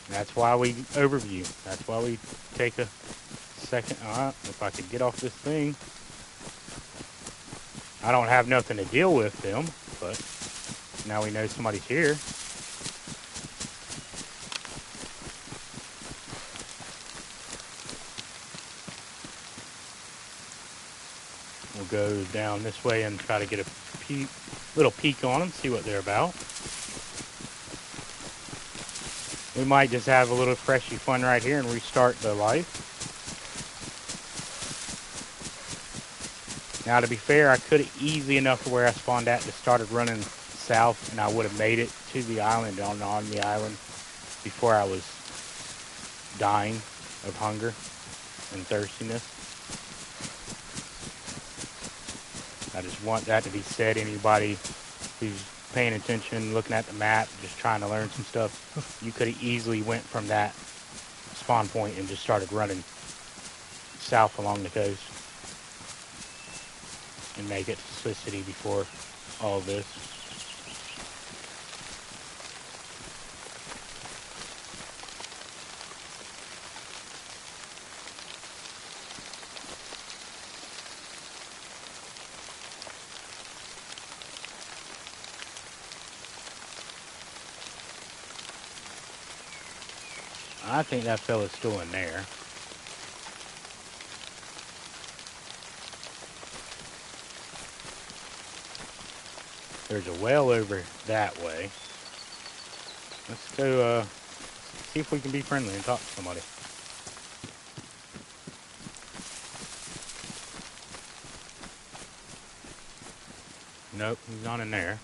A: That's why we overview. That's why we take a second. Alright, if I could get off this thing. I don't have nothing to deal with them, but now we know somebody's here. We'll go down this way and try to get a little peek on them, see what they're about. We might just have a little freshy fun right here and restart the life. Now, to be fair, I could have easily enough to where I spawned at just started running south, and I would have made it to the island, on the island, before I was dying of hunger and thirstiness. I just want that to be said. Anybody who's paying attention, looking at the map, just trying to learn some stuff, you could have easily went from that spawn point and just started running south along the coast and make it to Swiss City before all of this. I think that fella's still in there. There's a well over that way. Let's go see if we can be friendly and talk to somebody. Nope, he's not in there.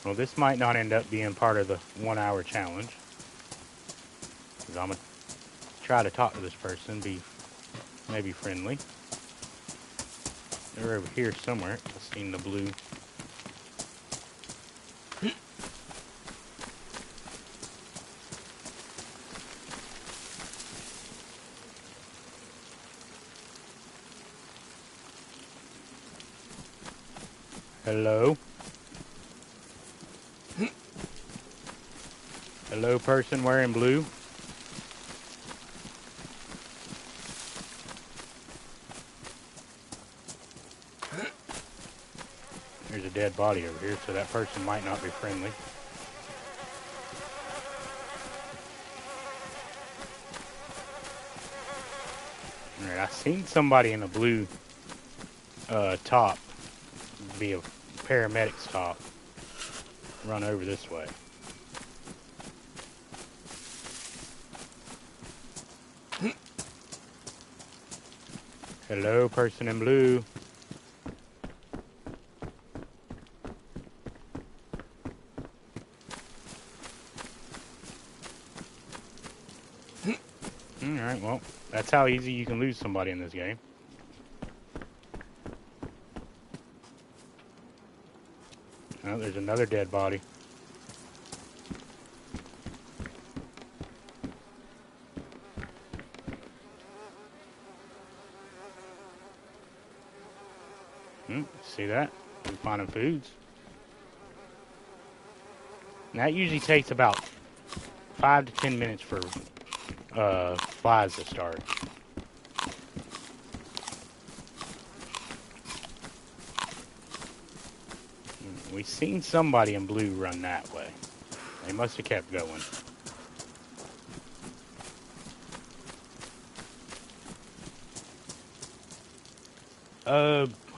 A: Well, this might not end up being part of the 1 hour challenge. Because I'm going to try to talk to this person, be maybe friendly. They're over here somewhere. I've seen the blue. Hello? Hello, person wearing blue? There's a dead body over here, so that person might not be friendly. Alright, I seen somebody in a blue top, be a paramedic's top, run over this way. Hello, person in blue. Alright, well, that's how easy you can lose somebody in this game. Oh, there's another dead body. See that? I'm finding foods. And that usually takes about 5 to 10 minutes for flies to start. We seen somebody in blue run that way. They must have kept going.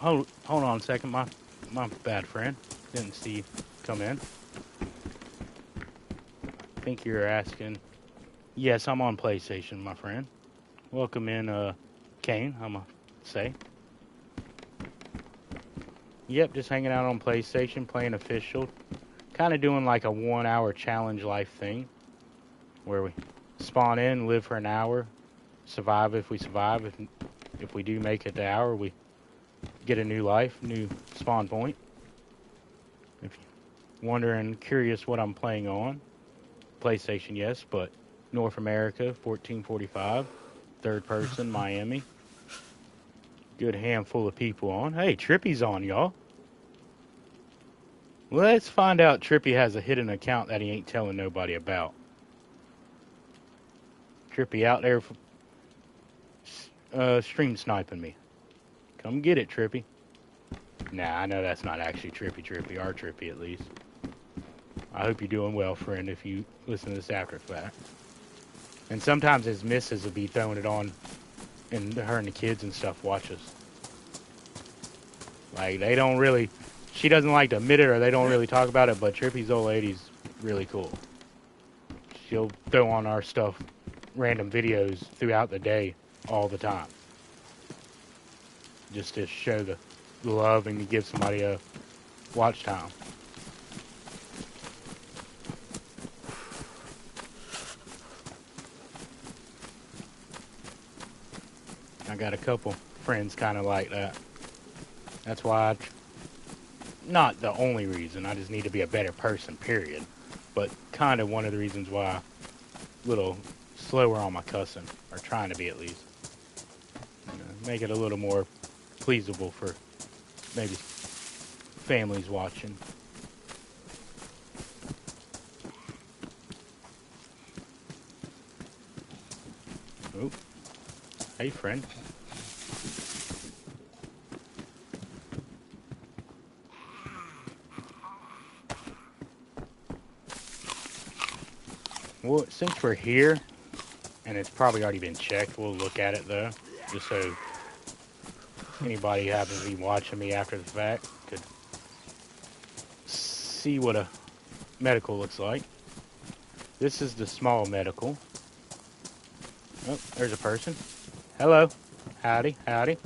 A: Hold on a second, my bad friend. Didn't see you come in. I think you're asking. Yes, I'm on PlayStation, my friend. Welcome in, Kane, I'm gonna say. Yep, just hanging out on PlayStation, playing official. Kind of doing like a 1 hour challenge life thing. Where we spawn in, live for an hour, survive if we survive. If we do make it the hour, we get a new life, new spawn point. If you're wondering, curious what I'm playing on, PlayStation, yes, but North America, 1445, third person, Miami. Good handful of people on. Hey, Trippy's on, y'all. Let's find out Trippy has a hidden account that he ain't telling nobody about. Trippy out there stream sniping me. Come get it, Trippy. Nah, I know that's not actually Trippy, our Trippy at least. I hope you're doing well, friend, if you listen to this after the fact. And sometimes his missus will be throwing it on, and her and the kids and stuff watch us. Like, they don't really, she doesn't like to admit it, or they don't really talk about it, but Trippy's old lady's really cool. She'll throw on our stuff, random videos throughout the day, all the time. Just to show the love and to give somebody a watch time. I got a couple friends kind of like that. That's why not the only reason, I just need to be a better person, period. But kind of one of the reasons why I'm a little slower on my cussing, or trying to be at least. You know, make it a little more pleasable for maybe families watching. Oh, hey friend. Well, since we're here, and it's probably already been checked, we'll look at it though, just so anybody who happens to be watching me after the fact could see what a medical looks like. This is the small medical. Oh, there's a person. Hello. Howdy, howdy.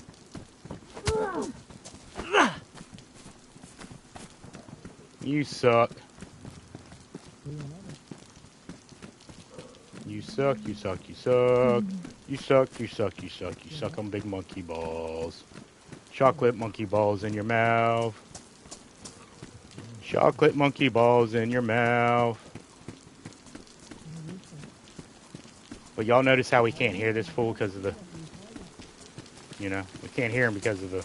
A: You suck. You suck, you suck, you suck. You suck, you suck, you suck. You suck on big monkey balls. Chocolate monkey balls in your mouth. Chocolate monkey balls in your mouth. But y'all notice how we can't hear this fool because of the, you know, we can't hear him because of the,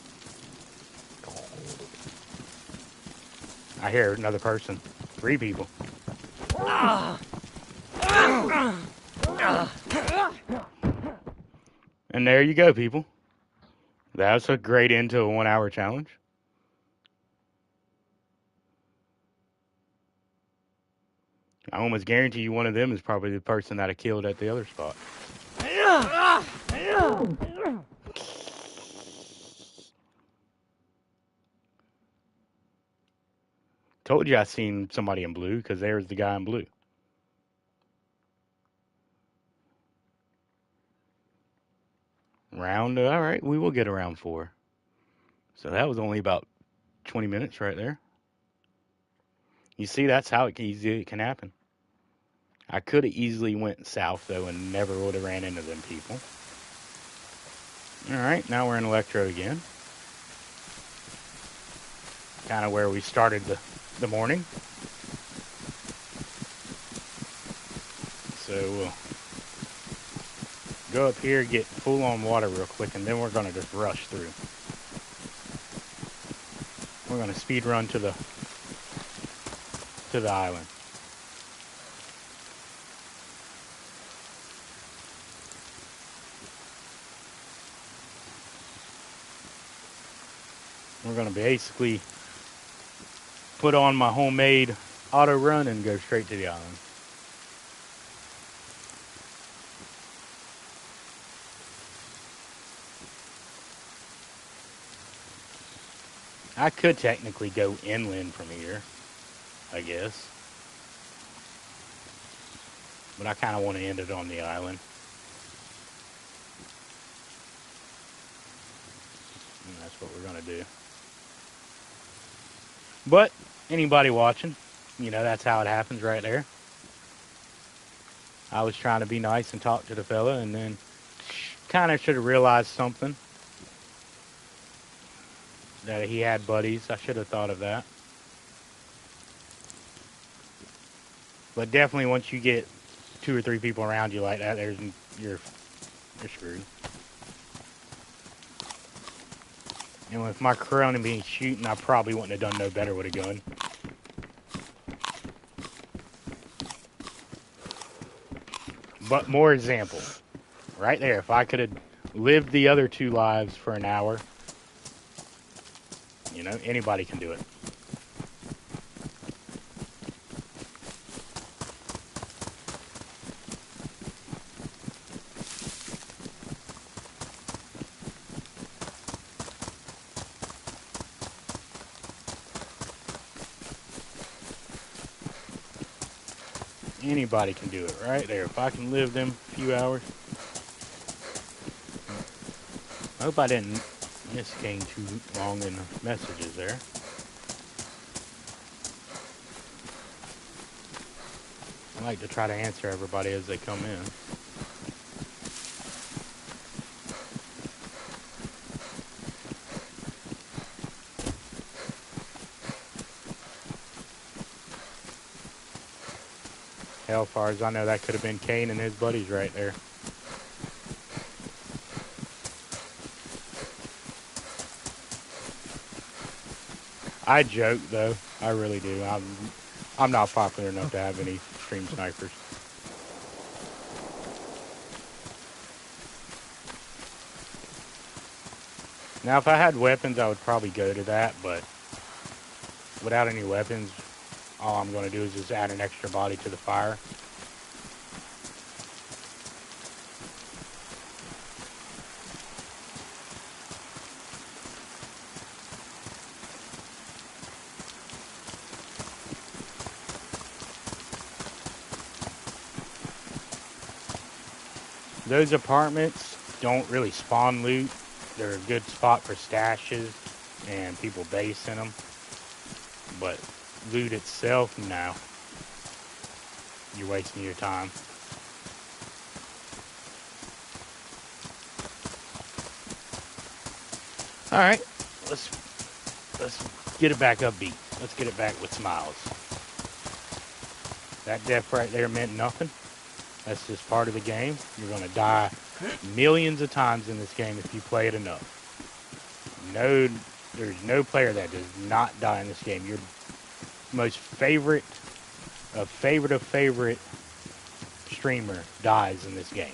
A: I hear another person. 3 people. And there you go, people. That's a great end to a 1-hour challenge. I almost guarantee you one of them is probably the person that I killed at the other spot. Told you I seen somebody in blue, because there's the guy in blue. Round, all right, we will get a round 4. So that was only about 20 minutes right there. You see, that's how easy it can happen. I could have easily went south, though, and never would have ran into them people. All right, now we're in Electro again. Kind of where we started the morning. So we'll go up here, get full on water real quick, and then we're going to just rush through. We're going to speed run to the island. We're going to basically put on my homemade auto run and go straight to the island. I could technically go inland from here, I guess. But I kind of want to end it on the island. And that's what we're going to do. But anybody watching, you know, that's how it happens right there. I was trying to be nice and talk to the fella, and then kind of should have realized something. That he had buddies. I should have thought of that. But definitely once you get 2 or 3 people around you like that, you're screwed. And with my Corona being shooting, I probably wouldn't have done no better with a gun. but more example. Right there. If I could have lived the other 2 lives for an hour, you know, anybody can do it. Anybody can do it right there. If I can live them few hours. I hope I didn't miss game too long in the messages there. I like to try to answer everybody as they come in. Hell, far as I know, that could have been Kane and his buddies right there. I joke though, I really do. I'm not popular enough to have any stream snipers. Now, if I had weapons, I would probably go to that, but without any weapons, all I'm going to do is just add an extra body to the fire. Those apartments don't really spawn loot. They're a good spot for stashes and people base in them. But loot itself, no. You're wasting your time. Alright, let's get it back upbeat. Let's get it back with smiles. That death right there meant nothing. That's just part of the game. You're going to die millions of times in this game if you play it enough. There's no player that does not die in this game. Your most favorite streamer dies in this game.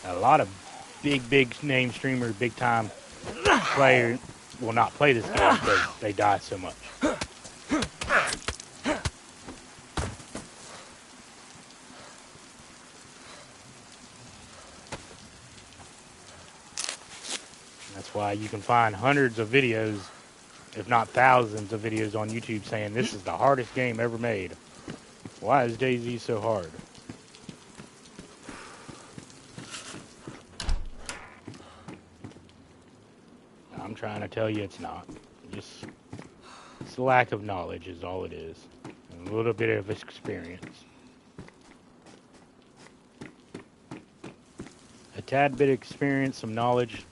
A: A lot of big name streamer, big time player will not play this game because they die so much. That's why you can find hundreds of videos, if not thousands of videos on YouTube saying this is the hardest game ever made. Why is DayZ so hard? I'm trying to tell you it's not. It's a lack of knowledge is all it is. And a little bit of experience. A tad bit of experience, some knowledge.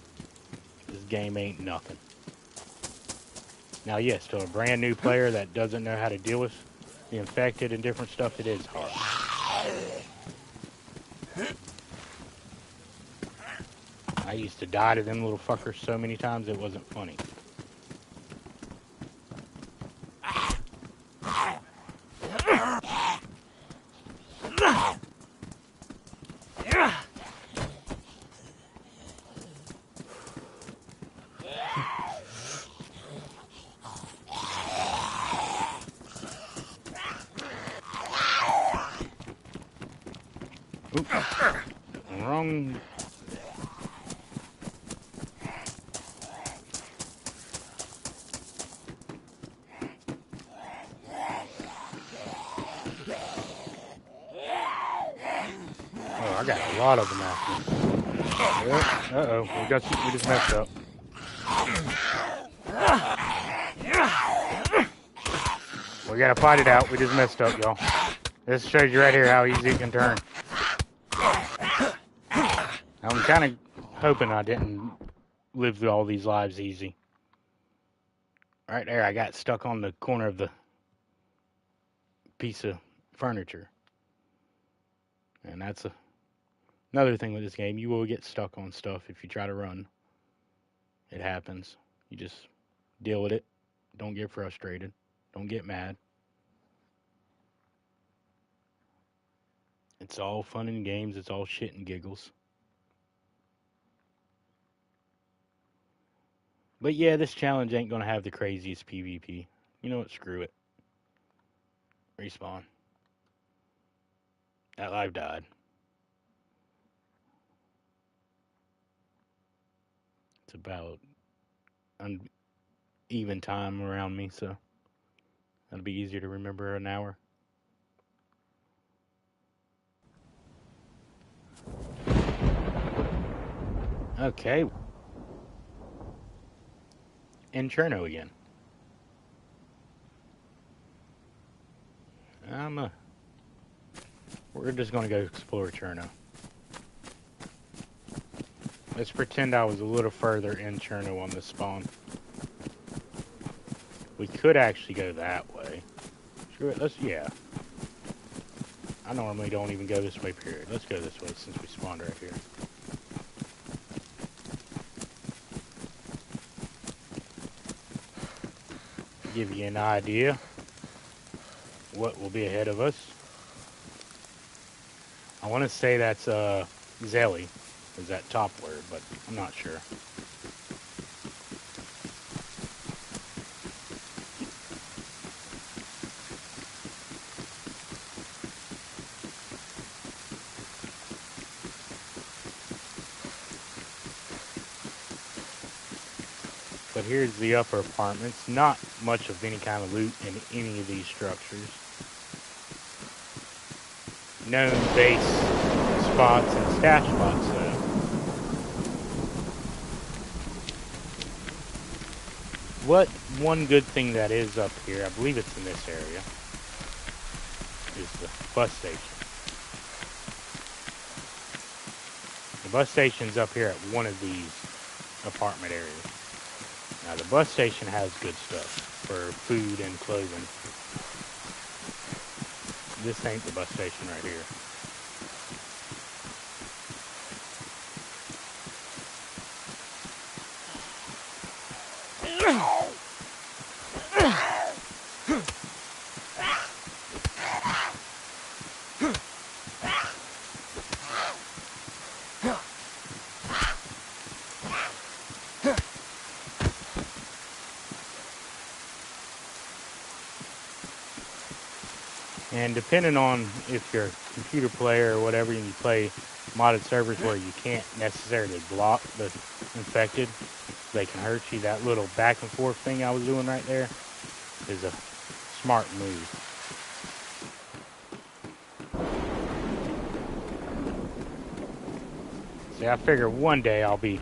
A: This game ain't nothing. Now, yes, to a brand new player that doesn't know how to deal with the infected and different stuff, it is hard. I used to die to them little fuckers so many times it wasn't funny. Oops. Wrong. Oh, I got a lot of them after me. Uh-oh, we just messed up. We gotta fight it out. We just messed up, y'all. This shows you right here how easy it can turn. I'm kind of hoping I didn't live through all these lives easy. Right there, I got stuck on the corner of the piece of furniture. And that's another thing with this game. You will get stuck on stuff if you try to run. It happens. You just deal with it. Don't get frustrated. Don't get mad. It's all fun and games. It's all shit and giggles. But yeah, this challenge ain't gonna have the craziest PvP. You know what? Screw it. Respawn. That live died. It's about uneven time around me, so that'll be easier to remember an hour. Okay. Inferno again. We're just gonna go explore Cherno. Let's pretend I was a little further in Cherno on the spawn. We could actually go that way. Screw it, yeah. I normally don't even go this way, period. Let's go this way since we spawned right here. Give you an idea what will be ahead of us. I want to say that's Zelly, is that top word, but I'm not sure. But here's the upper apartments. Not much of any kind of loot in any of these structures. Known base spots and stash spots, though. One good thing that is up here, I believe it's in this area, is the bus station. The bus station's up here at one of these apartment areas. Now, the bus station has good stuff for food and clothing. This ain't the bus station right here. And depending on if you're a computer player or whatever, and you play modded servers where you can't necessarily block the infected, they can hurt you. That little back and forth thing I was doing right there is a smart move. See, I figure one day I'll be,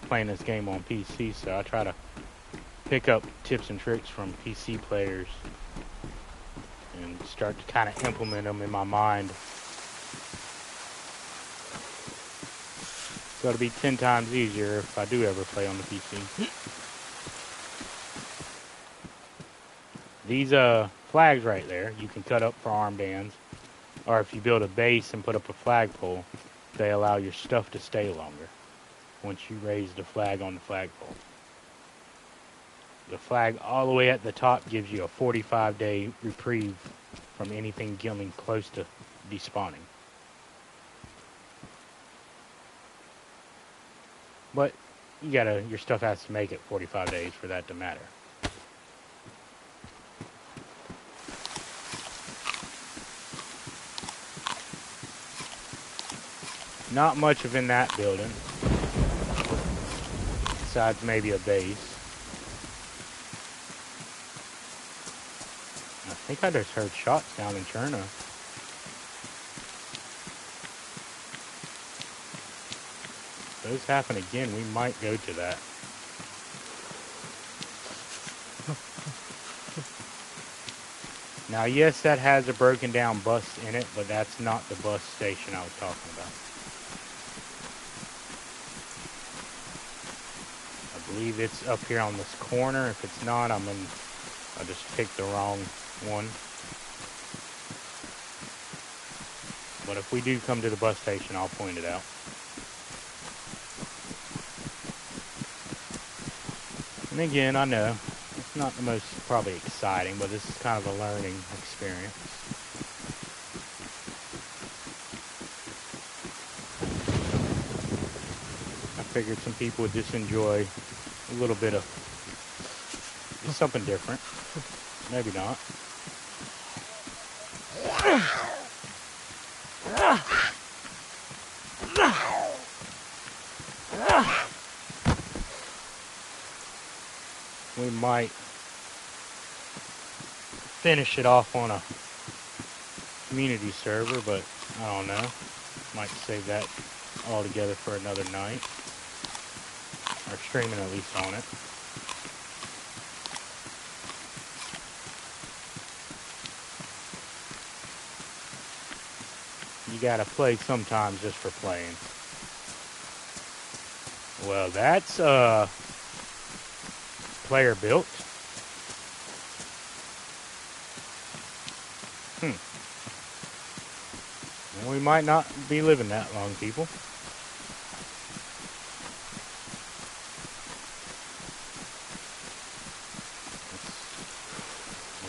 A: playing this game on PC, so I try to pick up tips and tricks from PC players and start to kind of implement them in my mind. So it'll be 10 times easier if I do ever play on the PC. These flags right there, you can cut up for armbands, or if you build a base and put up a flagpole, they allow your stuff to stay longer once you raise the flag on the flagpole. The flag all the way at the top gives you a 45-day reprieve from anything coming close to despawning. But your stuff has to make it 45 days for that to matter. Not much of in that building, besides maybe a base. I think I just heard shots down in Cherno. If those happen again, we might go to that. Now, yes, that has a broken down bus in it, but that's not the bus station I was talking about. I believe it's up here on this corner. If it's not, I just picked the wrong one. But if we do come to the bus station, I'll point it out. And again, I know it's not the most probably exciting, but this is kind of a learning experience. Figured some people would just enjoy a little bit of just something different. Maybe not. We might finish it off on a community server, but I don't know. Might save that all together for another night. Or streaming at least on it. You gotta play sometimes just for playing. Well, that's player built. Well, we might not be living that long, people.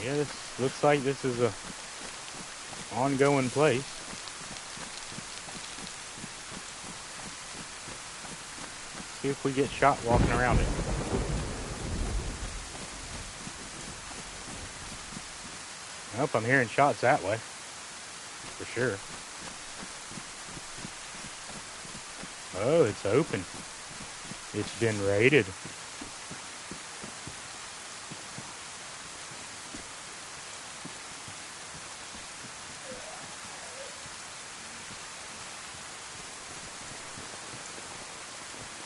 A: Yeah, this looks like this is a ongoing place. See if we get shot walking around it. Nope, I'm hearing shots that way. For sure. Oh, it's open. It's been raided.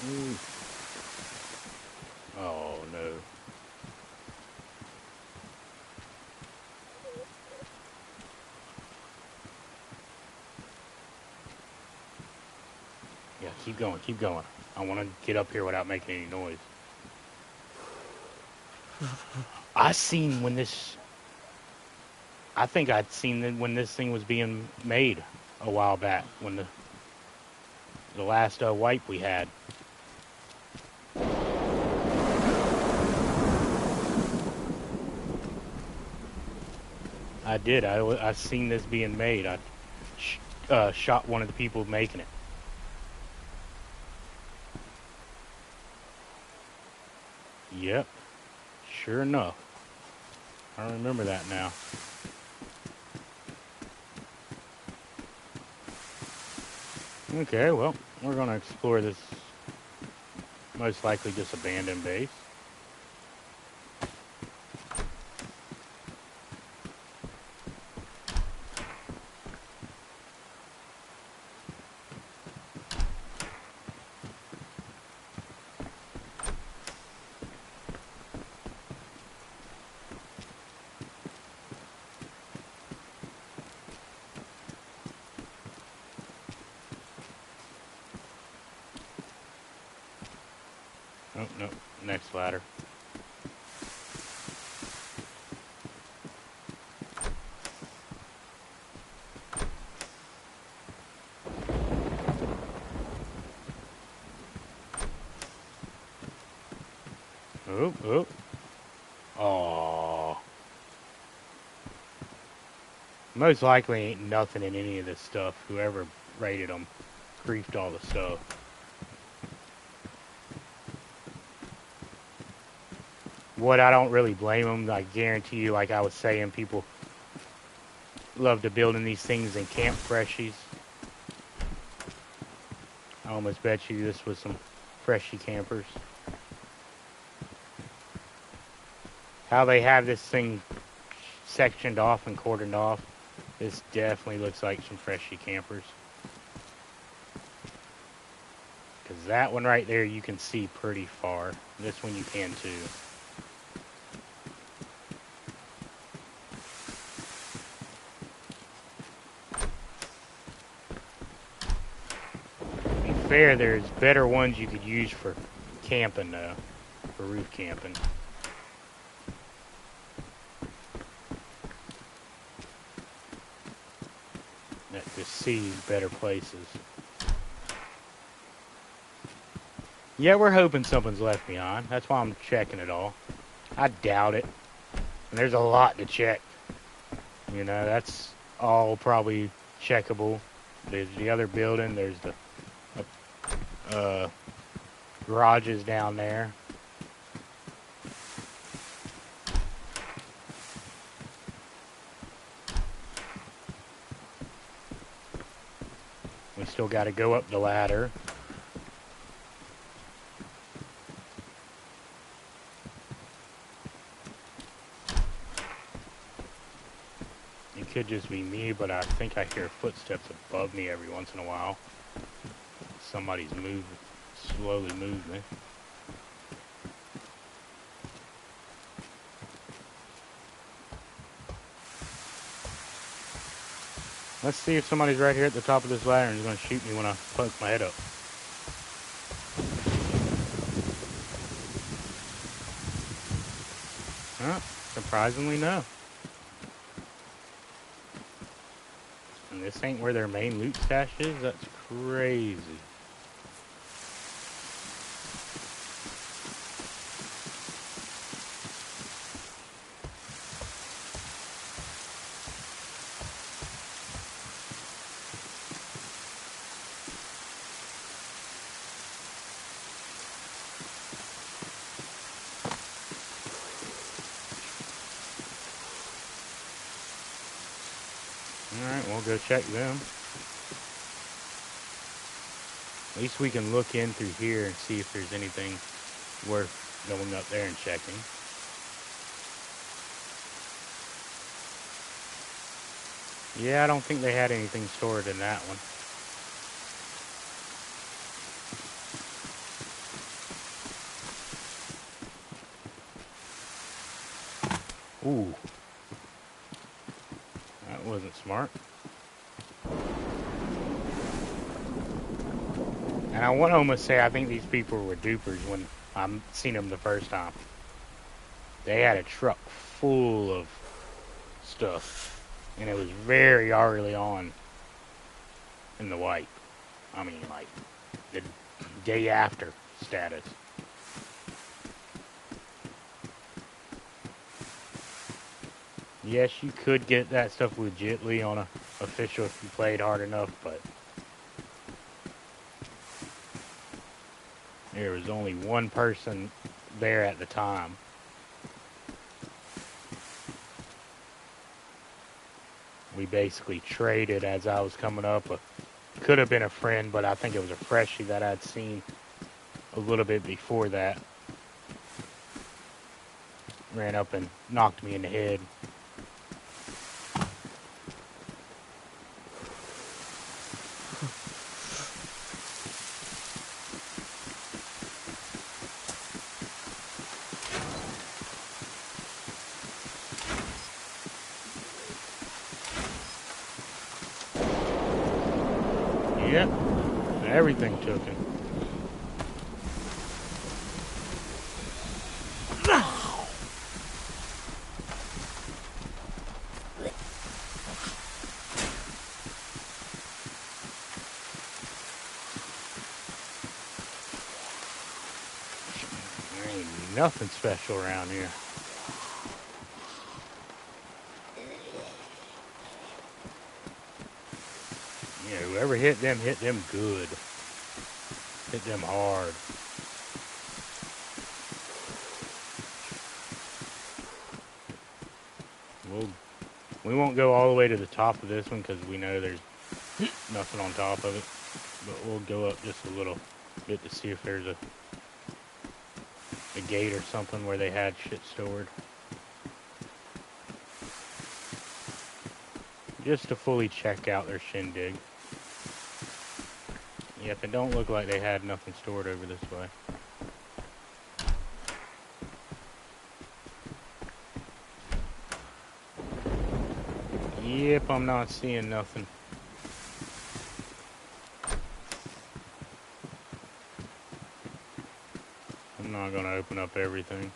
A: Ooh. Oh, no. Yeah, keep going, keep going. I want to get up here without making any noise. I think I'd seen it when this thing was being made a while back, when the last wipe we had. I did. I seen this being made. I shot one of the people making it. Yep. Sure enough. I remember that now. Okay, well, we're going to explore this most likely just abandoned base. Oh, no, next ladder. Oh, oh. Aww. Most likely ain't nothing in any of this stuff. Whoever raided them griefed all the stuff. What, I don't really blame them. I guarantee you, like I was saying, people love to build in these things and camp freshies. I almost bet you this was some freshie campers. How they have this thing sectioned off and cordoned off, this definitely looks like some freshie campers. Because that one right there you can see pretty far. This one you can too. To be fair, there's better ones you could use for camping though, for roof camping. That just sees better places. Yeah, we're hoping something's left behind. That's why I'm checking it all. I doubt it. And there's a lot to check. You know, that's all probably checkable. There's the other building. There's the Garage is down there. We still got to go up the ladder. It could just be me, but I think I hear footsteps above me every once in a while. Somebody's slowly moving. Let's see if somebody's right here at the top of this ladder and is going to shoot me when I poke my head up. Huh? Surprisingly, no. And this ain't where their main loot stash is? That's crazy. Alright, we'll go check them. At least we can look in through here and see if there's anything worth going up there and checking. Yeah, I don't think they had anything stored in that one. Ooh. That wasn't smart. And I want to almost say I think these people were dupers when I seen them the first time. They had a truck full of stuff. And it was very early on in the wipe. I mean, like, the day after status. Yes, you could get that stuff legitly on a official if you played hard enough, but there was only one person there at the time. We basically traded as I was coming up. Could have been a friend, but I think it was a freshie that I'd seen a little bit before that. Ran up and knocked me in the head. Yep, everything took him. There ain't nothing special around here. Yeah, whoever hit them good. Hit them hard. We won't go all the way to the top of this one because we know there's nothing on top of it. But we'll go up just a little bit to see if there's a gate or something where they had shit stored. Just to fully check out their shindig. Yep, it don't look like they had nothing stored over this way. Yep, I'm not seeing nothing. I'm not gonna open up everything.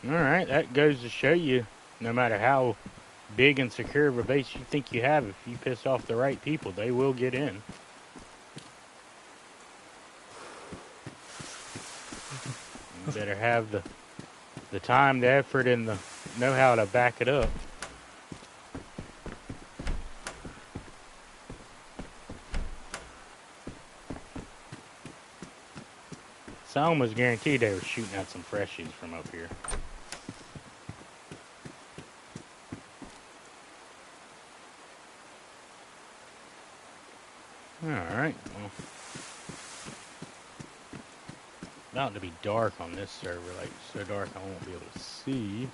A: Alright, that goes to show you, no matter how big and secure of a base you think you have, if you piss off the right people, they will get in. You better have the time, the effort, and the know-how to back it up. So I almost guaranteed they were shooting at some freshies from up here. Alright, well. About to be dark on this server, like so dark I won't be able to see.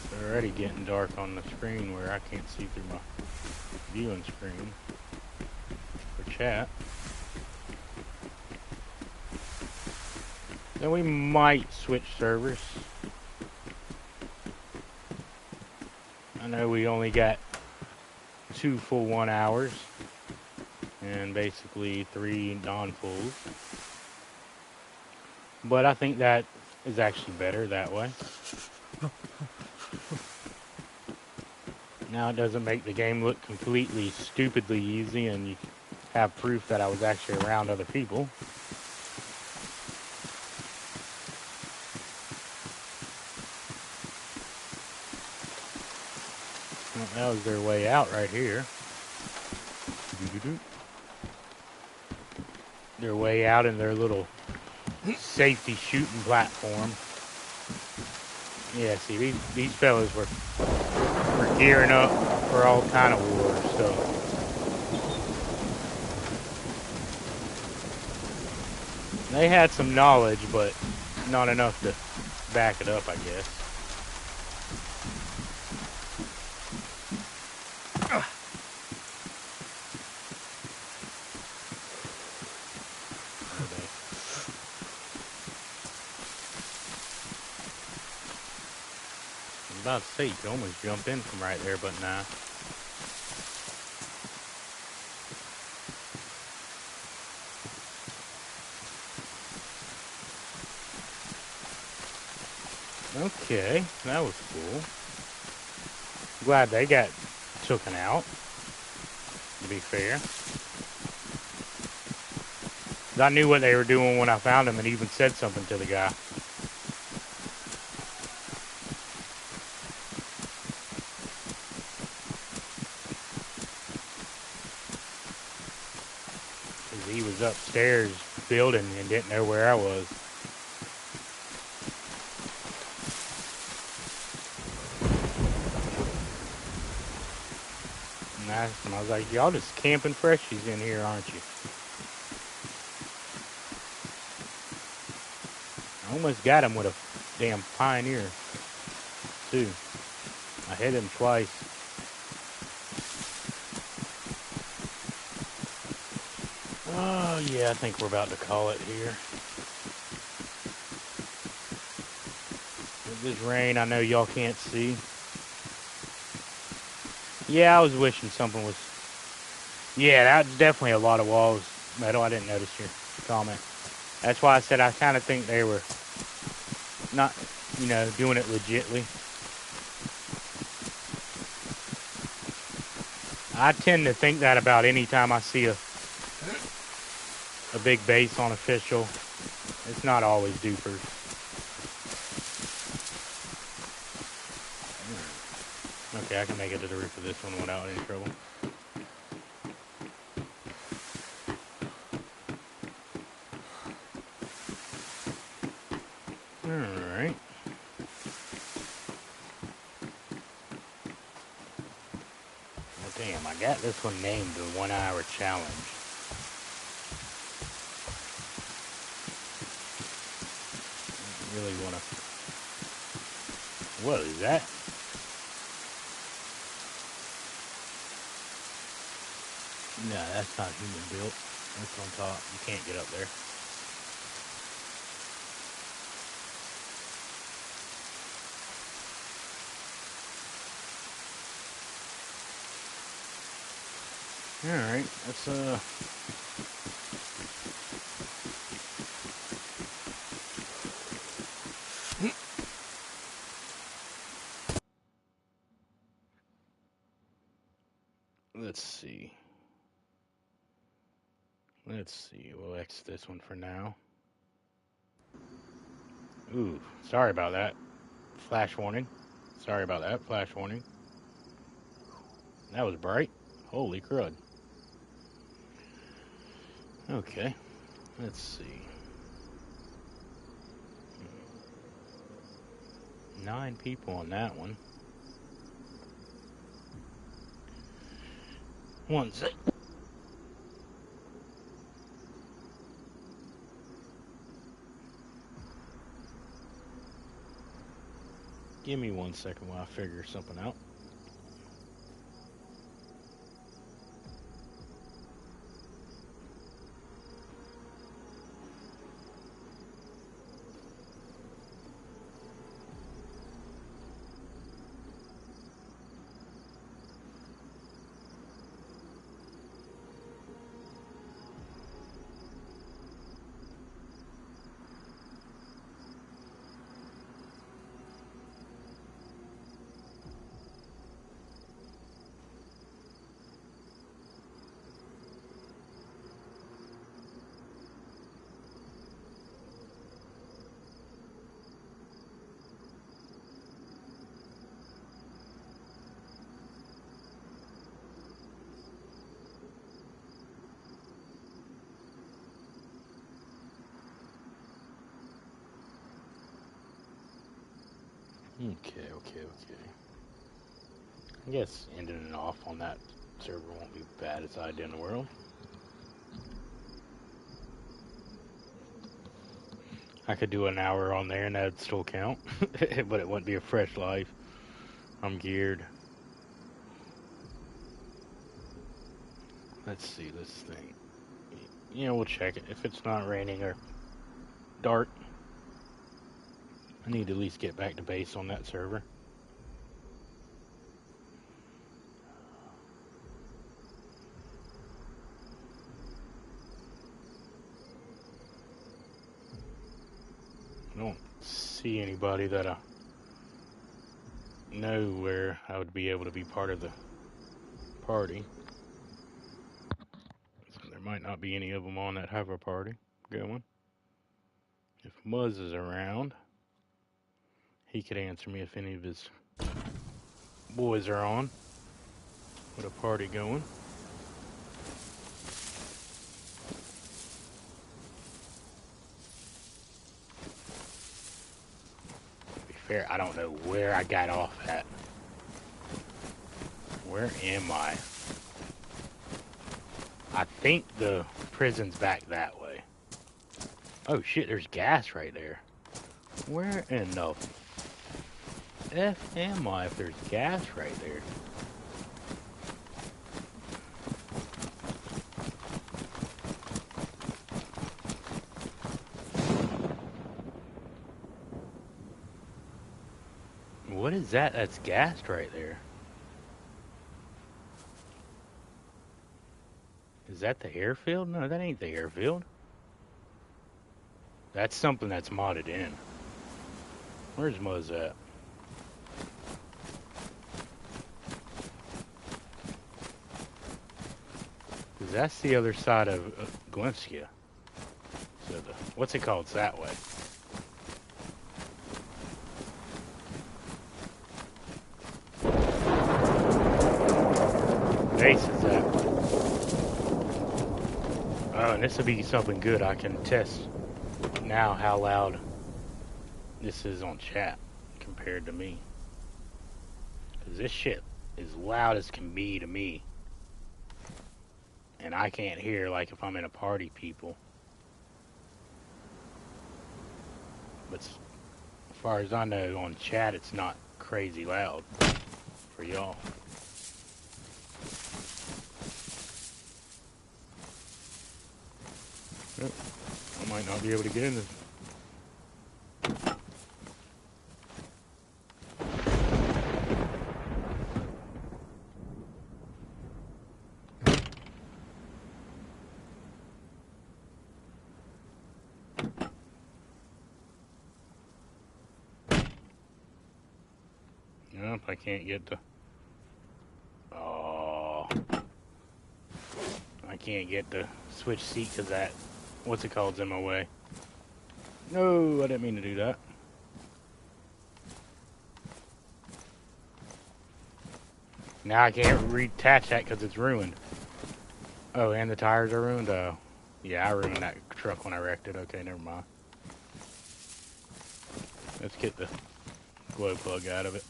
A: It's already getting dark on the screen where I can't see through my viewing screen for chat. Then we might switch servers. I know we only got 2 full 1 hours and basically 3 non-fulls. But I think that is actually better that way. Now it doesn't make the game look completely stupidly easy and you have proof that I was actually around other people. Well, that was their way out right here. Their way out in their little safety shooting platform. Yeah, see, these fellas were gearing up for all kind of wars, so. They had some knowledge, but not enough to back it up, I guess. I was about to say, you could almost jump in from right there, but nah. Okay, that was cool. Glad they got taken out, to be fair. I knew what they were doing when I found them and even said something to the guy. Because he was upstairs building and didn't know where I was. And I asked him, I was like, y'all just camping freshies in here, aren't you? I almost got him with a damn Pioneer, too. I hit him twice. Oh, yeah, I think we're about to call it here. With this rain, I know y'all can't see. Yeah, I was wishing something was... Yeah, that's definitely a lot of walls. Metal, I didn't notice your comment. That's why I said I kind of think they were not, doing it legitly. I tend to think that about any time I see a big base on official. It's not always dupers. Okay, I can make it to the roof of this one without any trouble. Alright. Well, damn, I got this one named the 1 hour challenge. I really want to... What is that? No, that's not human built. That's on top. You can't get up there. Alright, let's let's see. Let's see. We'll X this one for now. Ooh, sorry about that. Flash warning. Sorry about that. Flash warning. That was bright. Holy crud. Okay, let's see. 9 people on that one. One sec. Give me 1 second while I figure something out. Okay. I guess ending it off on that server won't be the baddest idea in the world. I could do an hour on there and that'd still count, but it wouldn't be a fresh life. I'm geared. Let's see this thing. We'll check it. If it's not raining or dark, I need to at least get back to base on that server. I don't see anybody that I know where I would be able to be part of the party. So there might not be any of them on that hover party going. If Muzz is around, he could answer me if any of his boys are on with a party going. To be fair, I don't know where I got off at. Where am I? I think the prison's back that way. Oh shit, there's gas right there. Where in the F am I if there's gas right there? What is that? That's gassed right there. Is that the airfield? No, that ain't the airfield. That's something that's modded in. Where's Muzz at? Because that's the other side of Glimpskia. So what's it called? It's that way. Base is that way. Oh, and this will be something good. I can test now how loud this is on chat compared to me. Because this shit is loud as can be to me. And I can't hear like if I'm in a party, people. But as far as I know, on chat, it's not crazy loud for y'all. Yep. I might not be able to get in this. Nope, I can't get the... Oh. I can't get the switch seat because that... What's it called? Is in my way. No, I didn't mean to do that. Now I can't reattach that because it's ruined. Oh, and the tires are ruined? Oh. Yeah, I ruined that truck when I wrecked it. Okay, never mind. Let's get the glow plug out of it.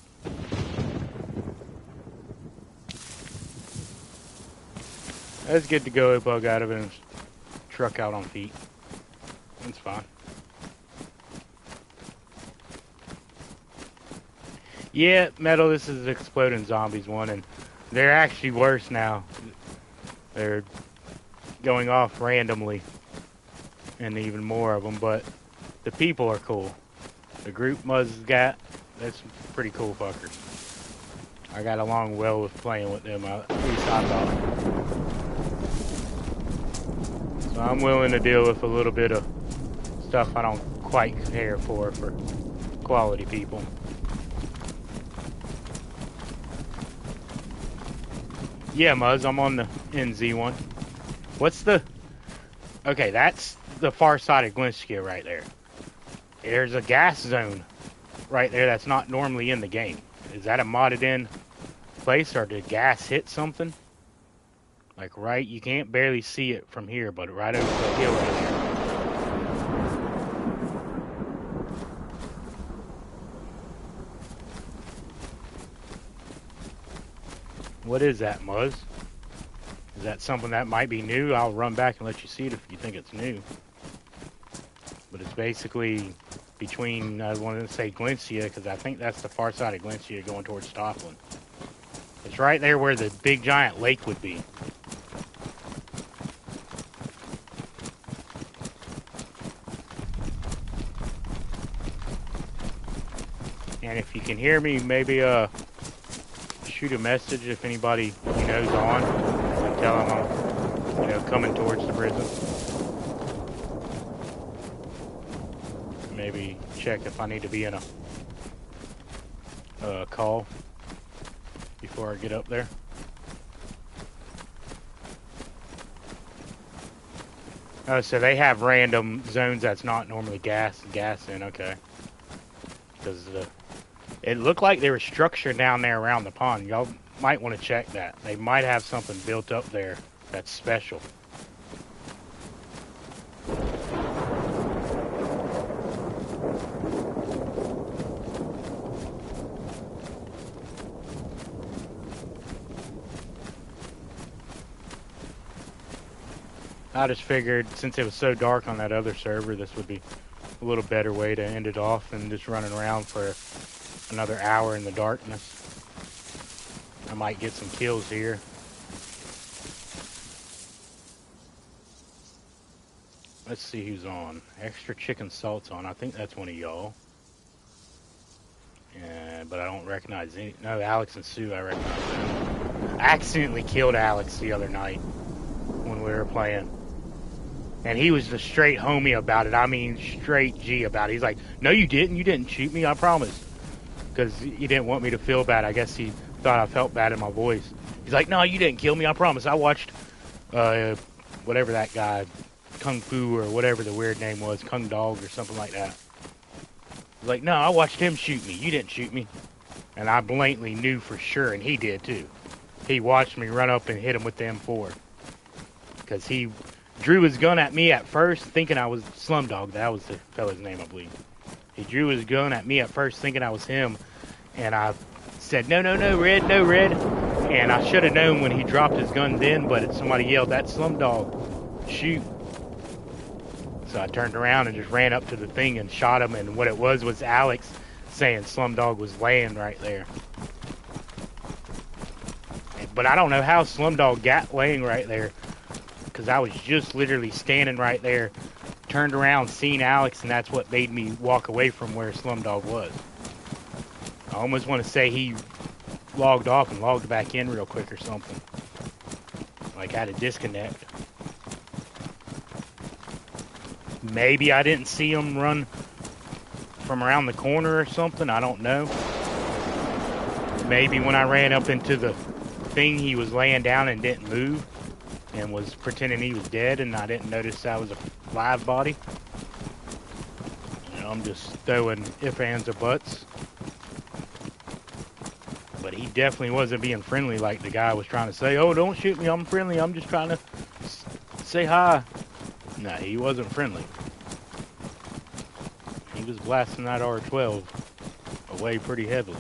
A: Let's get the glow plug out of it and truck out on feet. That's fine. Yeah, Metal, this is the Exploding Zombies one, and they're actually worse now. They're going off randomly, and even more of them, but the people are cool. The group Muzz got, that's pretty cool fuckers. I got along well with playing with them, at least I thought. So I'm willing to deal with a little bit of stuff I don't quite care for quality people. Yeah, Muzz, I'm on the NZ one. What's the... Okay, that's the far side of Glenskill right there. There's a gas zone right there that's not normally in the game. Is that a modded in place, or did gas hit something? Like right, you can't barely see it from here, but right over the hill right there. What is that, Muzz? Is that something that might be new? I'll run back and let you see it if you think it's new. But it's basically between, I wanted to say Glensia, because I think that's the far side of Glensia going towards Stockland. It's right there where the big giant lake would be. And if you can hear me, maybe shoot a message if anybody you know's on, and tell them I'm coming towards the prison. Maybe check if I need to be in a call before I get up there. Oh, so they have random zones that's not normally gas in, okay. Because it looked like there was structure down there around the pond. Y'all might want to check that. They might have something built up there that's special. I just figured since it was so dark on that other server, this would be a little better way to end it off than just running around for another hour in the darkness. I might get some kills here. Let's see who's on. Extra Chicken Salt's on. I think that's one of y'all. But I don't recognize any. No, Alex and Sue, I recognize them. I accidentally killed Alex the other night when we were playing. And he was the straight homie about it. I mean, straight G about it. He's like, no, you didn't. You didn't shoot me. I promise. Because he didn't want me to feel bad. I guess he thought I felt bad in my voice. He's like, no, you didn't kill me. I promise. I watched whatever that guy, Kung Fu or whatever the weird name was, Kung Dog or something like that. He's like, no, I watched him shoot me. You didn't shoot me. And I blatantly knew for sure, and he did too. He watched me run up and hit him with the M4. Because he drew his gun at me at first, thinking I was Slumdog. That was the fella's name, I believe. He drew his gun at me at first, thinking I was him. And I said, no, Red, no, Red. And I should have known when he dropped his gun then, but somebody yelled, that's Slumdog. Shoot. So I turned around and just ran up to the thing and shot him. And what it was Alex saying Slumdog was laying right there. But I don't know how Slumdog got laying right there. Because I was just literally standing right there, turned around, seen Alex, and that's what made me walk away from where Slumdog was. I almost want to say he logged off and logged back in real quick or something. Like had a disconnect. Maybe I didn't see him run from around the corner or something. I don't know. Maybe when I ran up into the thing, he was laying down and didn't move. And was pretending he was dead, and I didn't notice that was a live body. You know, I'm just throwing if, ands, or buts. But he definitely wasn't being friendly like the guy was trying to say, oh, don't shoot me, I'm friendly, I'm just trying to say hi. No, he wasn't friendly. He was blasting that R12 away pretty heavily.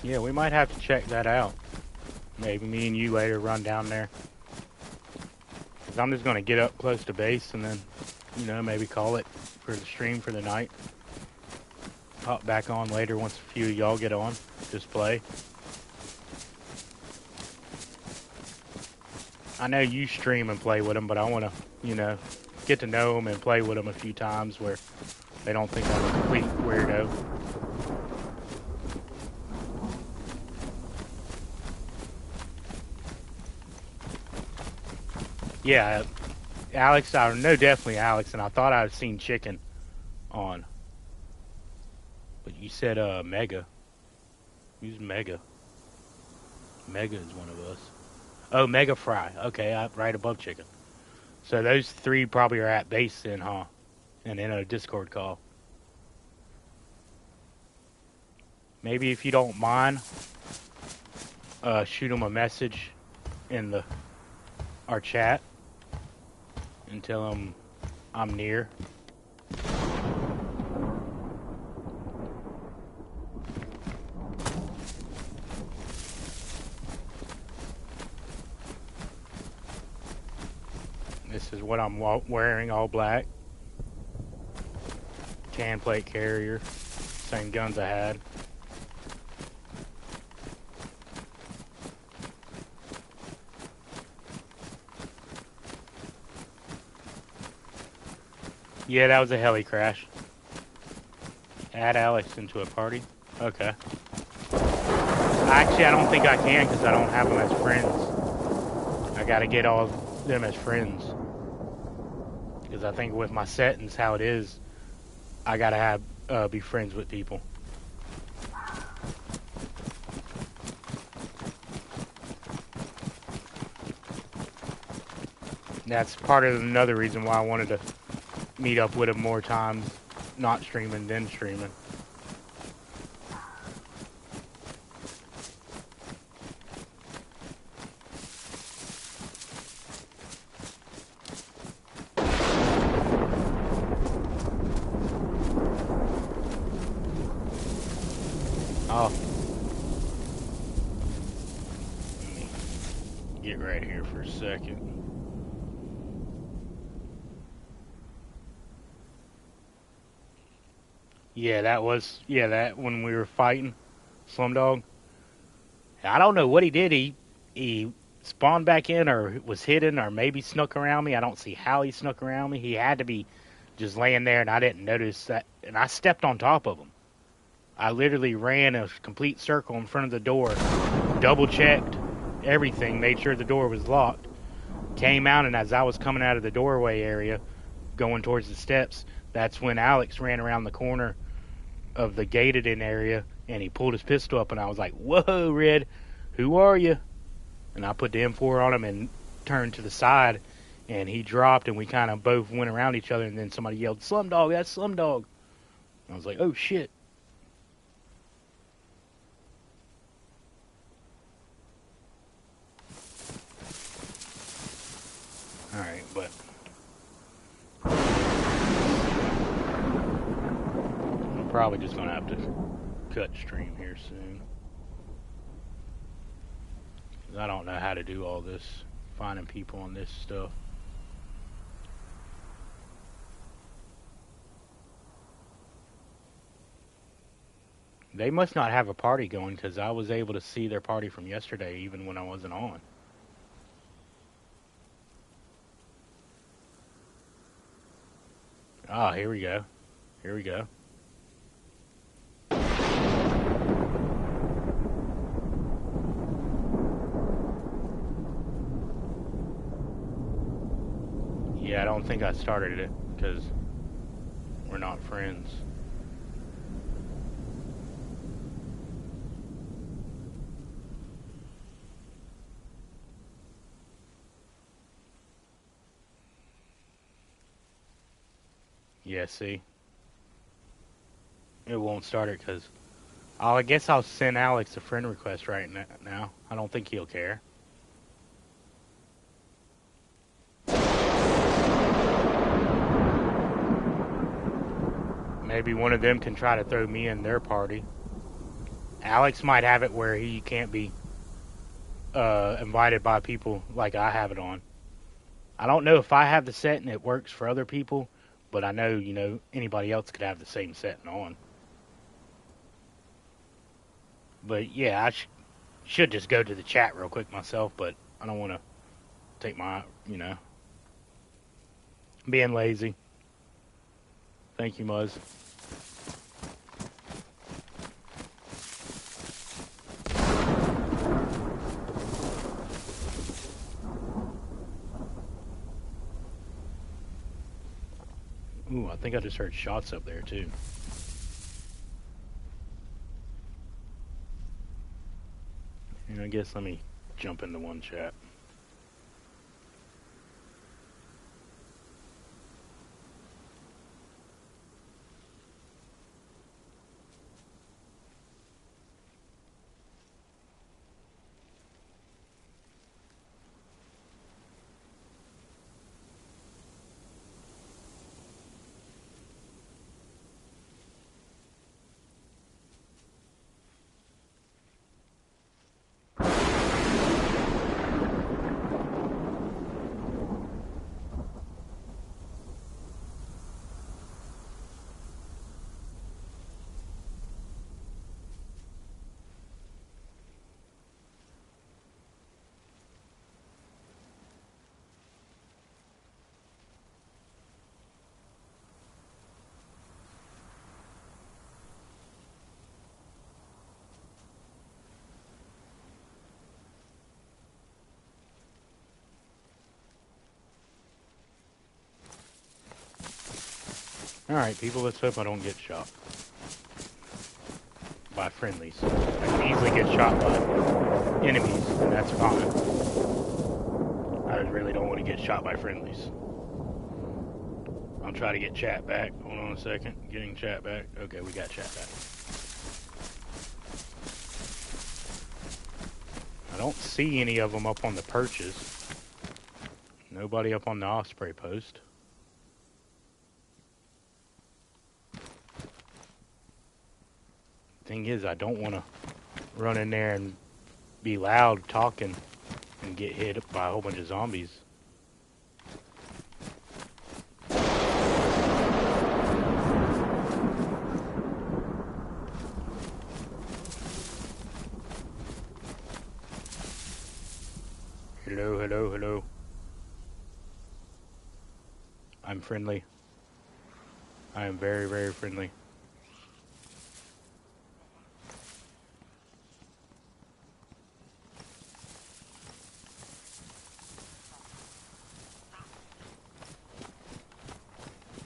A: Yeah, we might have to check that out. Maybe me and you later run down there. Because I'm just going to get up close to base and then, maybe call it for the stream for the night. Hop back on later once a few of y'all get on. Just play. I know you stream and play with them, but I want to, get to know them and play with them a few times where they don't think I'm a complete weirdo. Yeah, Alex, I know definitely Alex, and I thought I'd seen Chicken on. But you said Mega. Who's Mega? Mega is one of us. Oh, Mega Fry. Okay, right above Chicken. So those three probably are at base then, huh? And in a Discord call. Maybe if you don't mind, shoot them a message in our chat and tell them I'm near. This is what I'm wearing, all black. Can plate carrier. Same guns I had. Yeah, that was a heli crash. Add Alex into a party? Okay. Actually, I don't think I can because I don't have them as friends. I gotta get all of them as friends. Because I think with my settings, how it is, I gotta be friends with people. That's part of another reason why I wanted to meet up with him more times, not streaming, then streaming. Oh. Let me get right here for a second. Yeah, that when we were fighting Slumdog. I don't know what he did. He spawned back in or was hidden or maybe snuck around me. I don't see how he snuck around me. He had to be just laying there and I didn't notice that. And I stepped on top of him. I literally ran a complete circle in front of the door, double checked everything, made sure the door was locked, came out, and as I was coming out of the doorway area, going towards the steps, that's when Alex ran around the corner of the gated in area and he pulled his pistol up and I was like, "Whoa, Red, who are you?" And I put the M4 on him and turned to the side and he dropped and we kind of both went around each other and then somebody yelled, "Slumdog, that's Slumdog." I was like, "Oh shit." Alright, but I'm probably just gonna have to cut stream here soon. I don't know how to do all this, finding people on this stuff. They must not have a party going because I was able to see their party from yesterday even when I wasn't on. Ah, here we go. Here we go. Yeah, I don't think I started it because we're not friends. Yeah, see? It won't start it because I guess I'll send Alex a friend request right now. I don't think he'll care. Maybe one of them can try to throw me in their party. Alex might have it where he can't be invited by people like I have it on. I don't know if I have the setting it works for other people, but I know, anybody else could have the same setting on. But yeah, I should just go to the chat real quick myself, but I don't want to take my, being lazy. Thank you, Muzz. Ooh, I think I just heard shots up there, too. And I guess let me jump into one chat. Alright, people, let's hope I don't get shot by friendlies. I can easily get shot by enemies, and that's fine. I just really don't want to get shot by friendlies. I'll try to get chat back. Hold on a second. Getting chat back. Okay, we got chat back. I don't see any of them up on the perches. Nobody up on the Osprey post. Thing is, I don't want to run in there and be loud talking and get hit by a whole bunch of zombies. Hello, hello, hello. I'm friendly. I am very, very friendly.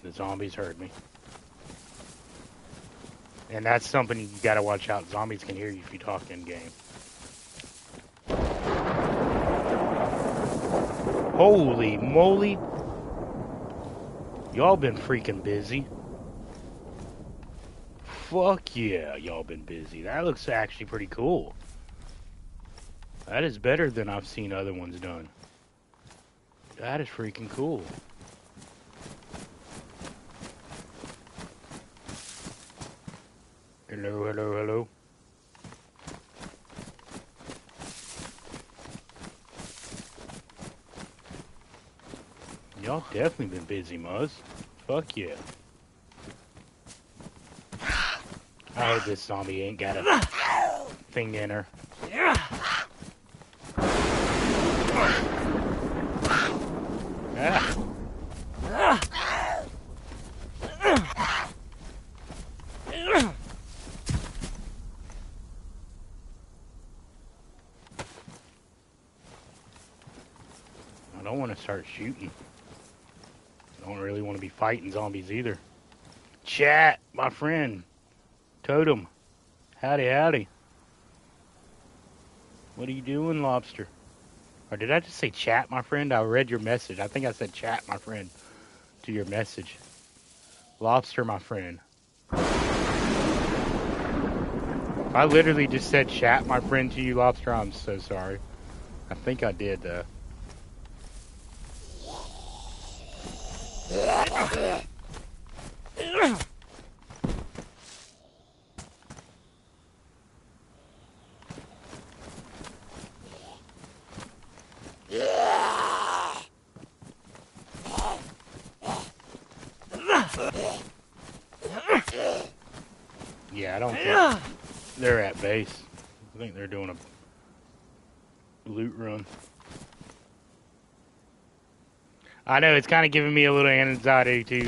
A: The zombies heard me. And that's something you gotta watch out. Zombies can hear you if you talk in game. Holy moly. Y'all been freaking busy. Fuck yeah, y'all been busy. That looks actually pretty cool. That is better than I've seen other ones done. That is freaking cool. Hello, hello, hello. Y'all definitely been busy, Muzz. Fuck yeah. I hope this zombie ain't got a thing in her. Ah. I don't want to start shooting. I don't really want to be fighting zombies either. Chat, my friend. Totem. Howdy, howdy. What are you doing, Lobster? Or did I just say chat, my friend? I read your message. I think I said chat, my friend, to your message. Lobster, my friend. If I literally just said chat, my friend, to you, Lobster, I'm so sorry. I think I did, though. Yeah, I don't think they're at base. I think they're doing a loot run. I know, it's kind of giving me a little anxiety, too.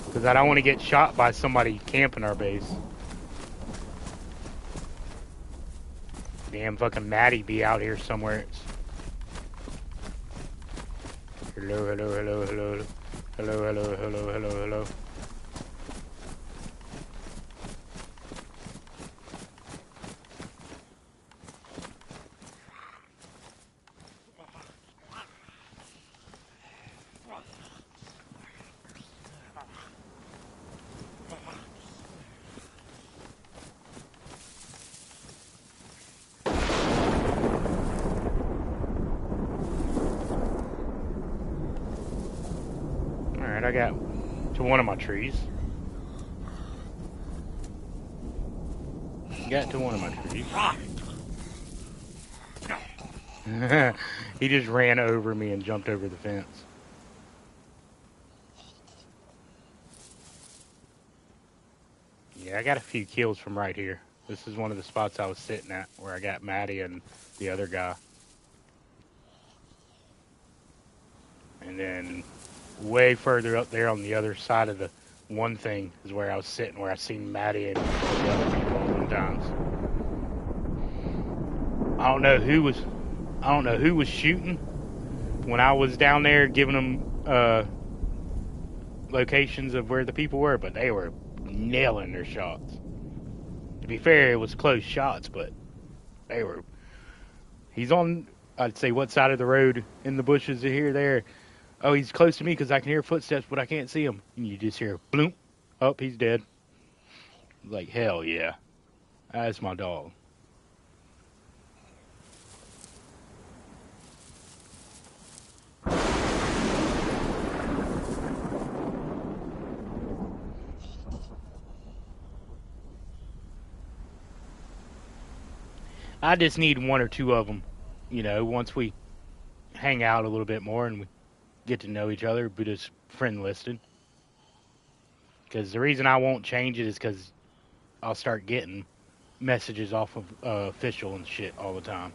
A: Because I don't want to get shot by somebody camping our base. Damn fucking Maddie be out here somewhere. Hello, hello, hello, hello. Hello, hello, hello, hello, hello. Alright, I got to one of my trees. Got to one of my trees. He just ran over me and jumped over the fence. Yeah, I got a few kills from right here. This is one of the spots I was sitting at where I got Maddie and the other guy. And then way further up there on the other side of the one thing is where I was sitting, where I seen Maddie and the other people all the times. I don't know who was shooting when I was down there giving them locations of where the people were, but they were nailing their shots. To be fair, it was close shots, but they were. He's on, I'd say, what side of the road in the bushes here, there. Oh, he's close to me because I can hear footsteps, but I can't see him. And you just hear, bloop. Oh, he's dead. Like, hell yeah. That's my dog. I just need one or two of them. You know, once we hang out a little bit more and we get to know each other, but just friend listed. Because the reason I won't change it is because I'll start getting messages off of official and shit all the time.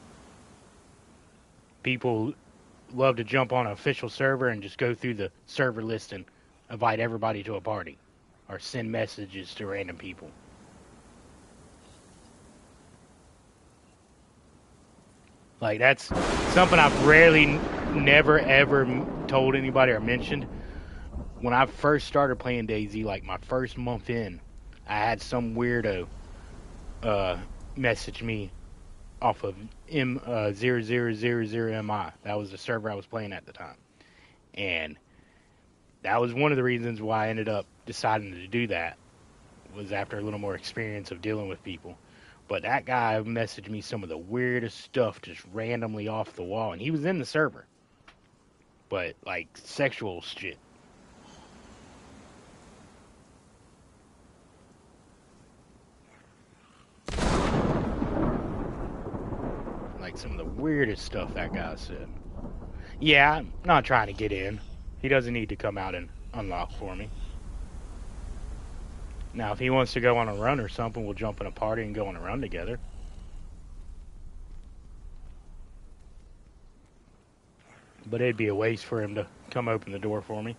A: People love to jump on an official server and just go through the server list and invite everybody to a party or send messages to random people. Like, that's something I've rarely, never, ever told anybody or mentioned. When I first started playing DayZ, like my first month in, I had some weirdo message me off of M0000MI. That was the server I was playing at the time. And that was one of the reasons why I ended up deciding to do that, was after a little more experience of dealing with people. But that guy messaged me some of the weirdest stuff just randomly off the wall. And he was in the server. But, like, sexual shit. Like, some of the weirdest stuff that guy said. Yeah, I'm not trying to get in. He doesn't need to come out and unlock for me. Now, if he wants to go on a run or something, we'll jump in a party and go on a run together. But it'd be a waste for him to come open the door for me.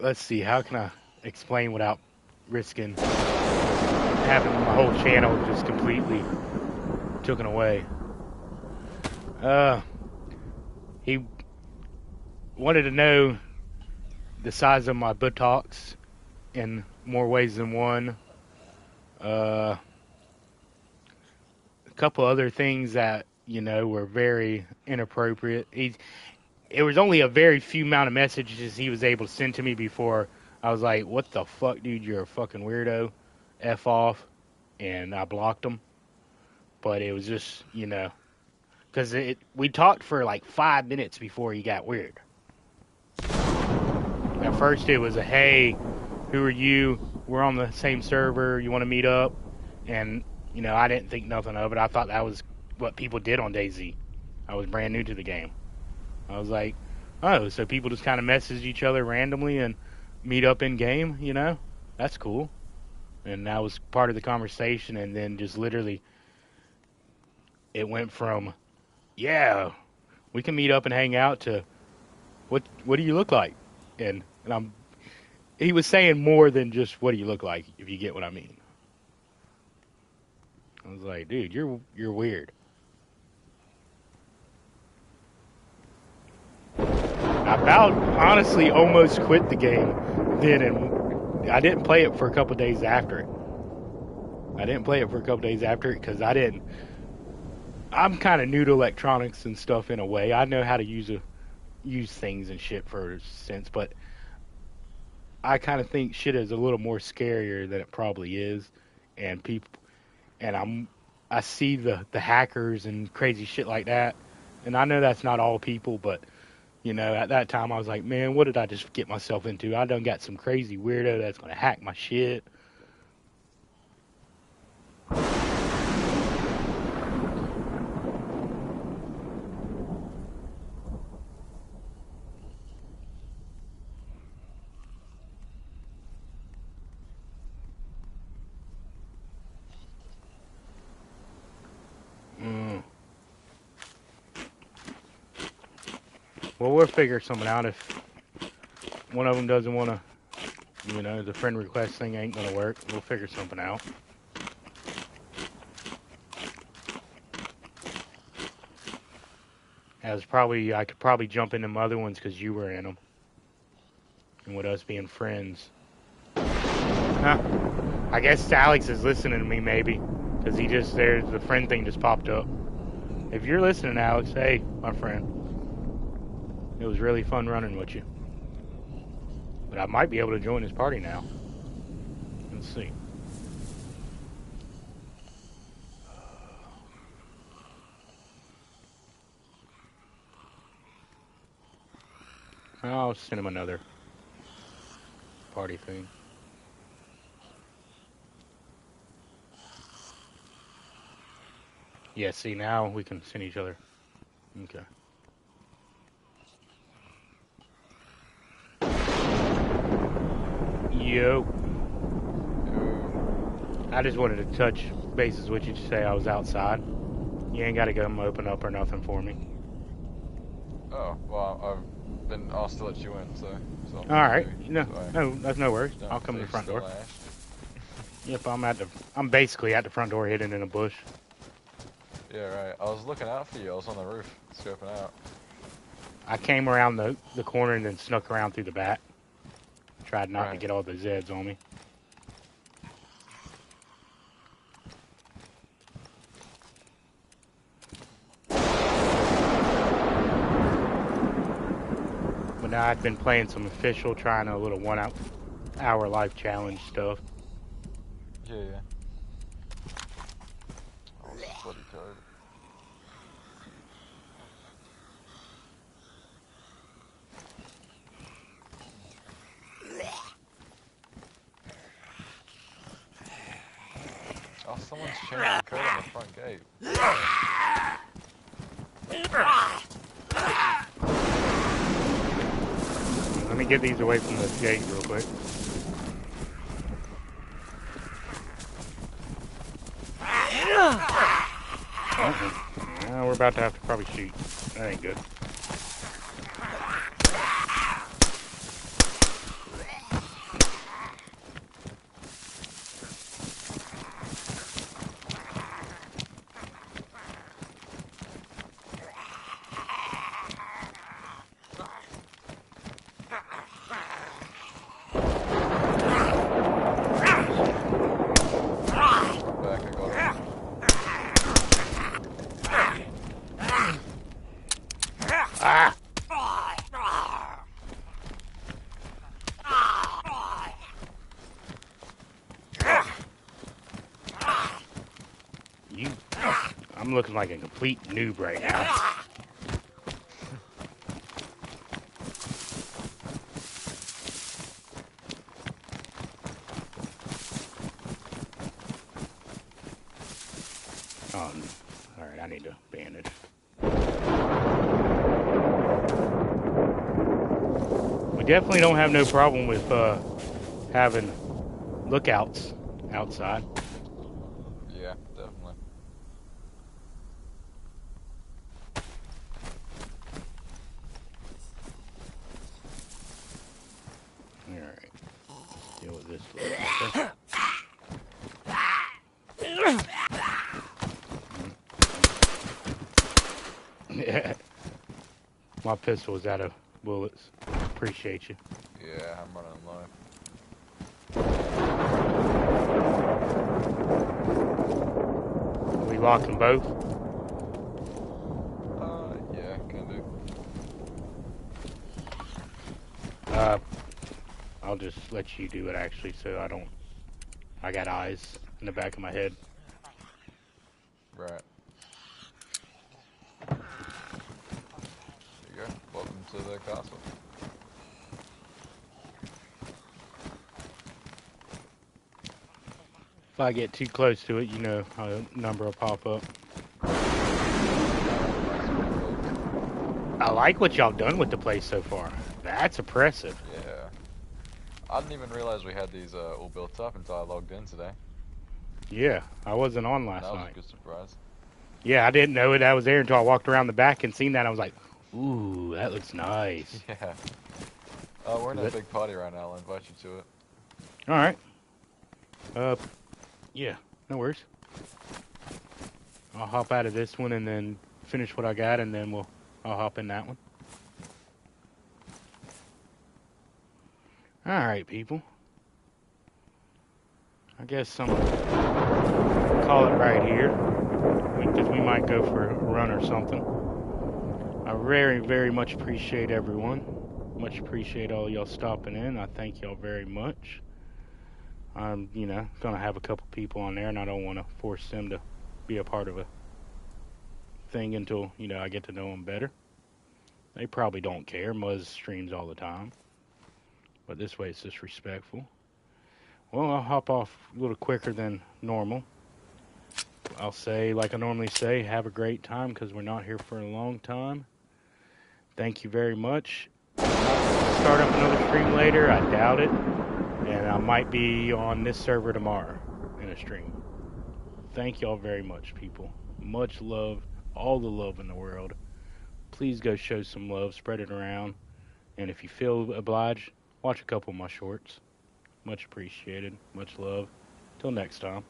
A: Let's see, how can I explain without risking having my whole channel just completely taken away? He wanted to know the size of my buttocks in more ways than one. couple other things that were very inappropriate. It was only a very few amount of messages he was able to send to me before I was like, "What the fuck, dude? You're a fucking weirdo. F off," and I blocked him. But it was just because we talked for like 5 minutes before he got weird. At first, it was a hey, who are you? We're on the same server. You want to meet up? And I didn't think nothing of it. I thought that was what people did on DayZ. I was brand new to the game. I was like, oh, so people just kind of message each other randomly and meet up in game, That's cool. And that was part of the conversation. And then just literally, it went from, yeah, we can meet up and hang out to, what do you look like? And he was saying more than just what do you look like, if you get what I mean. I was like, dude, you're weird. I about honestly almost quit the game then, and I didn't play it for a couple days after it. Because I'm kind of new to electronics and stuff in a way. I know how to use things and shit for a sense, but I kind of think shit is a little more scarier than it probably is, and I see the hackers and crazy shit like that, and I know that's not all people, but at that time I was like, man, what did I just get myself into? I done got some crazy weirdo that's gonna hack my shit. Well, we'll figure something out. If one of them doesn't want to, the friend request thing ain't going to work, we'll figure something out. I could probably jump in them other ones because you were in them. And with us being friends. Huh. I guess Alex is listening to me, maybe. Because the friend thing just popped up. If you're listening, Alex, hey, my friend. It was really fun running with you. But I might be able to join his party now. Let's see. I'll send him another party thing. Yeah, see, now we can send each other. Okay. Yo. I just wanted to touch bases with you to say I was outside. You ain't got to come open up or nothing for me.
B: Oh, well, I've been asked to let you in, so
A: all right. No, that's no worries. I'll come to the front door. Yep, I'm basically at the front door hidden in a bush.
B: Yeah, right. I was looking out for you. I was on the roof, scoping out.
A: I came around the corner and then snuck around through the back. Tried not to get all the Zeds on me. But now I've been playing some official, trying a little 1 hour life challenge stuff.
B: Yeah. Oh, bloody code. Oh, someone's changed the code on the front gate.
A: Let me get these away from the gate real quick. We're about to have to probably shoot. That ain't good. I'm looking like a complete noob right now. Alright, I need to bandage. We definitely don't have no problem with having lookouts outside.
B: Yeah, definitely.
A: Alright. Deal with this little fucker. Yeah. My pistol is out of bullets. Appreciate you.
B: Yeah, I'm running low.
A: We locking both?
B: Yeah, can do.
A: I'll just let you do it actually so I got eyes in the back of my head.
B: Right. There you go. Welcome to the castle.
A: If I get too close to it, you know, a number will pop up. I like what y'all done with the place so far. That's impressive.
B: Yeah. I didn't even realize we had these all built up until I logged in today.
A: Yeah, I wasn't on
B: That
A: last
B: was a
A: night.
B: good surprise.
A: Yeah, I didn't know that was there until I walked around the back and seen that. I was like, ooh, that looks nice.
B: Yeah. We're in a big party right now. I'll invite you to it.
A: All right. Yeah, no worries. I'll hop out of this one and then finish what I got, and then I'll hop in that one. All right, people. I guess I'm gonna call it right here because we might go for a run or something. I very, very much appreciate everyone. Much appreciate all y'all stopping in. I thank y'all very much. I'm, gonna have a couple people on there, and I don't want to force them to be a part of a thing until, I get to know them better. They probably don't care. Muzz streams all the time. But this way it's just respectful. Well, I'll hop off a little quicker than normal. I'll say, like I normally say, have a great time because we're not here for a long time. Thank you very much. Start up another stream later. I doubt it. And I might be on this server tomorrow in a stream. Thank y'all very much, people. Much love. All the love in the world. Please go show some love. Spread it around. And if you feel obliged, watch a couple of my shorts. Much appreciated. Much love. Till next time.